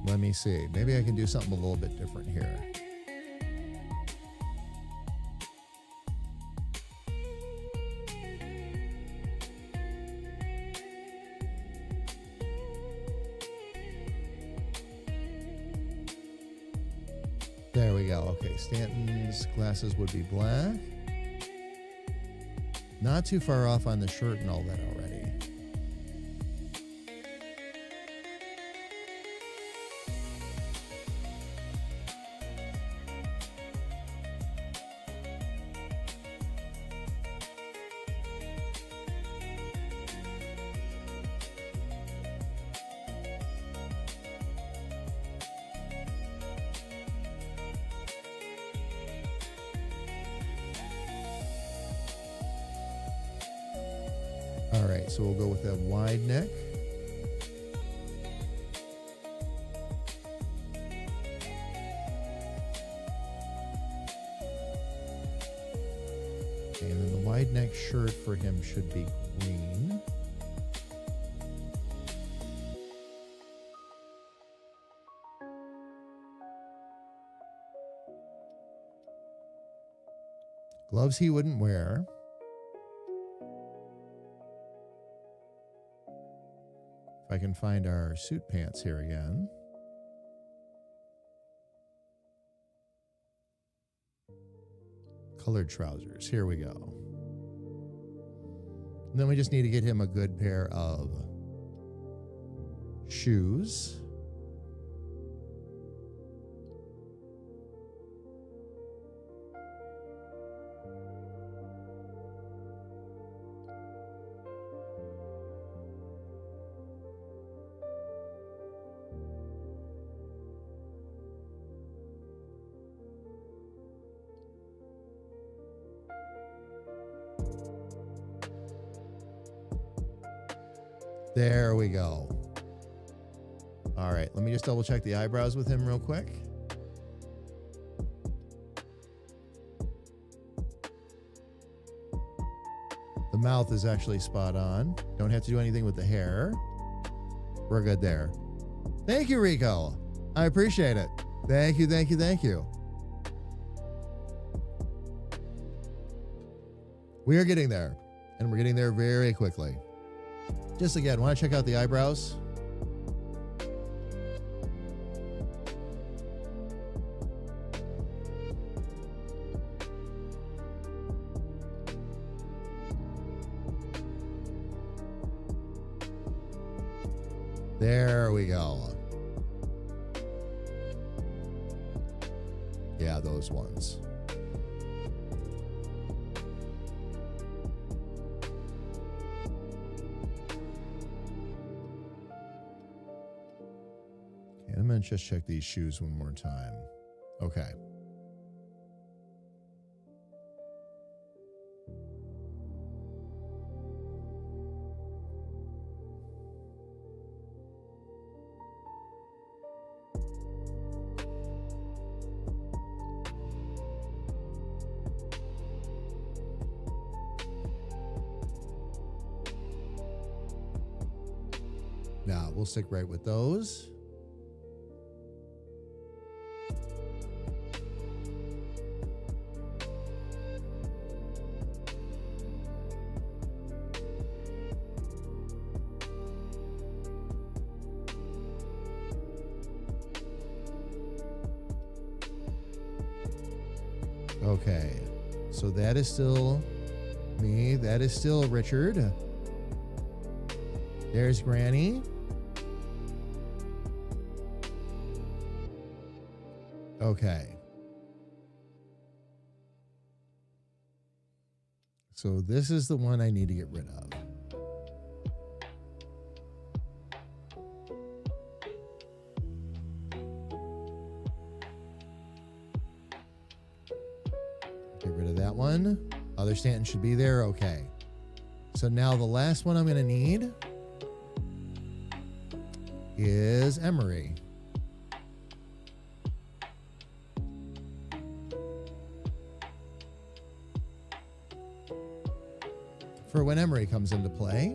Let me see. Maybe I can do something a little bit different here. There we go. Okay, Stanton's glasses would be black. Not too far off on the shirt and all that already. All right, so we'll go with a wide neck. And then the wide neck shirt for him should be green. Gloves he wouldn't wear. If I can find our suit pants here again. Colored trousers. Here we go. And then we just need to get him a good pair of shoes. There we go. All right, let me just double check the eyebrows with him real quick. The mouth is actually spot on. Don't have to do anything with the hair. We're good there. Thank you, Rico. I appreciate it. Thank you, thank you, thank you. We are getting there, and we're getting there very quickly. Just again, want to check out the eyebrows? There we go. Yeah, those ones. Okay, I'm going to just check these shoes one more time. Okay. Now, we'll stick right with those. Okay, so that is still me. That is still Richard. There's Granny. Okay. So this is the one I need to get rid of. Get rid of that one. Other Stanton should be there. Okay. So now the last one I'm going to need is Emery. For when Emery comes into play.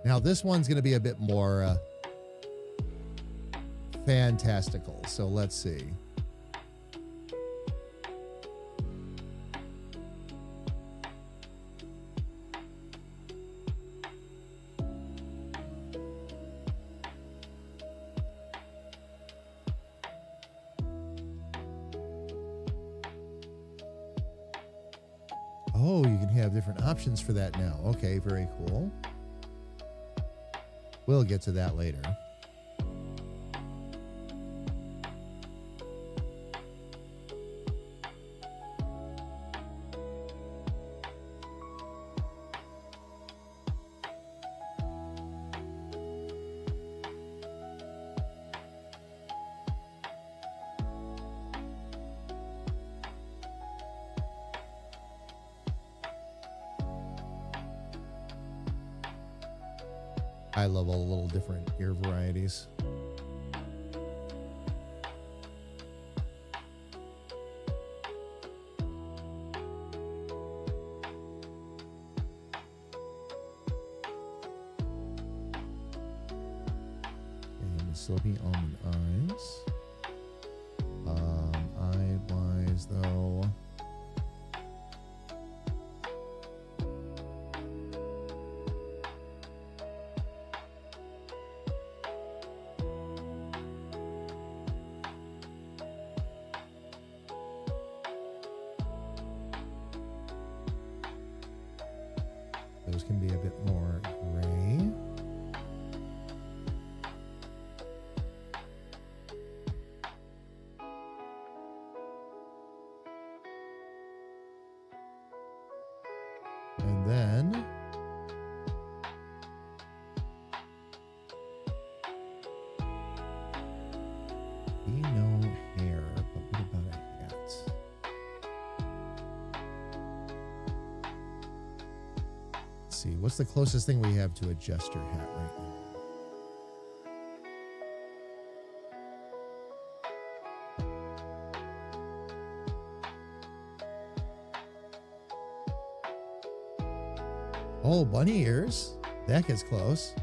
Now this one's going to be a bit more fantastical. So let's see. Oh, you can have different options for that now. Okay, very cool. We'll get to that later. I love all the little different ear varieties. And Sylvie almond eyes. Eye-wise though. Those can be a bit more gray. And then no hair, but what about a hat? Let's see, what's the closest thing we have to a jester hat right now? Oh, bunny ears. That gets close.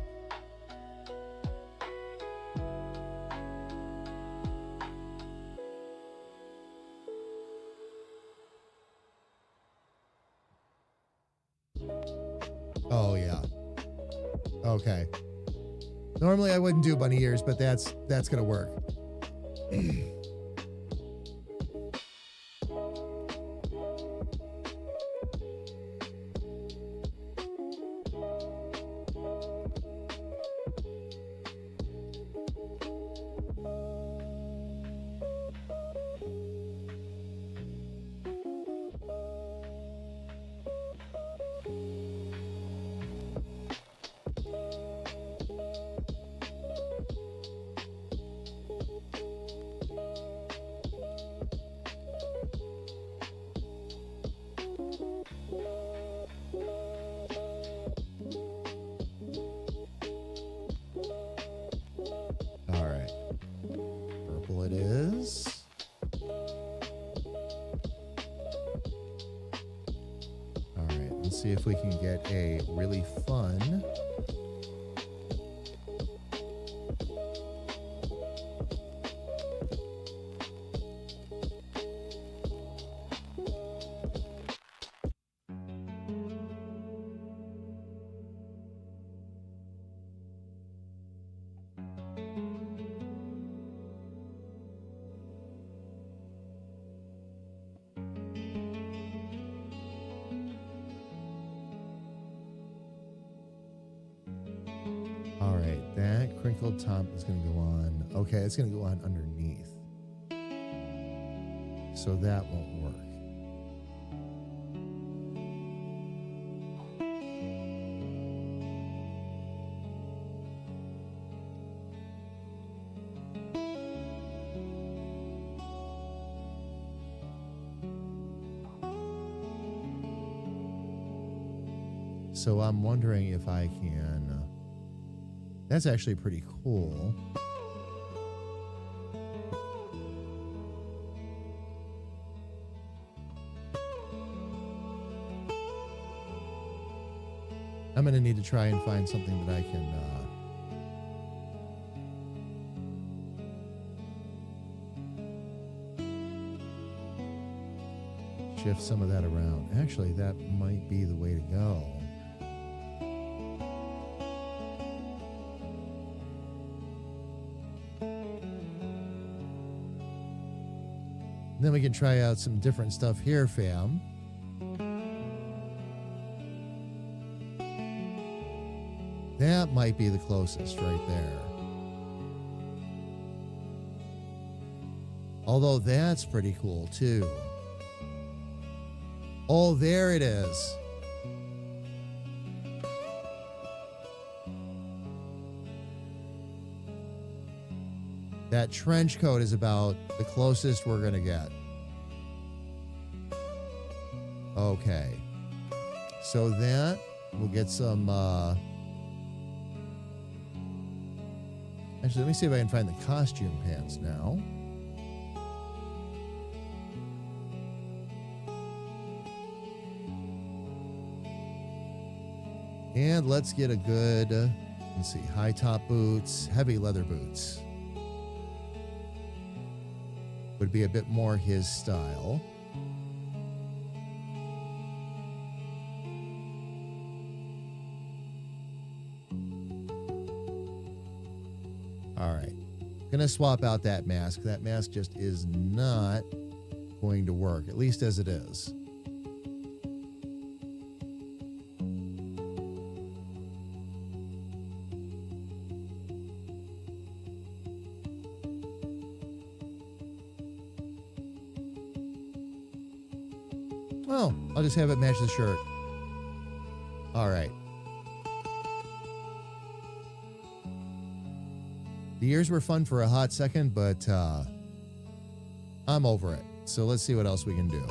Oh, yeah. Okay. Normally I wouldn't do bunny ears, but that's going to work. All right. Purple it is. All right. Let's see if we can get a really fun All right, that crinkled top is going to go on. Okay, it's going to go on underneath. So that won't work. So I'm wondering if I can... That's actually pretty cool. I'm going to need to try and find something that I can shift some of that around. Actually, that might be the way to go. Then we can try out some different stuff here, fam. That might be the closest right there. Although that's pretty cool too. Oh, there it is. That trench coat is about the closest we're going to get. Okay. So that, we'll get some... Actually, let me see if I can find the costume pants now. And let's get a good, let's see, high top boots, heavy leather boots. Would be a bit more his style. All right. Gonna swap out that mask. That mask just is not going to work, at least as it is. Well, I'll just have it match the shirt. All right. The ears were fun for a hot second, but I'm over it. So let's see what else we can do.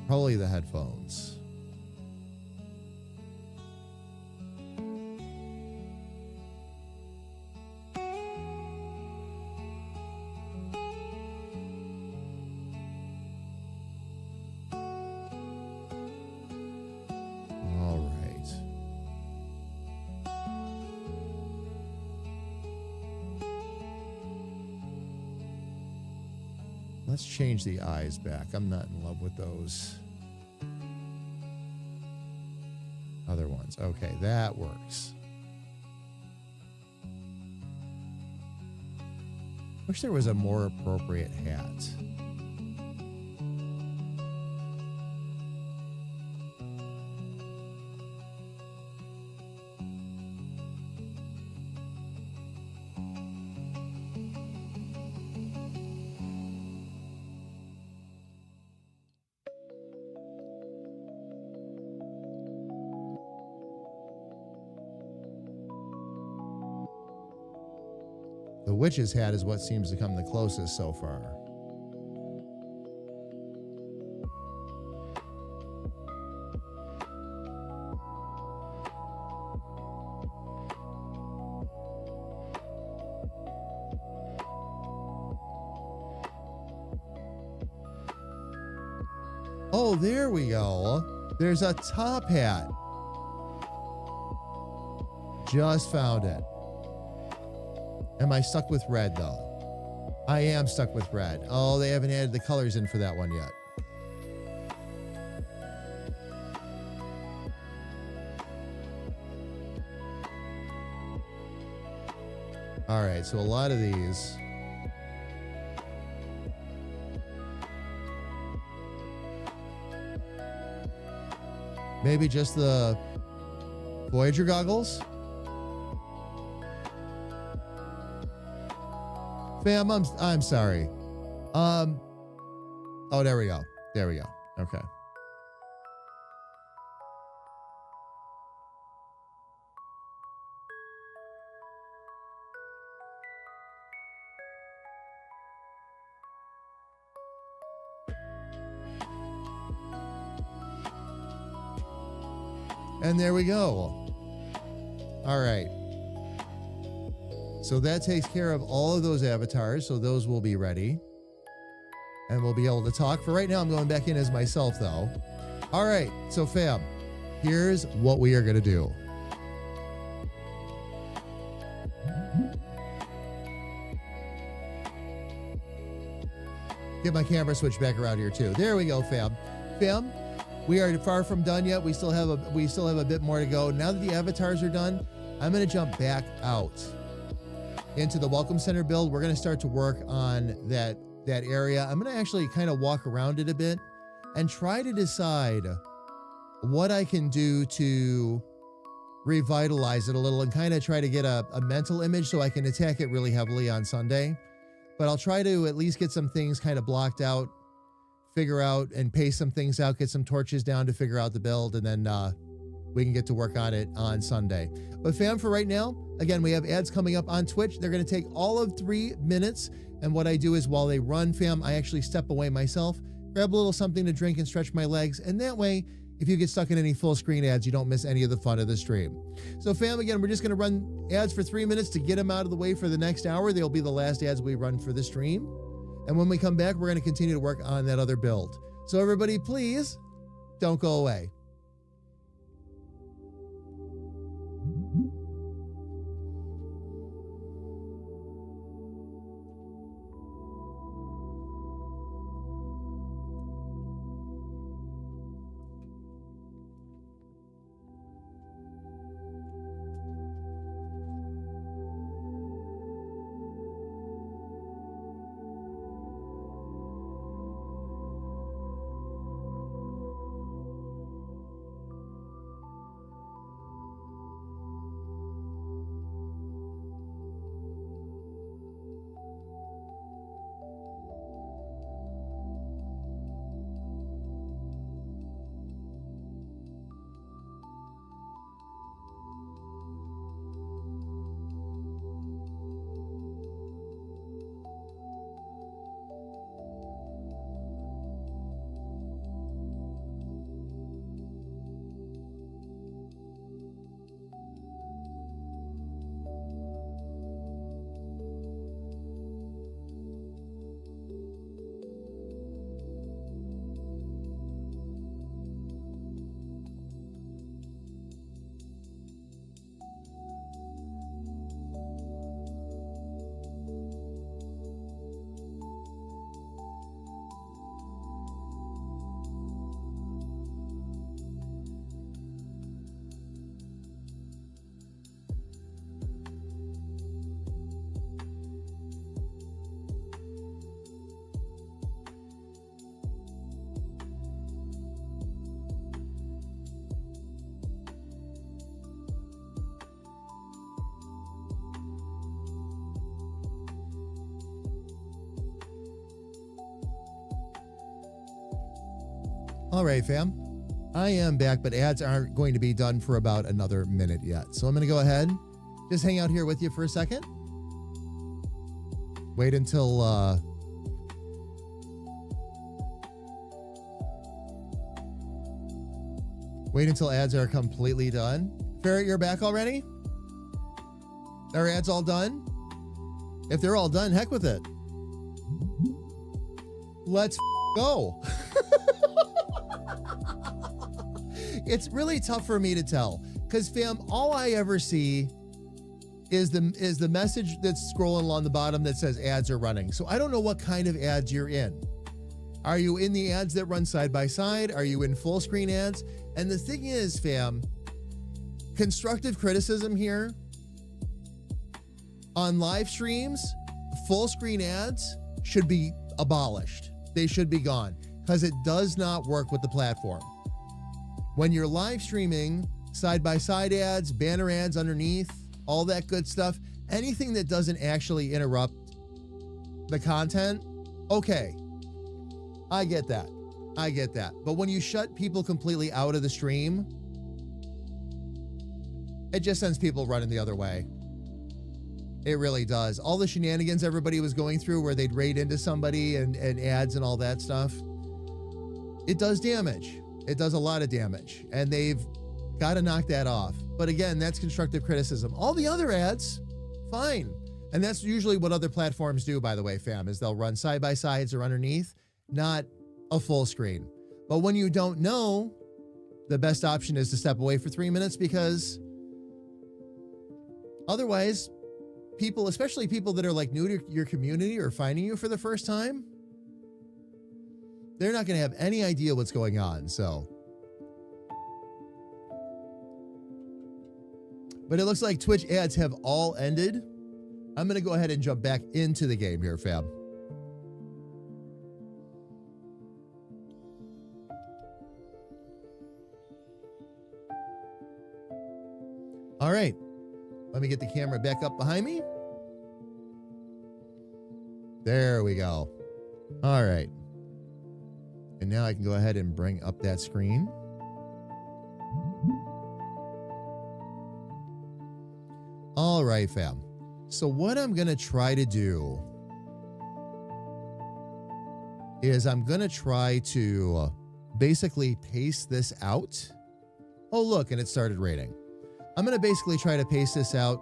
Probably the headphones. Let's change the eyes back. I'm not in love with those other ones. Okay, that works. Wish there was a more appropriate hat. The witch's hat is what seems to come the closest so far. Oh, there we go. There's a top hat. Just found it. Am I stuck with red, though? I am stuck with red. Oh, they haven't added the colors in for that one yet. All right, so a lot of these. Maybe just the Voyager goggles? Fam, I'm sorry. Oh, there we go. There we go. Okay. And there we go. All right. So that takes care of all of those avatars. So those will be ready. And we'll be able to talk. For right now, I'm going back in as myself, though. All right. So, fam, here's what we are going to do. Get my camera switch back around here, too. There we go, fam. Fam, we are far from done yet. We still have a bit more to go. Now that the avatars are done, I'm going to jump back out into the Welcome Center build. We're going to start to work on that area. I'm going to actually kind of walk around it a bit and try to decide what I can do to revitalize it a little and kind of try to get a mental image so I can attack it really heavily on Sunday. But I'll try to at least get some things kind of blocked out, figure out and pace some things out, get some torches down to figure out the build, and then we can get to work on it on Sunday. But fam, for right now, again, we have ads coming up on Twitch. They're going to take all of 3 minutes. And what I do is while they run, fam, I actually step away myself, grab a little something to drink and stretch my legs. And that way, if you get stuck in any full screen ads, you don't miss any of the fun of the stream. So fam, again, we're just going to run ads for 3 minutes to get them out of the way for the next hour. They'll be the last ads we run for the stream. And when we come back, we're going to continue to work on that other build. So everybody, please don't go away. All right, fam. I am back, but ads aren't going to be done for about another minute yet. So I'm going to go ahead, just hang out here with you for a second. Wait until ads are completely done. Ferret, you're back already? Are ads all done? If they're all done, heck with it. Let's go. It's really tough for me to tell because, fam, all I ever see is the message that's scrolling along the bottom that says ads are running. So I don't know what kind of ads you're in. Are you in the ads that run side by side? Are you in full screen ads? And the thing is, fam, constructive criticism here on live streams, full screen ads should be abolished. They should be gone because it does not work with the platform. When you're live streaming, side-by-side ads, banner ads underneath, all that good stuff, anything that doesn't actually interrupt the content, okay, I get that. But when you shut people completely out of the stream, it just sends people running the other way. It really does. All the shenanigans everybody was going through where they'd raid into somebody and ads and all that stuff, it does damage. It does a lot of damage, and they've got to knock that off. But again, that's constructive criticism. All the other ads, fine. And that's usually what other platforms do, by the way, fam, is they'll run side by sides or underneath, not a full screen. But when you don't know, the best option is to step away for 3 minutes because otherwise, people, especially people that are like new to your community or finding you for the first time, they're not going to have any idea what's going on. So, but it looks like Twitch ads have all ended. I'm going to go ahead and jump back into the game here, fam. All right. Let me get the camera back up behind me. There we go. All right. And now I can go ahead and bring up that screen. All right, fam. So what I'm going to try to do is I'm going to try to basically paste this out. Oh, look, and it started rating. I'm going to basically try to paste this out,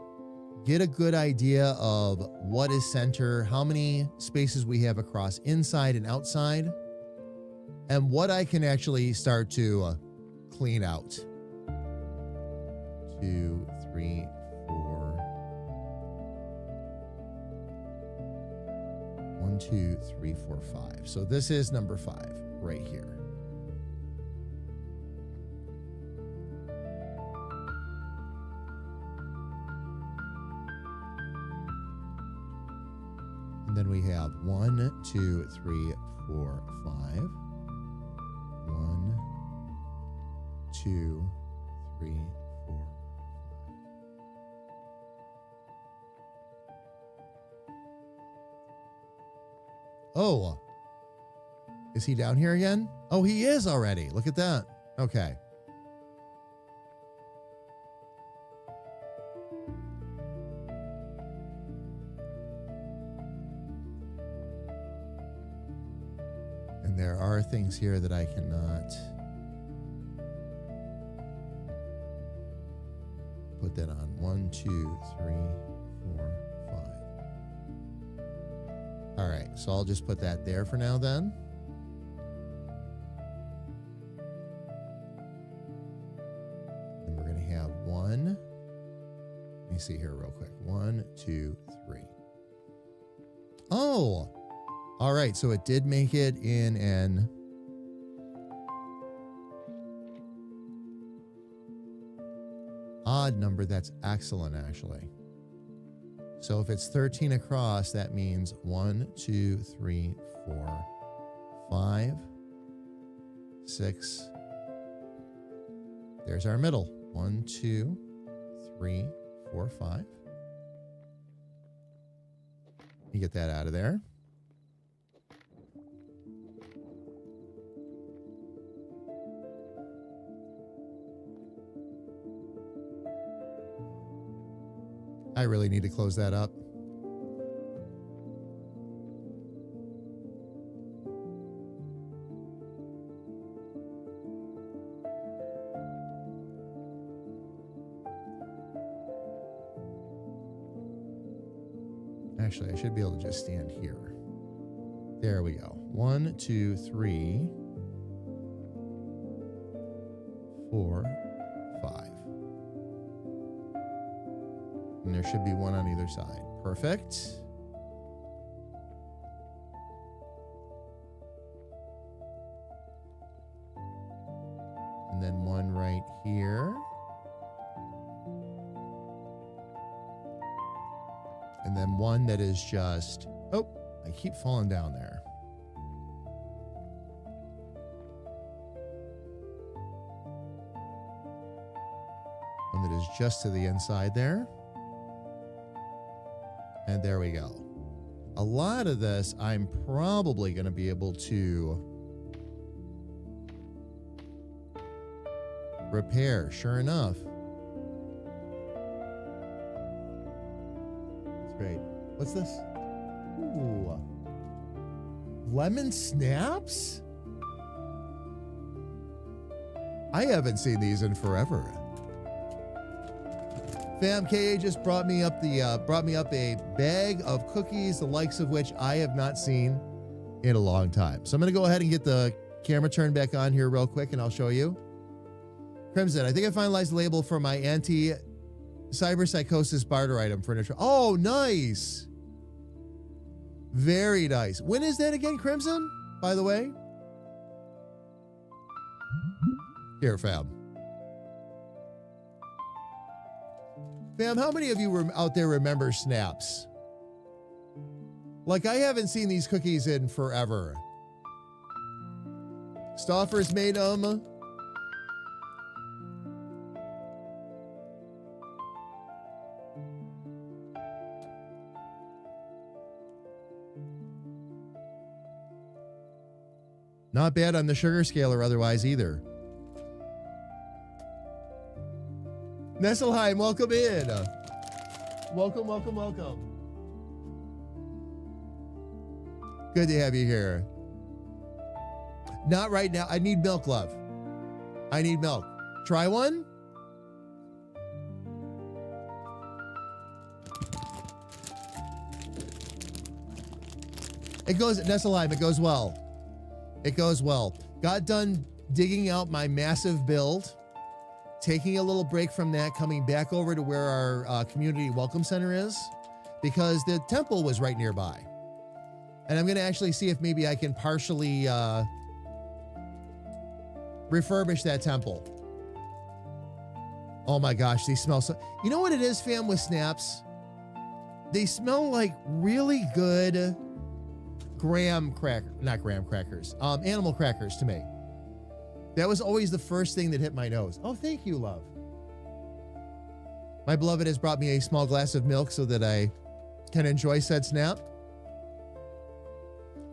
get a good idea of what is center, how many spaces we have across inside and outside, and what I can actually start to clean out. 2, 3, 4. 1, 2, 3, 4, 5. So this is number 5 right here. And then we have 1, 2, 3, 4, 5. 1, 2, 3, 4, 5. Oh, is he down here again? Oh, he is already. Look at that. Okay. And there are things here that I cannot put that on. 1, 2, 3, 4, 5. All right, so I'll just put that there for now then. And we're going to have 1. Let me see here real quick. 1, 2, 3. Oh, all right, so it did make it in an odd number. That's excellent, actually. So if it's 13 across, that means 1, 2, 3, 4, 5, 6. There's our middle. 1, 2, 3, 4, 5. You get that out of there. I really need to close that up. Actually, I should be able to just stand here. There we go. 1, 2, 3, 4, 5. And there should be one on either side. Perfect. And then one right here. And then one that is just, oh, I keep falling down there. One that is just to the inside there. And there we go. A lot of this I'm probably going to be able to repair, sure enough. That's great. What's this? Ooh. Lemon snaps? I haven't seen these in forever. Fam KA just brought me up a bag of cookies, the likes of which I have not seen in a long time. So I'm going to go ahead and get the camera turned back on here real quick, and I'll show you. Crimson, I think I finalized the label for my anti-cyberpsychosis barter item furniture. Oh, nice. Very nice. When is that again, Crimson, by the way? Here, fam. Fam, how many of you out there remember snaps? Like, I haven't seen these cookies in forever. Stoffers made them. Not bad on the sugar scale or otherwise either. Nesselheim, welcome in. Welcome, welcome, welcome. Good to have you here. Not right now. I need milk, love. I need milk. Try one? It goes, Nesselheim, it goes well. It goes well. Got done digging out my massive build. Taking a little break from that, coming back over to where our community welcome center is, because the temple was right nearby. And I'm going to actually see if maybe I can partially refurbish that temple. Oh my gosh, they smell so... You know what it is, fam, with snaps? They smell like really good animal crackers to me. That was always the first thing that hit my nose. Oh, thank you, love. My beloved has brought me a small glass of milk so that I can enjoy said snap.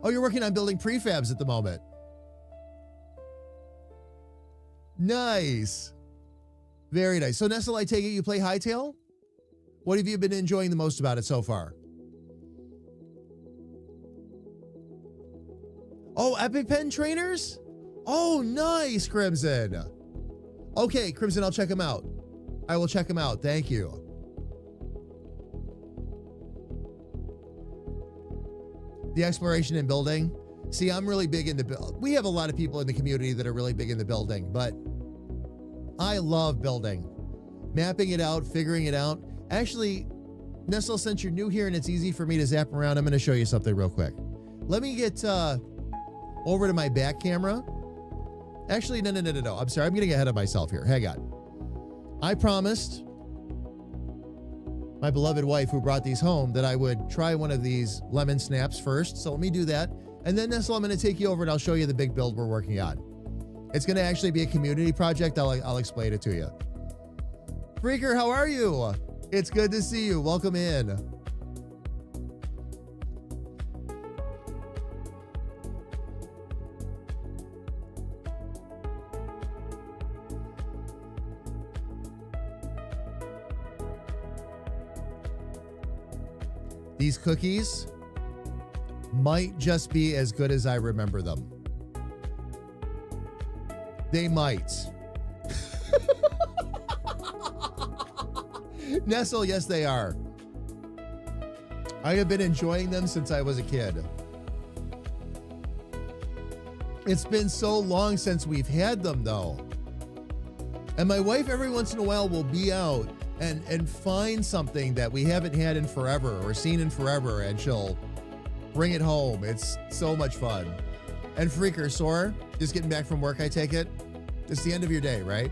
Oh, you're working on building prefabs at the moment. Nice. Very nice. So, Nestle, I take it you play Hytale? What have you been enjoying the most about it so far? Oh, EpiPen trainers? Oh, nice, Crimson. Okay, Crimson, I'll check them out. I will check them out. Thank you. The exploration and building. See, I'm really big into build. We have a lot of people in the community that are really big into building, but I love building. Mapping it out, figuring it out. Actually, Nestle, since you're new here and it's easy for me to zap around, I'm going to show you something real quick. Let me get over to my back camera. Actually, no. I'm sorry. I'm getting ahead of myself here. Hang on. I promised my beloved wife who brought these home that I would try one of these lemon snaps first. So let me do that. And then, Nestle, I'm going to take you over and I'll show you the big build we're working on. It's going to actually be a community project. I'll explain it to you. Freaker, how are you? It's good to see you. Welcome in. these cookies might just be as good as I remember them. They might. Nestle, yes, they are. I have been enjoying them since I was a kid. It's been so long since we've had them, though. And my wife, every once in a while, will be out and find something that we haven't had in forever or seen in forever, and she'll bring it home. It's so much fun. And Freaker, sore? Just getting back from work, I take it? It's the end of your day, right?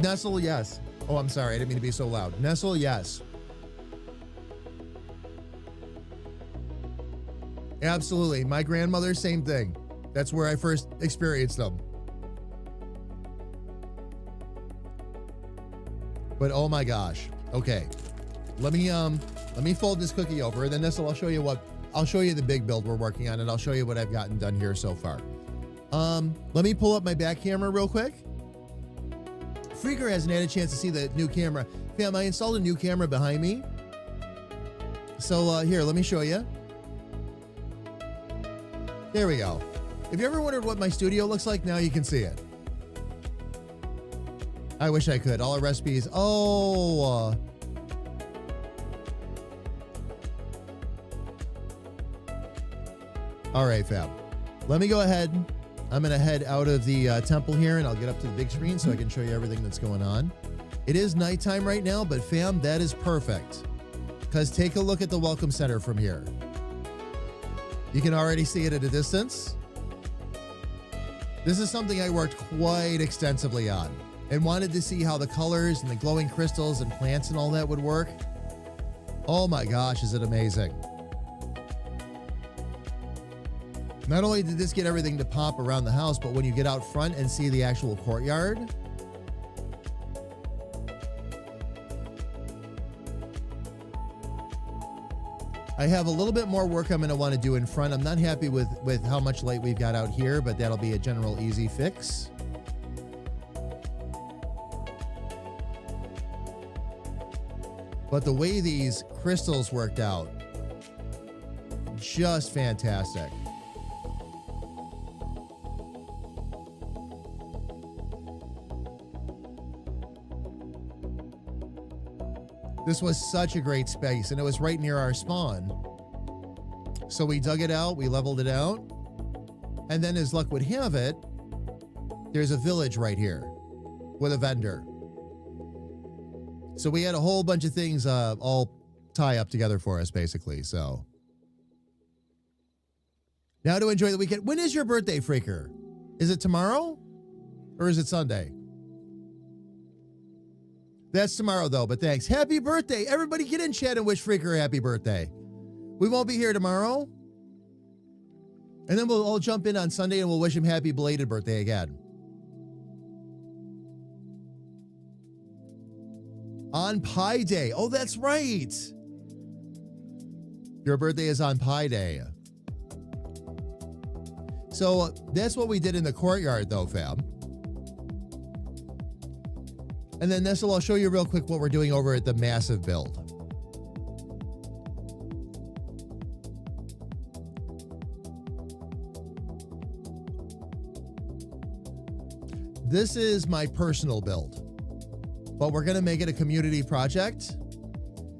Nestle, yes. Oh, I'm sorry. I didn't mean to be so loud. Nestle, yes. Absolutely. My grandmother, same thing. That's where I first experienced them. But oh my gosh. Okay. Let me fold this cookie over, and then Nestle, I'll show you the big build we're working on, and I'll show you what I've gotten done here so far. Let me pull up my back camera real quick. Freaker hasn't had a chance to see the new camera. Fam, I installed a new camera behind me. So here, let me show you. There we go. If you ever wondered what my studio looks like, now you can see it. I wish I could. All our recipes. Oh. All right, fam. Let me go ahead. I'm going to head out of the temple here, and I'll get up to the big screen so I can show you everything that's going on. It is nighttime right now, but fam, that is perfect. Because take a look at the welcome center from here. You can already see it at a distance. This is something I worked quite extensively on and wanted to see how the colors and the glowing crystals and plants and all that would work. Oh my gosh, is it amazing. Not only did this get everything to pop around the house, but when you get out front and see the actual courtyard, I have a little bit more work I'm going to want to do in front. I'm not happy with how much light we've got out here, but that'll be a general easy fix. But the way these crystals worked out, just fantastic. This was such a great space, and it was right near our spawn. So we dug it out, we leveled it out, and then as luck would have it, there's a village right here with a vendor. So we had a whole bunch of things all tie up together for us, basically. So now to enjoy the weekend. When is your birthday, Freaker? Is it tomorrow or is it Sunday? That's tomorrow, though, but thanks. Happy birthday. Everybody get in chat and wish Freaker a happy birthday. We won't be here tomorrow. And then we'll all jump in on Sunday and we'll wish him happy belated birthday again. On Pi Day. Oh, that's right. Your birthday is on Pi Day. So that's what we did in the courtyard, though, fam. And then Nestle, I'll show you real quick what we're doing over at the massive build. This is my personal build, but we're going to make it a community project.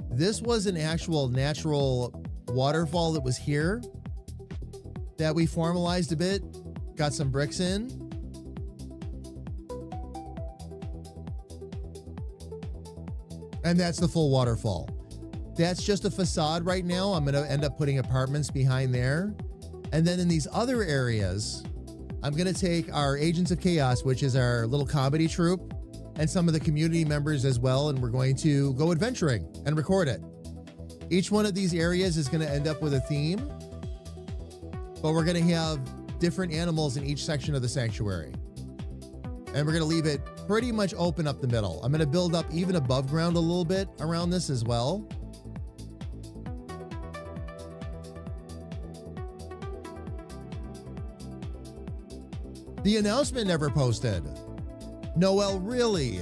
This was an actual natural waterfall that was here that we formalized a bit, got some bricks in. And that's the full waterfall. That's just a facade right now. I'm going to end up putting apartments behind there. And then in these other areas, I'm going to take our Agents of Chaos, which is our little comedy troupe, and some of the community members as well, and we're going to go adventuring and record it. Each one of these areas is going to end up with a theme, but we're going to have different animals in each section of the sanctuary. And we're going to leave it pretty much open up the middle. I'm going to build up even above ground a little bit around this as well. The announcement never posted. Noel, really?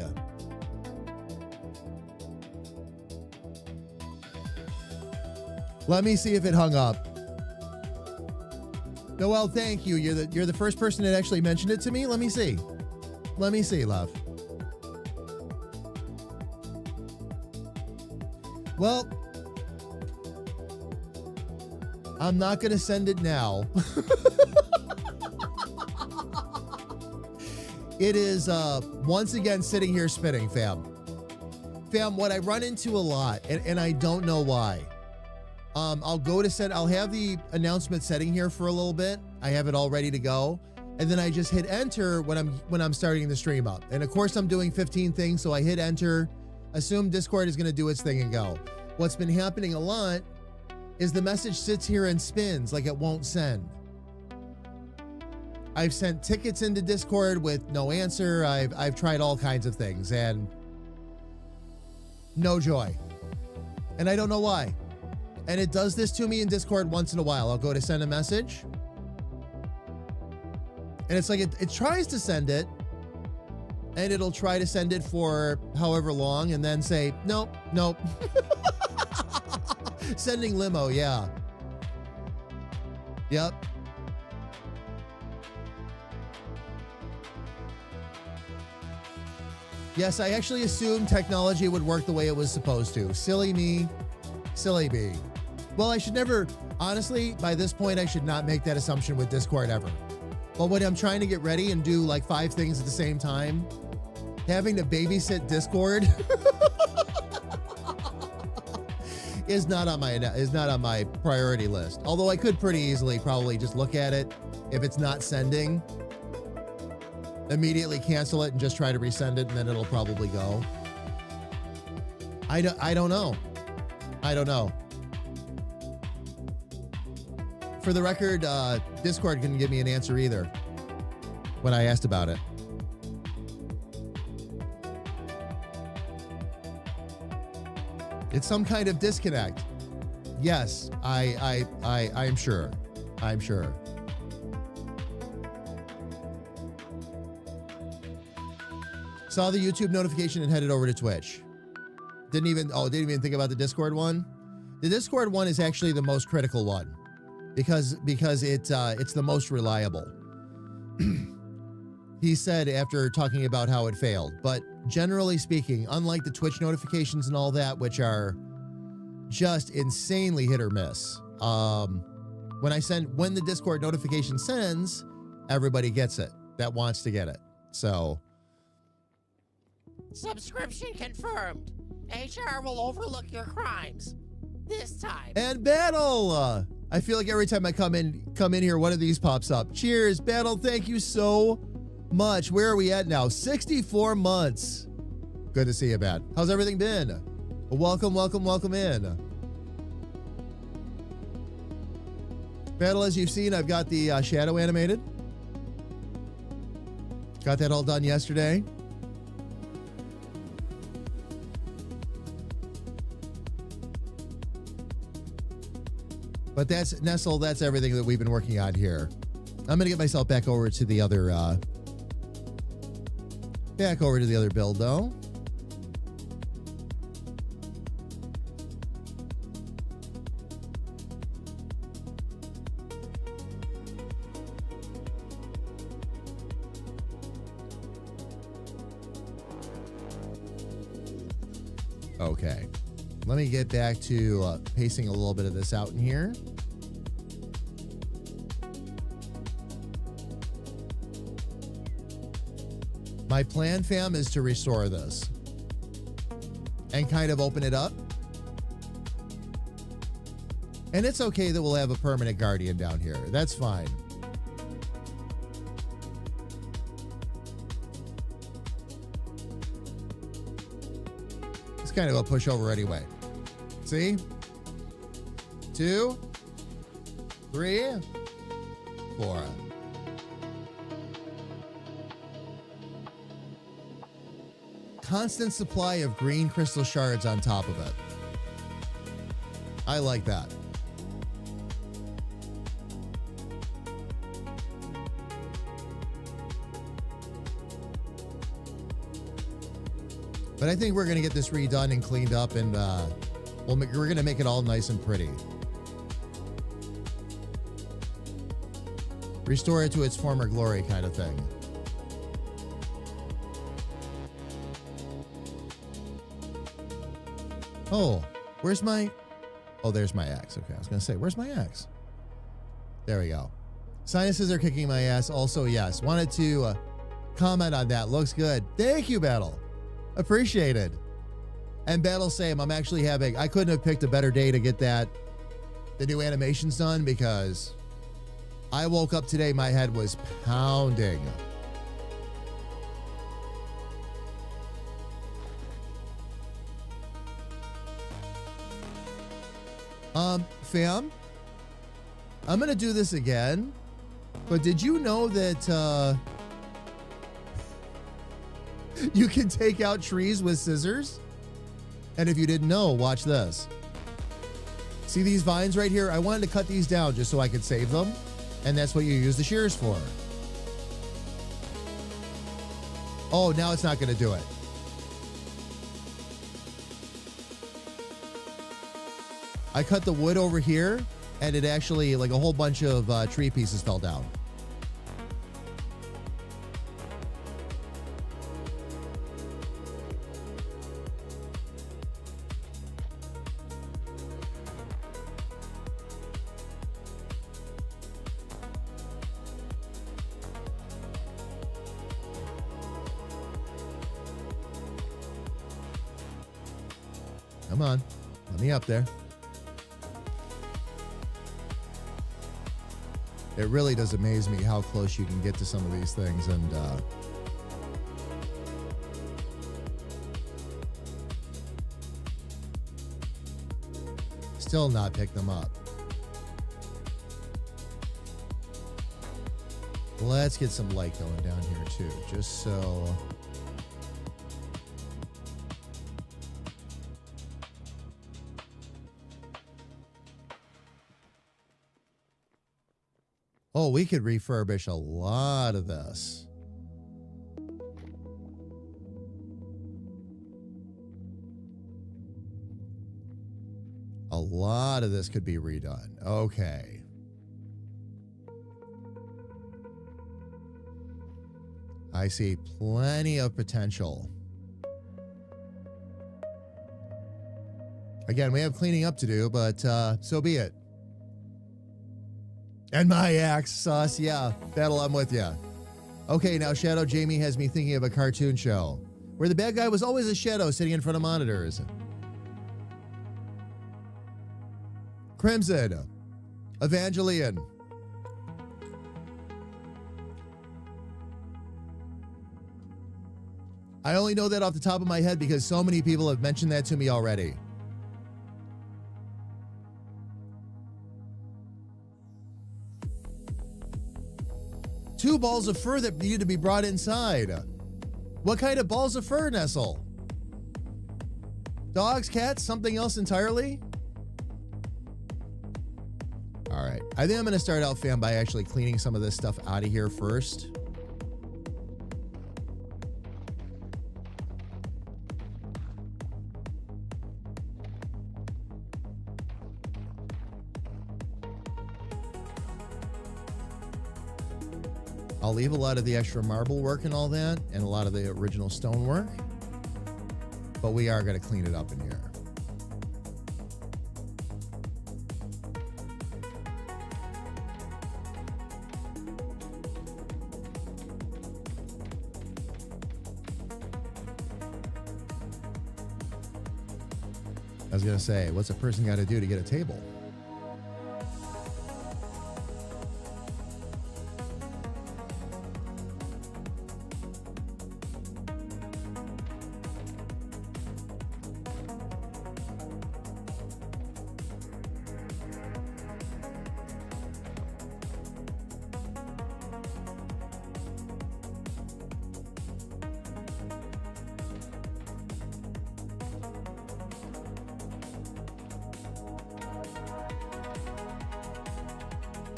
Let me see if it hung up. Noel, thank you. You're the first person that actually mentioned it to me. Let me see. Let me see, love. Well, I'm not going to send it now. It is once again sitting here spinning, fam. Fam, what I run into a lot, and I don't know why. I'll go to set. I'll have the announcement setting here for a little bit. I have it all ready to go, and then I just hit enter when I'm starting the stream up. And of course, I'm doing 15 things, so I hit enter. Assume Discord is going to do its thing and go. What's been happening a lot is the message sits here and spins like it won't send. I've sent tickets into Discord with no answer. I've tried all kinds of things and no joy. And I don't know why. And it does this to me in Discord once in a while. I'll go to send a message. And it's like it tries to send it. And it'll try to send it for however long and then say, nope. Sending limo, yeah. Yep. Yes, I actually assumed technology would work the way it was supposed to. Silly me. Silly me. Well, I should never, honestly, by this point, I should not make that assumption with Discord ever. But when I'm trying to get ready and do like 5 things at the same time, having to babysit Discord is not on my priority list. Although I could pretty easily probably just look at it. If it's not sending, immediately cancel it and just try to resend it, and then it'll probably go. I don't know. I don't know. For the record, Discord couldn't give me an answer either when I asked about it. It's some kind of disconnect. Yes, I'm sure. I'm sure. Saw the YouTube notification and headed over to Twitch. Didn't even think about the Discord one. The Discord one is actually the most critical one because it's the most reliable. He said after talking about how it failed, but generally speaking, unlike the Twitch notifications and all that, which are just insanely hit or miss, when the Discord notification sends, everybody gets it that wants to get it. So, Subscription confirmed. HR will overlook your crimes. This time. and Battle. I feel like every time I come in here, one of these pops up. Cheers, Battle. Thank you so much. Where are we at now? 64 months. Good to see you, Bat. How's everything been? Welcome in. Battle, as you've seen, I've got the shadow animated. Got that all done yesterday. But that's Nestle. That's everything that we've been working on here. I'm gonna get myself back over to the other build though. Okay. Let me get back to pacing a little bit of this out in here. My plan, fam, is to restore this and kind of open it up. And it's okay that we'll have a permanent guardian down here. That's fine. It's kind of a pushover anyway. See? 2, 3, 4. Constant supply of green crystal shards on top of it. I like that. But I think we're going to get this redone and cleaned up, and we're going to make it all nice and pretty. Restore it to its former glory kind of thing. Oh, where's my... Oh, there's my axe. Okay, I was going to say, where's my axe? There we go. Sinuses are kicking my ass. Also, yes. Wanted to comment on that. Looks good. Thank you, Battle. Appreciate it. And Battle, same. I'm actually having... I couldn't have picked a better day to get the new animations done, because I woke up today, my head was pounding. Fam, I'm going to do this again, but did you know that you can take out trees with scissors? And if you didn't know, watch this. See these vines right here? I wanted to cut these down just so I could save them, and that's what you use the shears for. Oh, now it's not going to do it. I cut the wood over here, and it actually, like, a whole bunch of tree pieces fell down. Come on, let me up there. It really does amaze me how close you can get to some of these things, and still not pick them up. Let's get some light going down here too, just so... Oh, we could refurbish a lot of this. A lot of this could be redone. Okay. I see plenty of potential. Again, we have cleaning up to do, but so be it. And my axe, Sauce. Yeah, Battle, I'm with ya. Okay, now Shadow Jamie has me thinking of a cartoon show where the bad guy was always a shadow sitting in front of monitors. Crimson. Evangelion. I only know that off the top of my head because so many people have mentioned that to me already. Two balls of fur that needed to be brought inside. What kind of balls of fur, Nestle? Dogs, cats, something else entirely? All right. I think I'm going to start out, fam, by actually cleaning some of this stuff out of here first. I'll leave a lot of the extra marble work and all that, and a lot of the original stone work, but we are going to clean it up in here. I was going to say, what's a person got to do to get a table?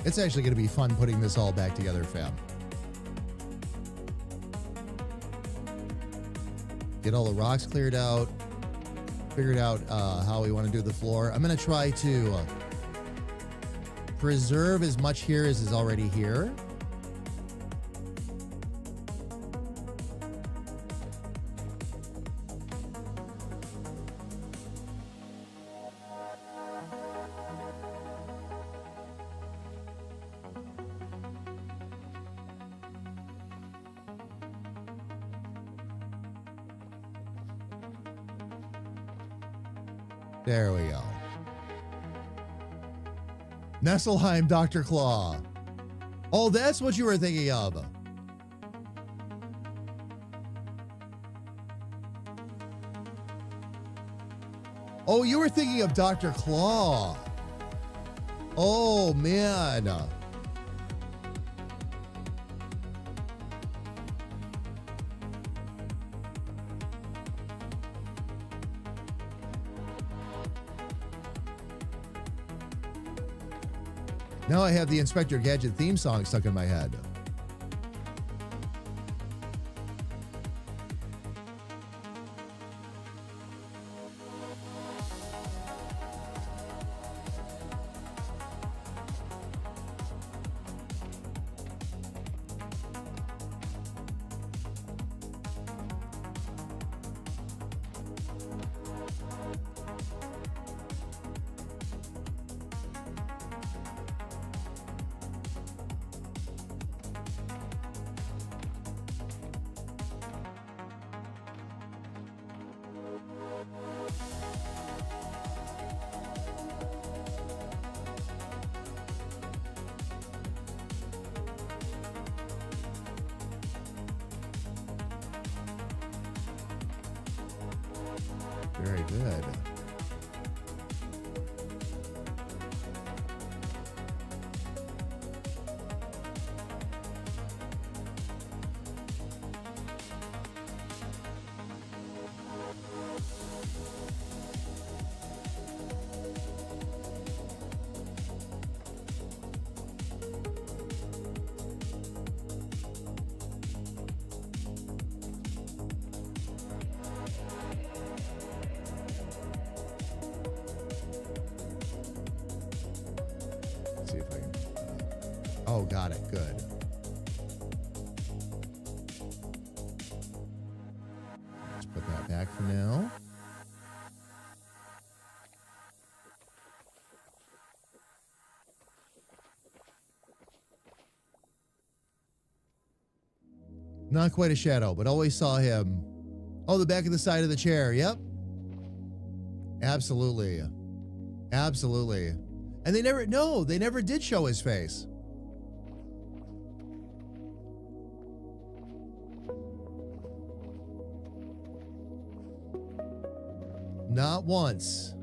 It's actually going to be fun putting this all back together, fam. get all the rocks cleared out, figured out how we want to do the floor. I'm going to try to preserve as much here as is already here. There we go. Nesselheim, Dr. Claw. Oh, that's what you were thinking of. Oh, you were thinking of Dr. Claw. Oh, man. Now I have the Inspector Gadget theme song stuck in my head. Very good. See if I can. Oh, got it. Good. Let's put that back for now. Not quite a shadow, but always saw him. Oh, the back of the side of the chair. Yep. Absolutely. Absolutely. And they never did show his face. Not once.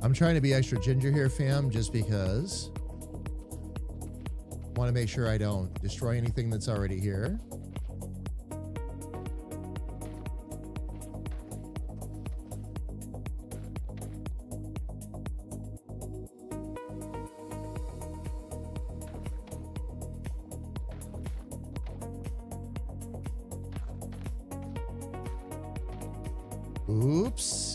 I'm trying to be extra ginger here, fam, just because. Want to make sure I don't destroy anything that's already here. Oops.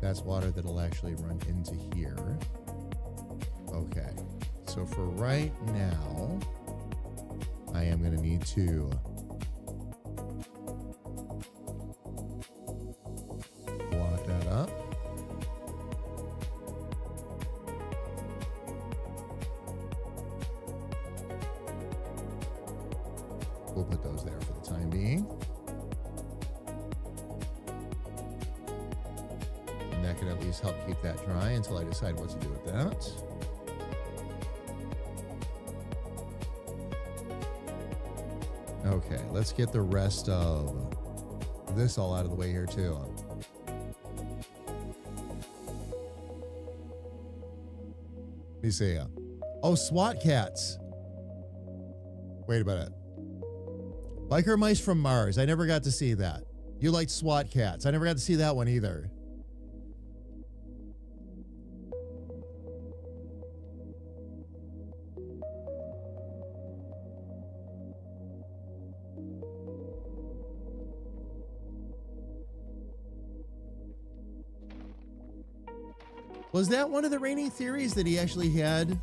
That's water that'll actually run into here. Okay. So for right now, I am going to need to block that up. We'll put those there for the time being. can at least help keep that dry until I decide what to do with that. Okay, let's get the rest of this all out of the way here too. Let me see. Oh, SWAT cats. Wait a minute. Biker mice from Mars. I never got to see that. You liked SWAT cats. I never got to see that one either. Was that one of the reigning theories that he actually had?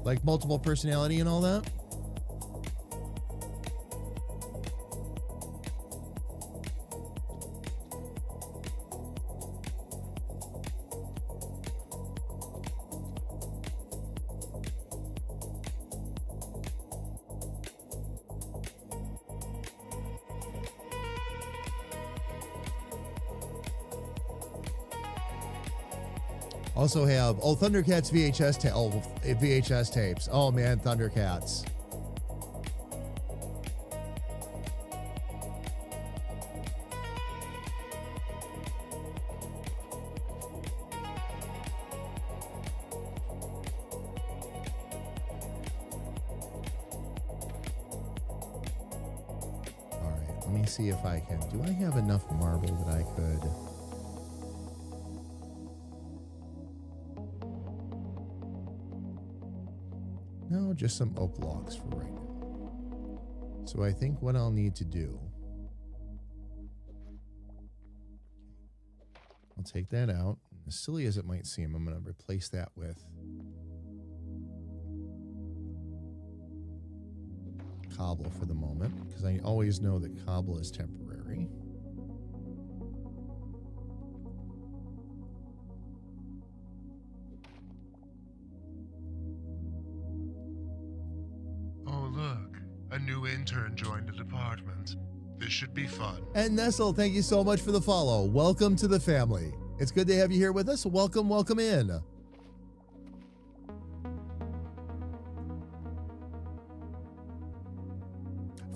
Like multiple personality and all that? Also have Thundercats VHS tapes. Oh man, Thundercats. All right, let me see if I can. Do I have enough marble that I could? No, just some oak logs for right now. So I think what I'll need to do, I'll take that out. As silly as it might seem, I'm going to replace that with cobble for the moment, because I always know that cobble is temporary. Oh, look. A new intern joined the department. This should be fun. And Nestle, thank you so much for the follow. Welcome to the family. It's good to have you here with us. Welcome, welcome in.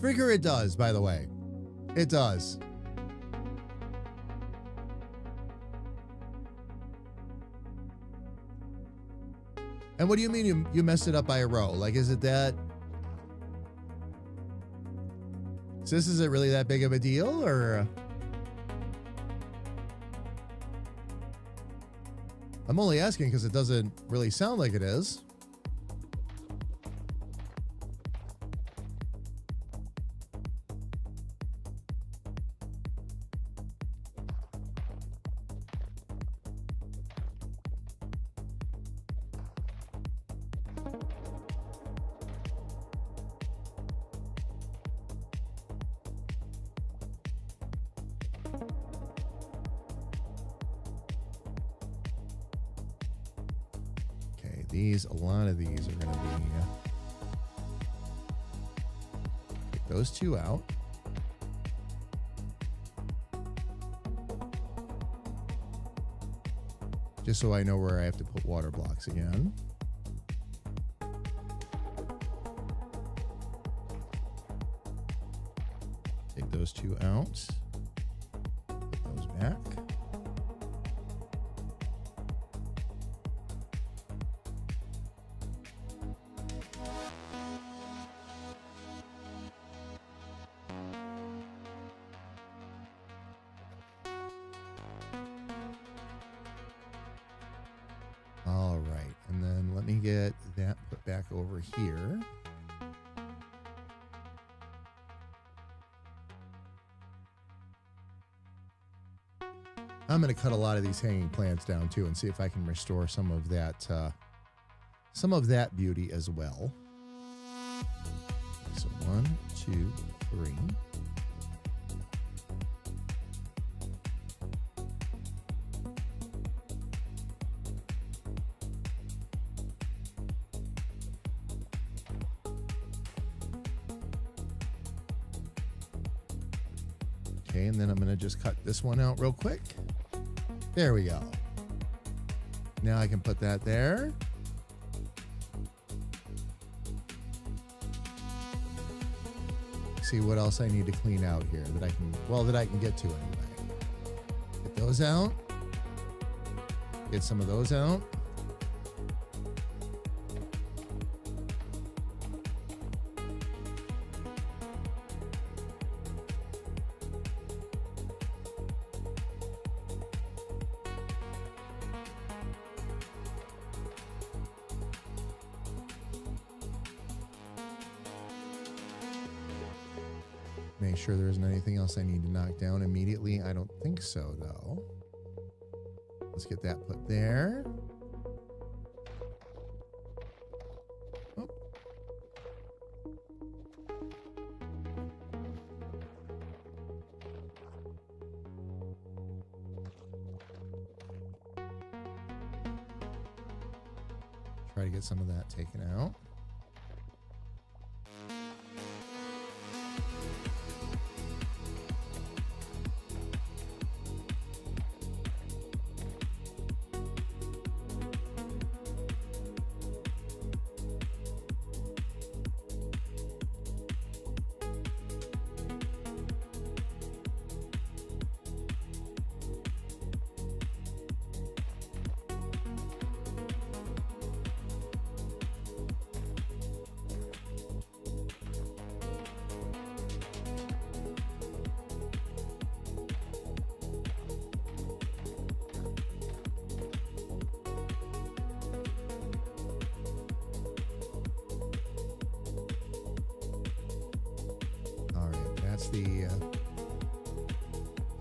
Figure it does, by the way. It does. And what do you mean you messed it up by a row? Like, is it that? So this isn't really that big of a deal, or? I'm only asking because it doesn't really sound like it is. A lot of these are going to be take those two out. Just so I know where I have to put water blocks again. Take those two out. Put those back. All right, and then let me get that put back over here. I'm going to cut a lot of these hanging plants down too and see if I can restore some of that beauty as well. So 1, 2, 3. Okay, and then I'm going to just cut this one out real quick. There we go. Now I can put that there. See what else I need to clean out here that I can get to anyway. Get those out. Get some of those out. Make sure there isn't anything else I need to knock down immediately. I don't think so, though. Let's get that put there. Oh. Try to get some of that taken out. That's the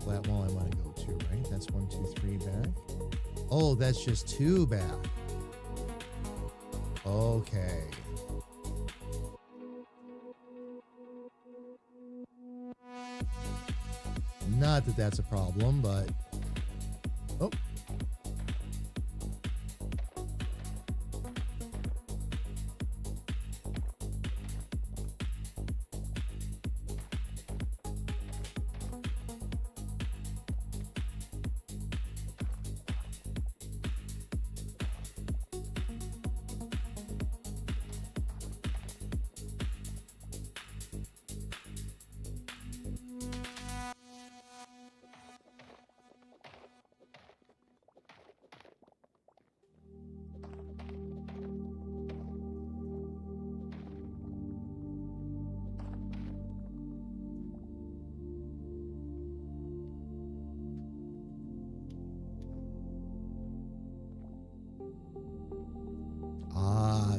flat wall I want to go to, right? That's 1, 2, 3 back. Oh, that's just 2 back. Okay. Not that that's a problem, but... Oh.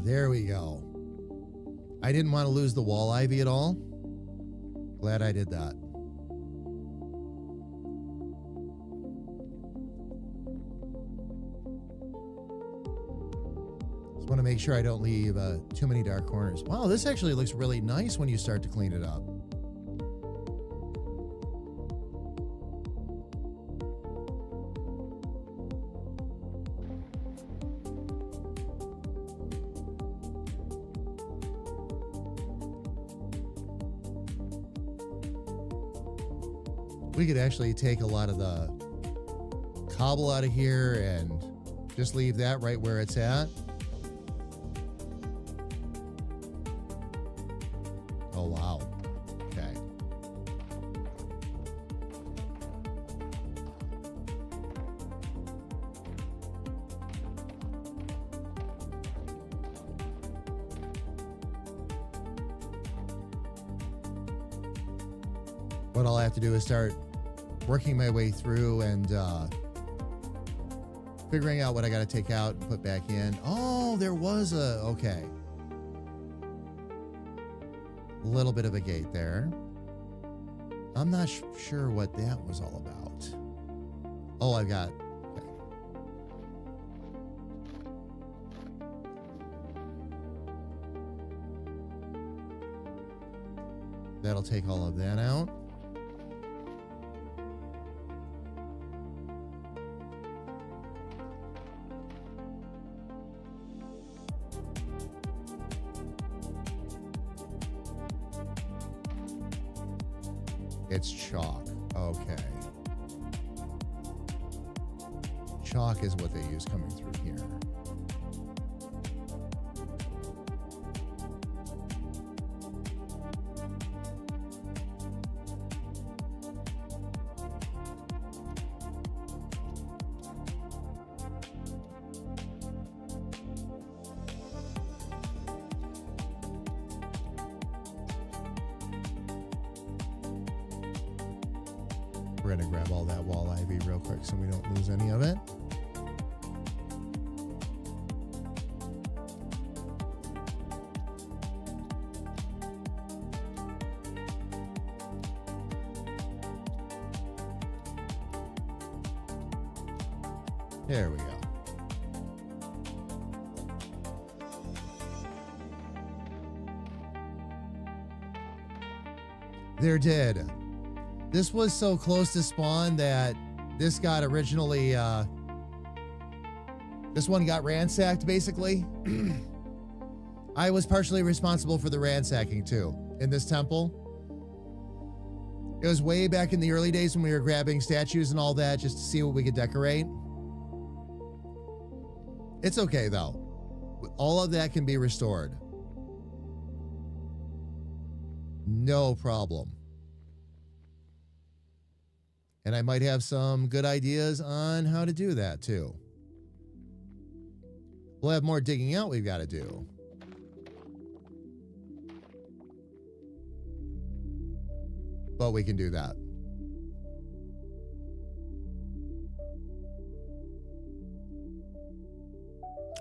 There we go. I didn't want to lose the wall ivy at all. Glad I did that. Just want to make sure I don't leave too many dark corners. Wow, this actually looks really nice when you start to clean it up. We could actually take a lot of the cobble out of here and just leave that right where it's at. Oh, wow. Okay. What I'll have to do is start working my way through and figuring out what I got to take out and put back in. Oh, there was okay. A little bit of a gate there. I'm not sure what that was all about. Oh, I've got... Okay. That'll take all of that out. It's chalk. Okay. Chalk is what they use coming through here. We're going to grab all that wall ivy real quick so we don't lose any of it. There we go. They're dead. This was so close to spawn that this got originally, this one got ransacked, basically. I was partially responsible for the ransacking, too, in this temple. It was way back in the early days when we were grabbing statues and all that just to see what we could decorate. It's okay, though. All of that can be restored. No problem. And I might have some good ideas on how to do that, too. We'll have more digging out we've got to do. But we can do that.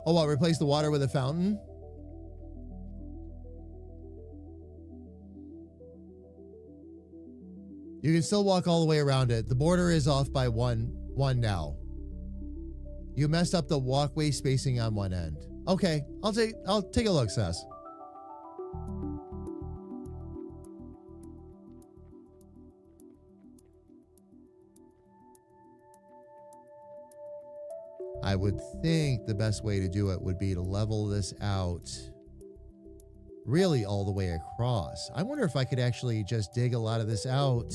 Oh, what? Replace the water with a fountain? You can still walk all the way around it. The border is off by one now. You messed up the walkway spacing on one end. Okay, I'll take a look, Sess. I would think the best way to do it would be to level this out really all the way across. I wonder if I could actually just dig a lot of this out.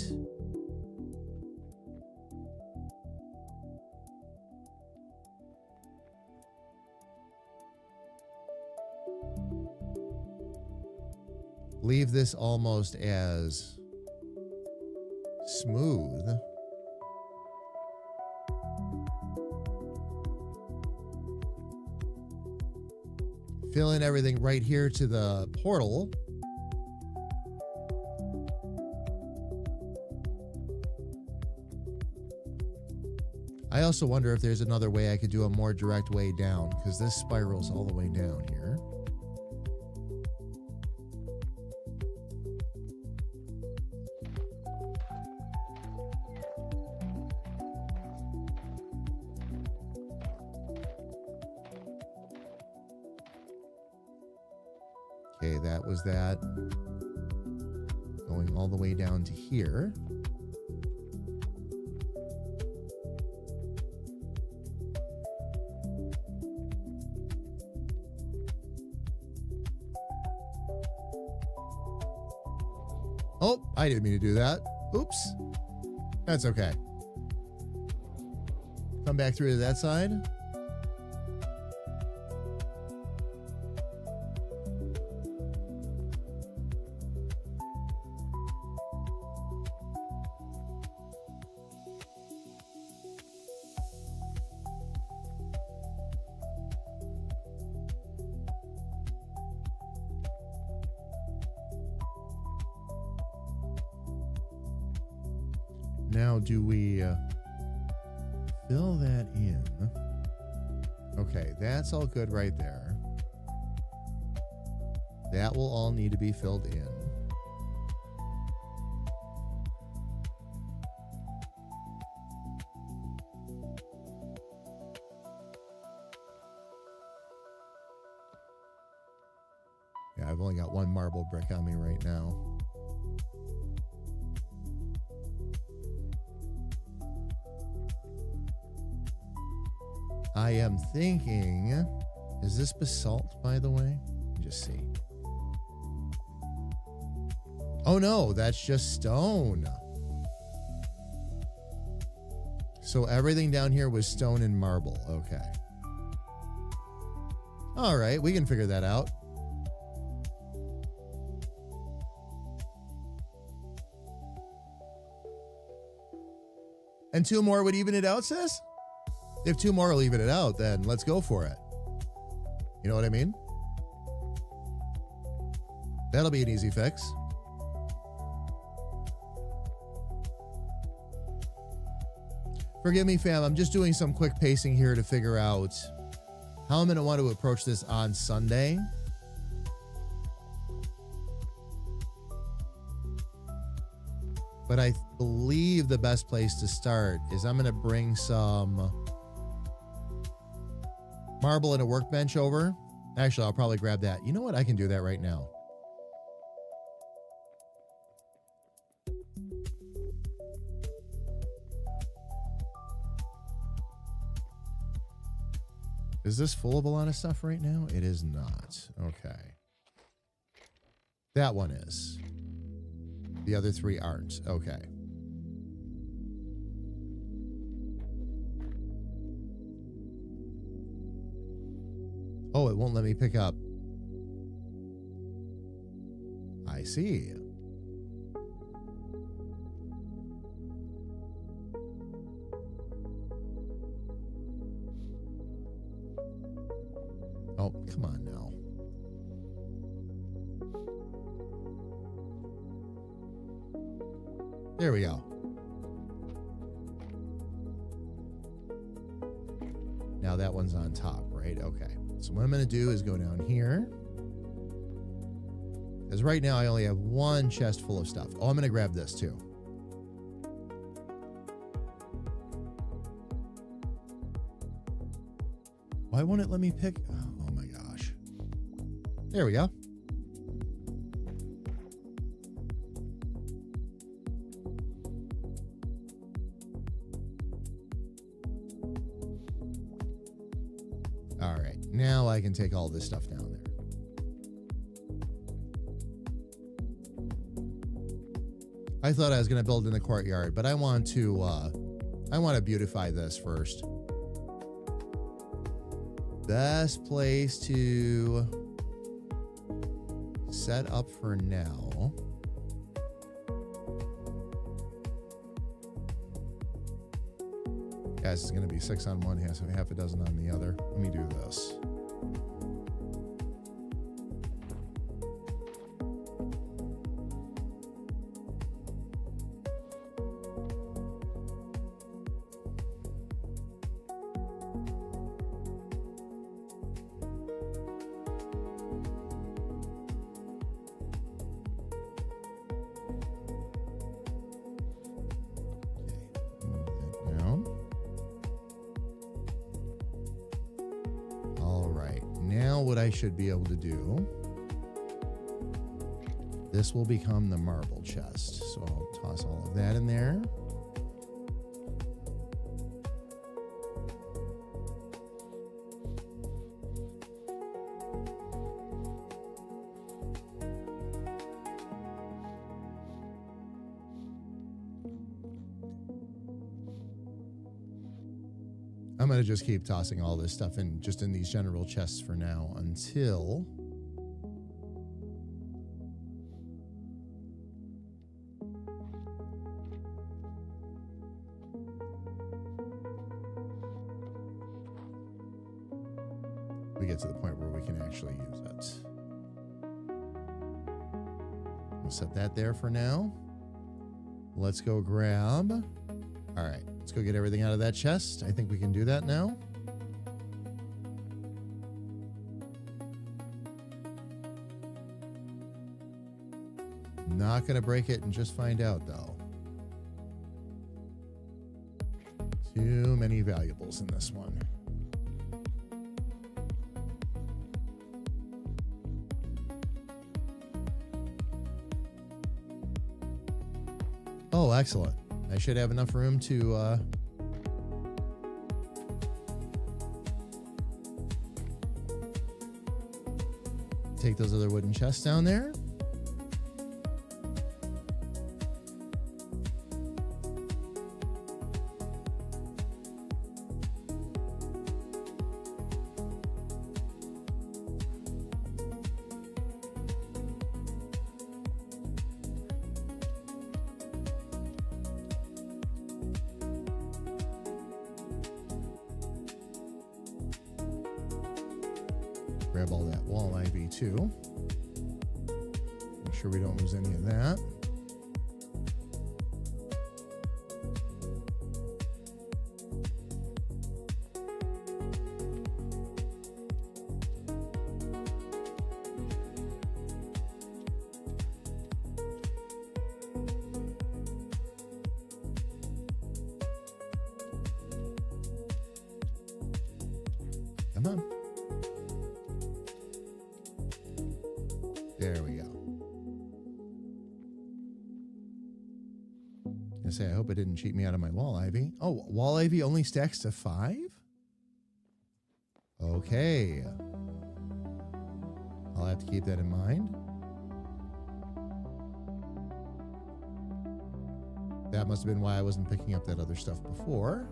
Leave this almost as smooth. Fill in everything right here to the portal. I also wonder if there's another way I could do a more direct way down, because this spirals all the way down here. Okay, that was that. Going all the way down to here. Oh, I didn't mean to do that. Oops. That's okay. Come back through to that side. Now, do we fill that in? Okay, that's all good right there. That will all need to be filled in. Yeah, I've only got one marble brick on me right now. I am thinking, is this basalt, by the way? Let me just see. Oh no, that's just stone. So everything down here was stone and marble. Okay. All right, we can figure that out. And 2 more would even it out, sis? If 2 more will even it out, then let's go for it. You know what I mean? That'll be an easy fix. Forgive me, fam. I'm just doing some quick pacing here to figure out how I'm going to want to approach this on Sunday. But I believe the best place to start is I'm going to bring some marble and a workbench over. Actually, I'll probably grab that. You know what? I can do that right now. Is this full of a lot of stuff right now? It is not. Okay. That one is. The other 3 aren't. Okay. Oh, it won't let me pick up. I see. Oh, come on now. There we go. Now that one's on top, right? Okay. So what I'm going to do is go down here. Because right now I only have 1 chest full of stuff. Oh, I'm going to grab this too. Why won't it let me pick? Oh my gosh. There we go. All right, now I can take all this stuff down there. I thought I was going to build in the courtyard, but I want to beautify this first. Best place to set up for now. Guys, it's going to be 6 on one, half a dozen on the other. Let me do this. Should be able to do. This will become the marble chest. So I'll toss all of that in there. I'm going to just keep tossing all this stuff in just in these general chests for now until we get to the point where we can actually use it. We'll set that there for now. Let's go grab. All right. Let's go get everything out of that chest. I think we can do that now. Not going to break it and just find out, though. Too many valuables in this one. Oh, excellent. I should have enough room to take those other wooden chests down there. Grab all that wall ivy too. Make sure we don't lose any of that. Come on. There we go. I say, I hope it didn't cheat me out of my wall ivy. Oh, wall ivy only stacks to 5? Okay. I'll have to keep that in mind. That must have been why I wasn't picking up that other stuff before.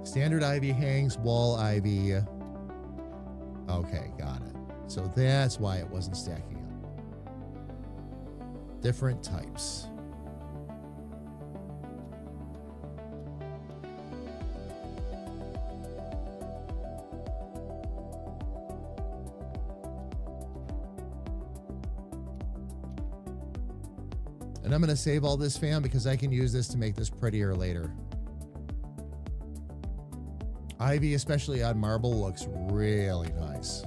Standard ivy hangs, wall ivy. Okay, got it. So that's why it wasn't stacking up. Different types. And I'm going to save all this, fam, because I can use this to make this prettier later. Ivy, especially on marble, looks really nice.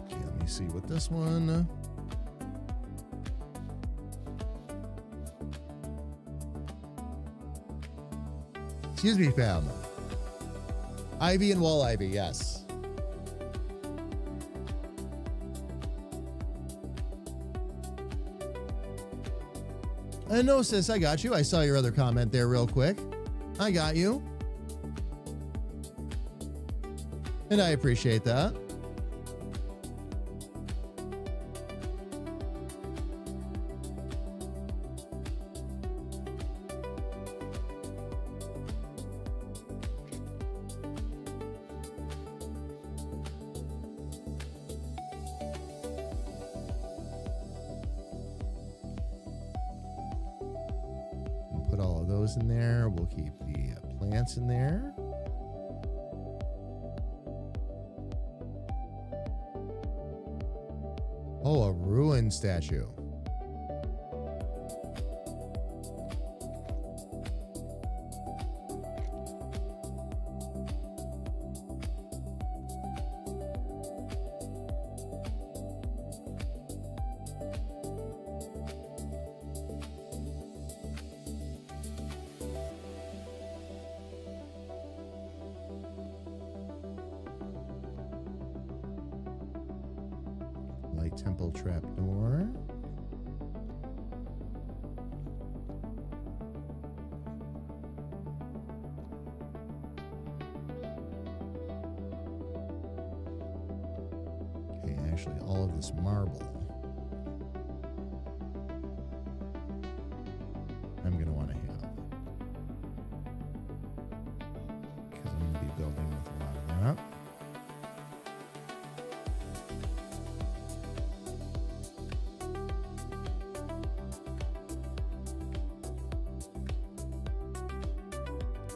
Okay, let me see what this one. Excuse me, fam. Ivy and wall ivy, yes. No, sis, I got you. I saw your other comment there real quick. I got you. And I appreciate that. Put all of those in there. We'll keep the plants in there. Oh, a ruined statue. Light temple trap door. Okay, actually all of this marble I'm going to want to have, because I'm going to be building with a lot of that.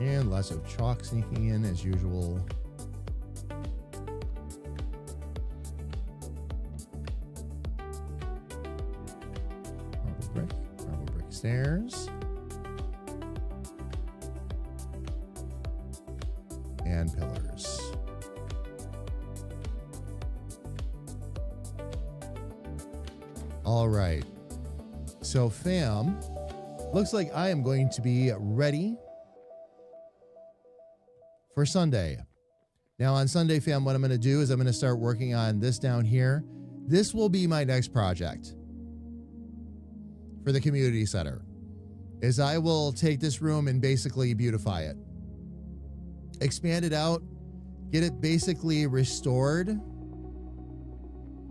And lots of chalk sneaking in as usual. Marble brick stairs. And pillars. All right. So fam, looks like I am going to be ready for Sunday. Now on Sunday, fam, what I'm going to do is I'm going to start working on this down here. This will be my next project for the community center, is I will take this room and basically beautify it. Expand it out, get it basically restored,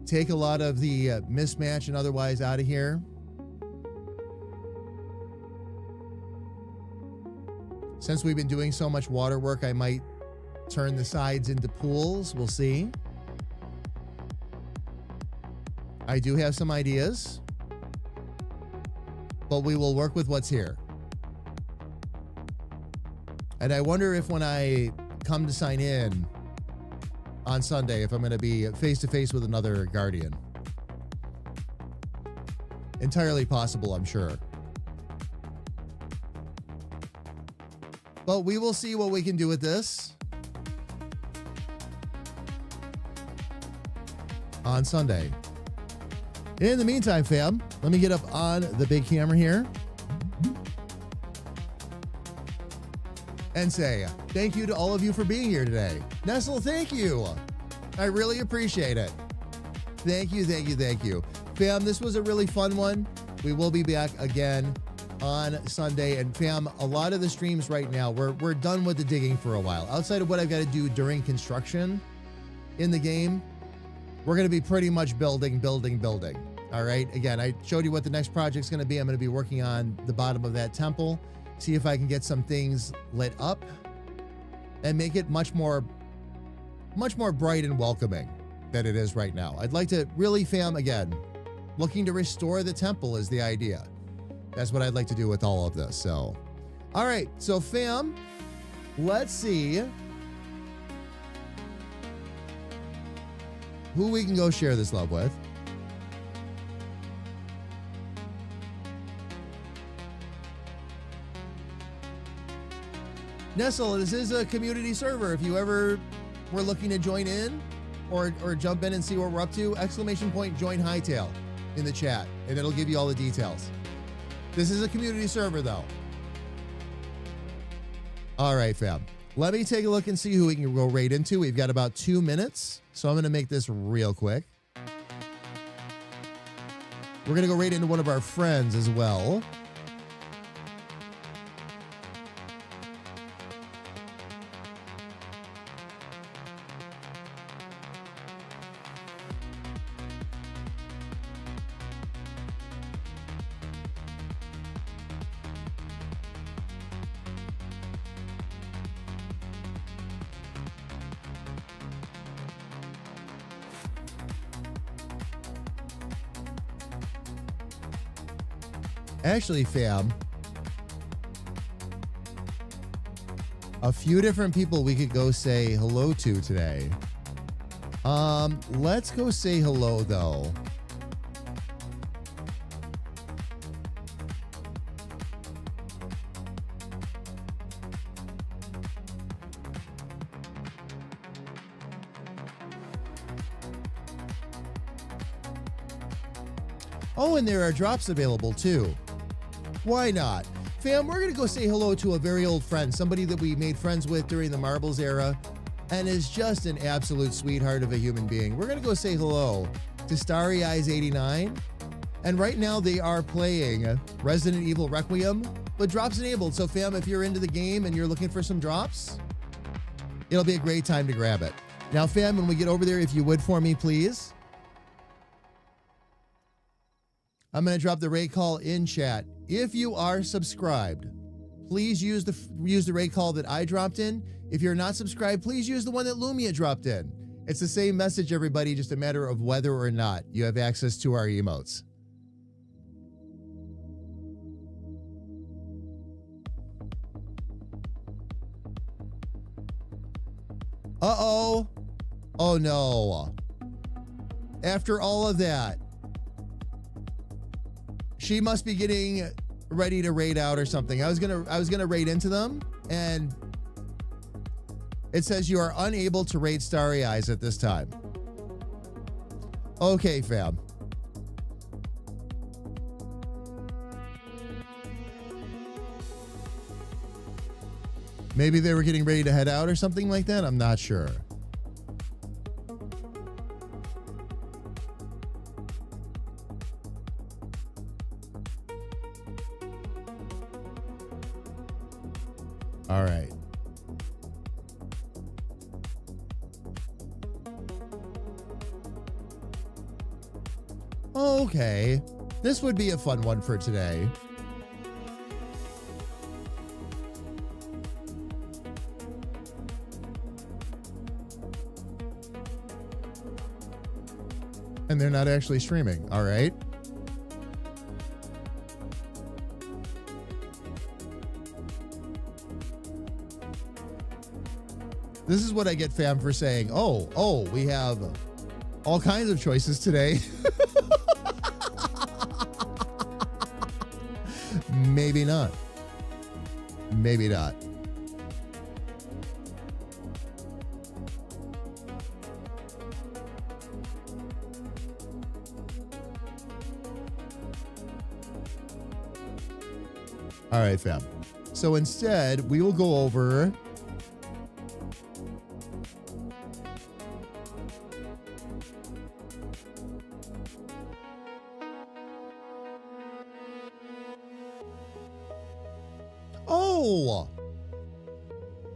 take a lot of the mismatch and otherwise out of here. Since we've been doing so much water work, I might turn the sides into pools. We'll see. I do have some ideas, but we will work with what's here. And I wonder if when I come to sign in on Sunday, if I'm going to be face to face with another Guardian. Entirely possible, I'm sure. But we will see what we can do with this on Sunday. In the meantime, fam, let me get up on the big camera here and say thank you to all of you for being here today. Nestle, thank you. I really appreciate it. Thank you, thank you, thank you. Fam, this was a really fun one. We will be back again on Sunday. And fam, a lot of the streams right now, we're done with the digging for a while. Outside of what I've got to do during construction in the game, we're going to be pretty much building. All right. Again, I showed you what the next project's going to be. I'm going to be working on the bottom of that temple, see if I can get some things lit up and make it much more bright and welcoming than it is right now. I'd like to really, fam, again, looking to restore the temple is the idea. That's what I'd like to do with all of this. So, all right. So, fam, let's see who we can go share this love with. Nestle, this is a community server. If you ever were looking to join in or jump in and see what we're up to, ! Join Hytale in the chat, and it'll give you all the details. This is a community server, though. All right, fam. Let me take a look and see who we can go raid into. We've got about 2 minutes, so I'm going to make this real quick. We're going to go raid into one of our friends as well. Actually, fam, a few different people we could go say hello to today. Let's go say hello, though. Oh, and there are drops available, too. Why not? Fam, we're going to go say hello to a very old friend, somebody that we made friends with during the Marbles era and is just an absolute sweetheart of a human being. We're going to go say hello to Starry Eyes 89. And right now they are playing Resident Evil Requiem with drops enabled. So fam, if you're into the game and you're looking for some drops, it'll be a great time to grab it. Now, fam, when we get over there, if you would for me, please. I'm going to drop the raid call in chat. If you are subscribed, please use the raid call that I dropped in. If you're not subscribed, please use the one that Lumia dropped in. It's the same message, everybody, just a matter of whether or not you have access to our emotes. Uh-oh. Oh, no. After all of that, she must be getting ready to raid out or something. I was gonna raid into them, and it says you are unable to raid Starry Eyes at this time. Okay, fam. Maybe they were getting ready to head out or something like that. I'm not sure. All right. Okay. This would be a fun one for today. And they're not actually streaming. All right. This is what I get, fam, for saying, oh, we have all kinds of choices today. Maybe not. Maybe not. All right, fam. So instead, we will go over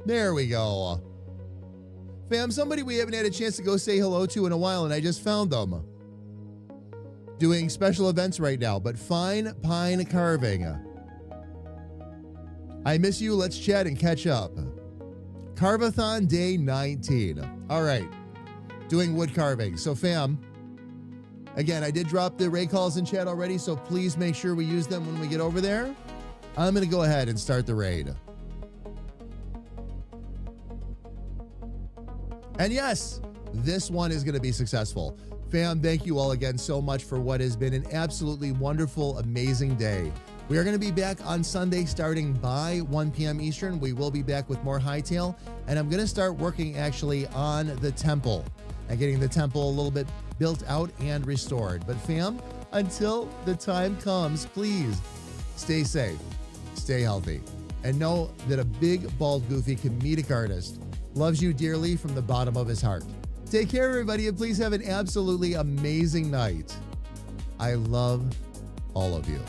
there we go. Fam, somebody we haven't had a chance to go say hello to in a while, and I just found them. Doing special events right now, but fine pine carving. I miss you. Let's chat and catch up. Carvathon Day 19. All right. Doing wood carving. So, fam, again, I did drop the raid calls in chat already, so please make sure we use them when we get over there. I'm going to go ahead and start the raid. And yes, this one is going to be successful. Fam, thank you all again so much for what has been an absolutely wonderful, amazing day. We are going to be back on Sunday starting by 1 p.m. Eastern. We will be back with more Hytale, and I'm going to start working actually on the temple and getting the temple a little bit built out and restored. But fam, until the time comes, please stay safe, stay healthy, and know that a big, bald, goofy comedic artist loves you dearly from the bottom of his heart. Take care, everybody, and please have an absolutely amazing night. I love all of you.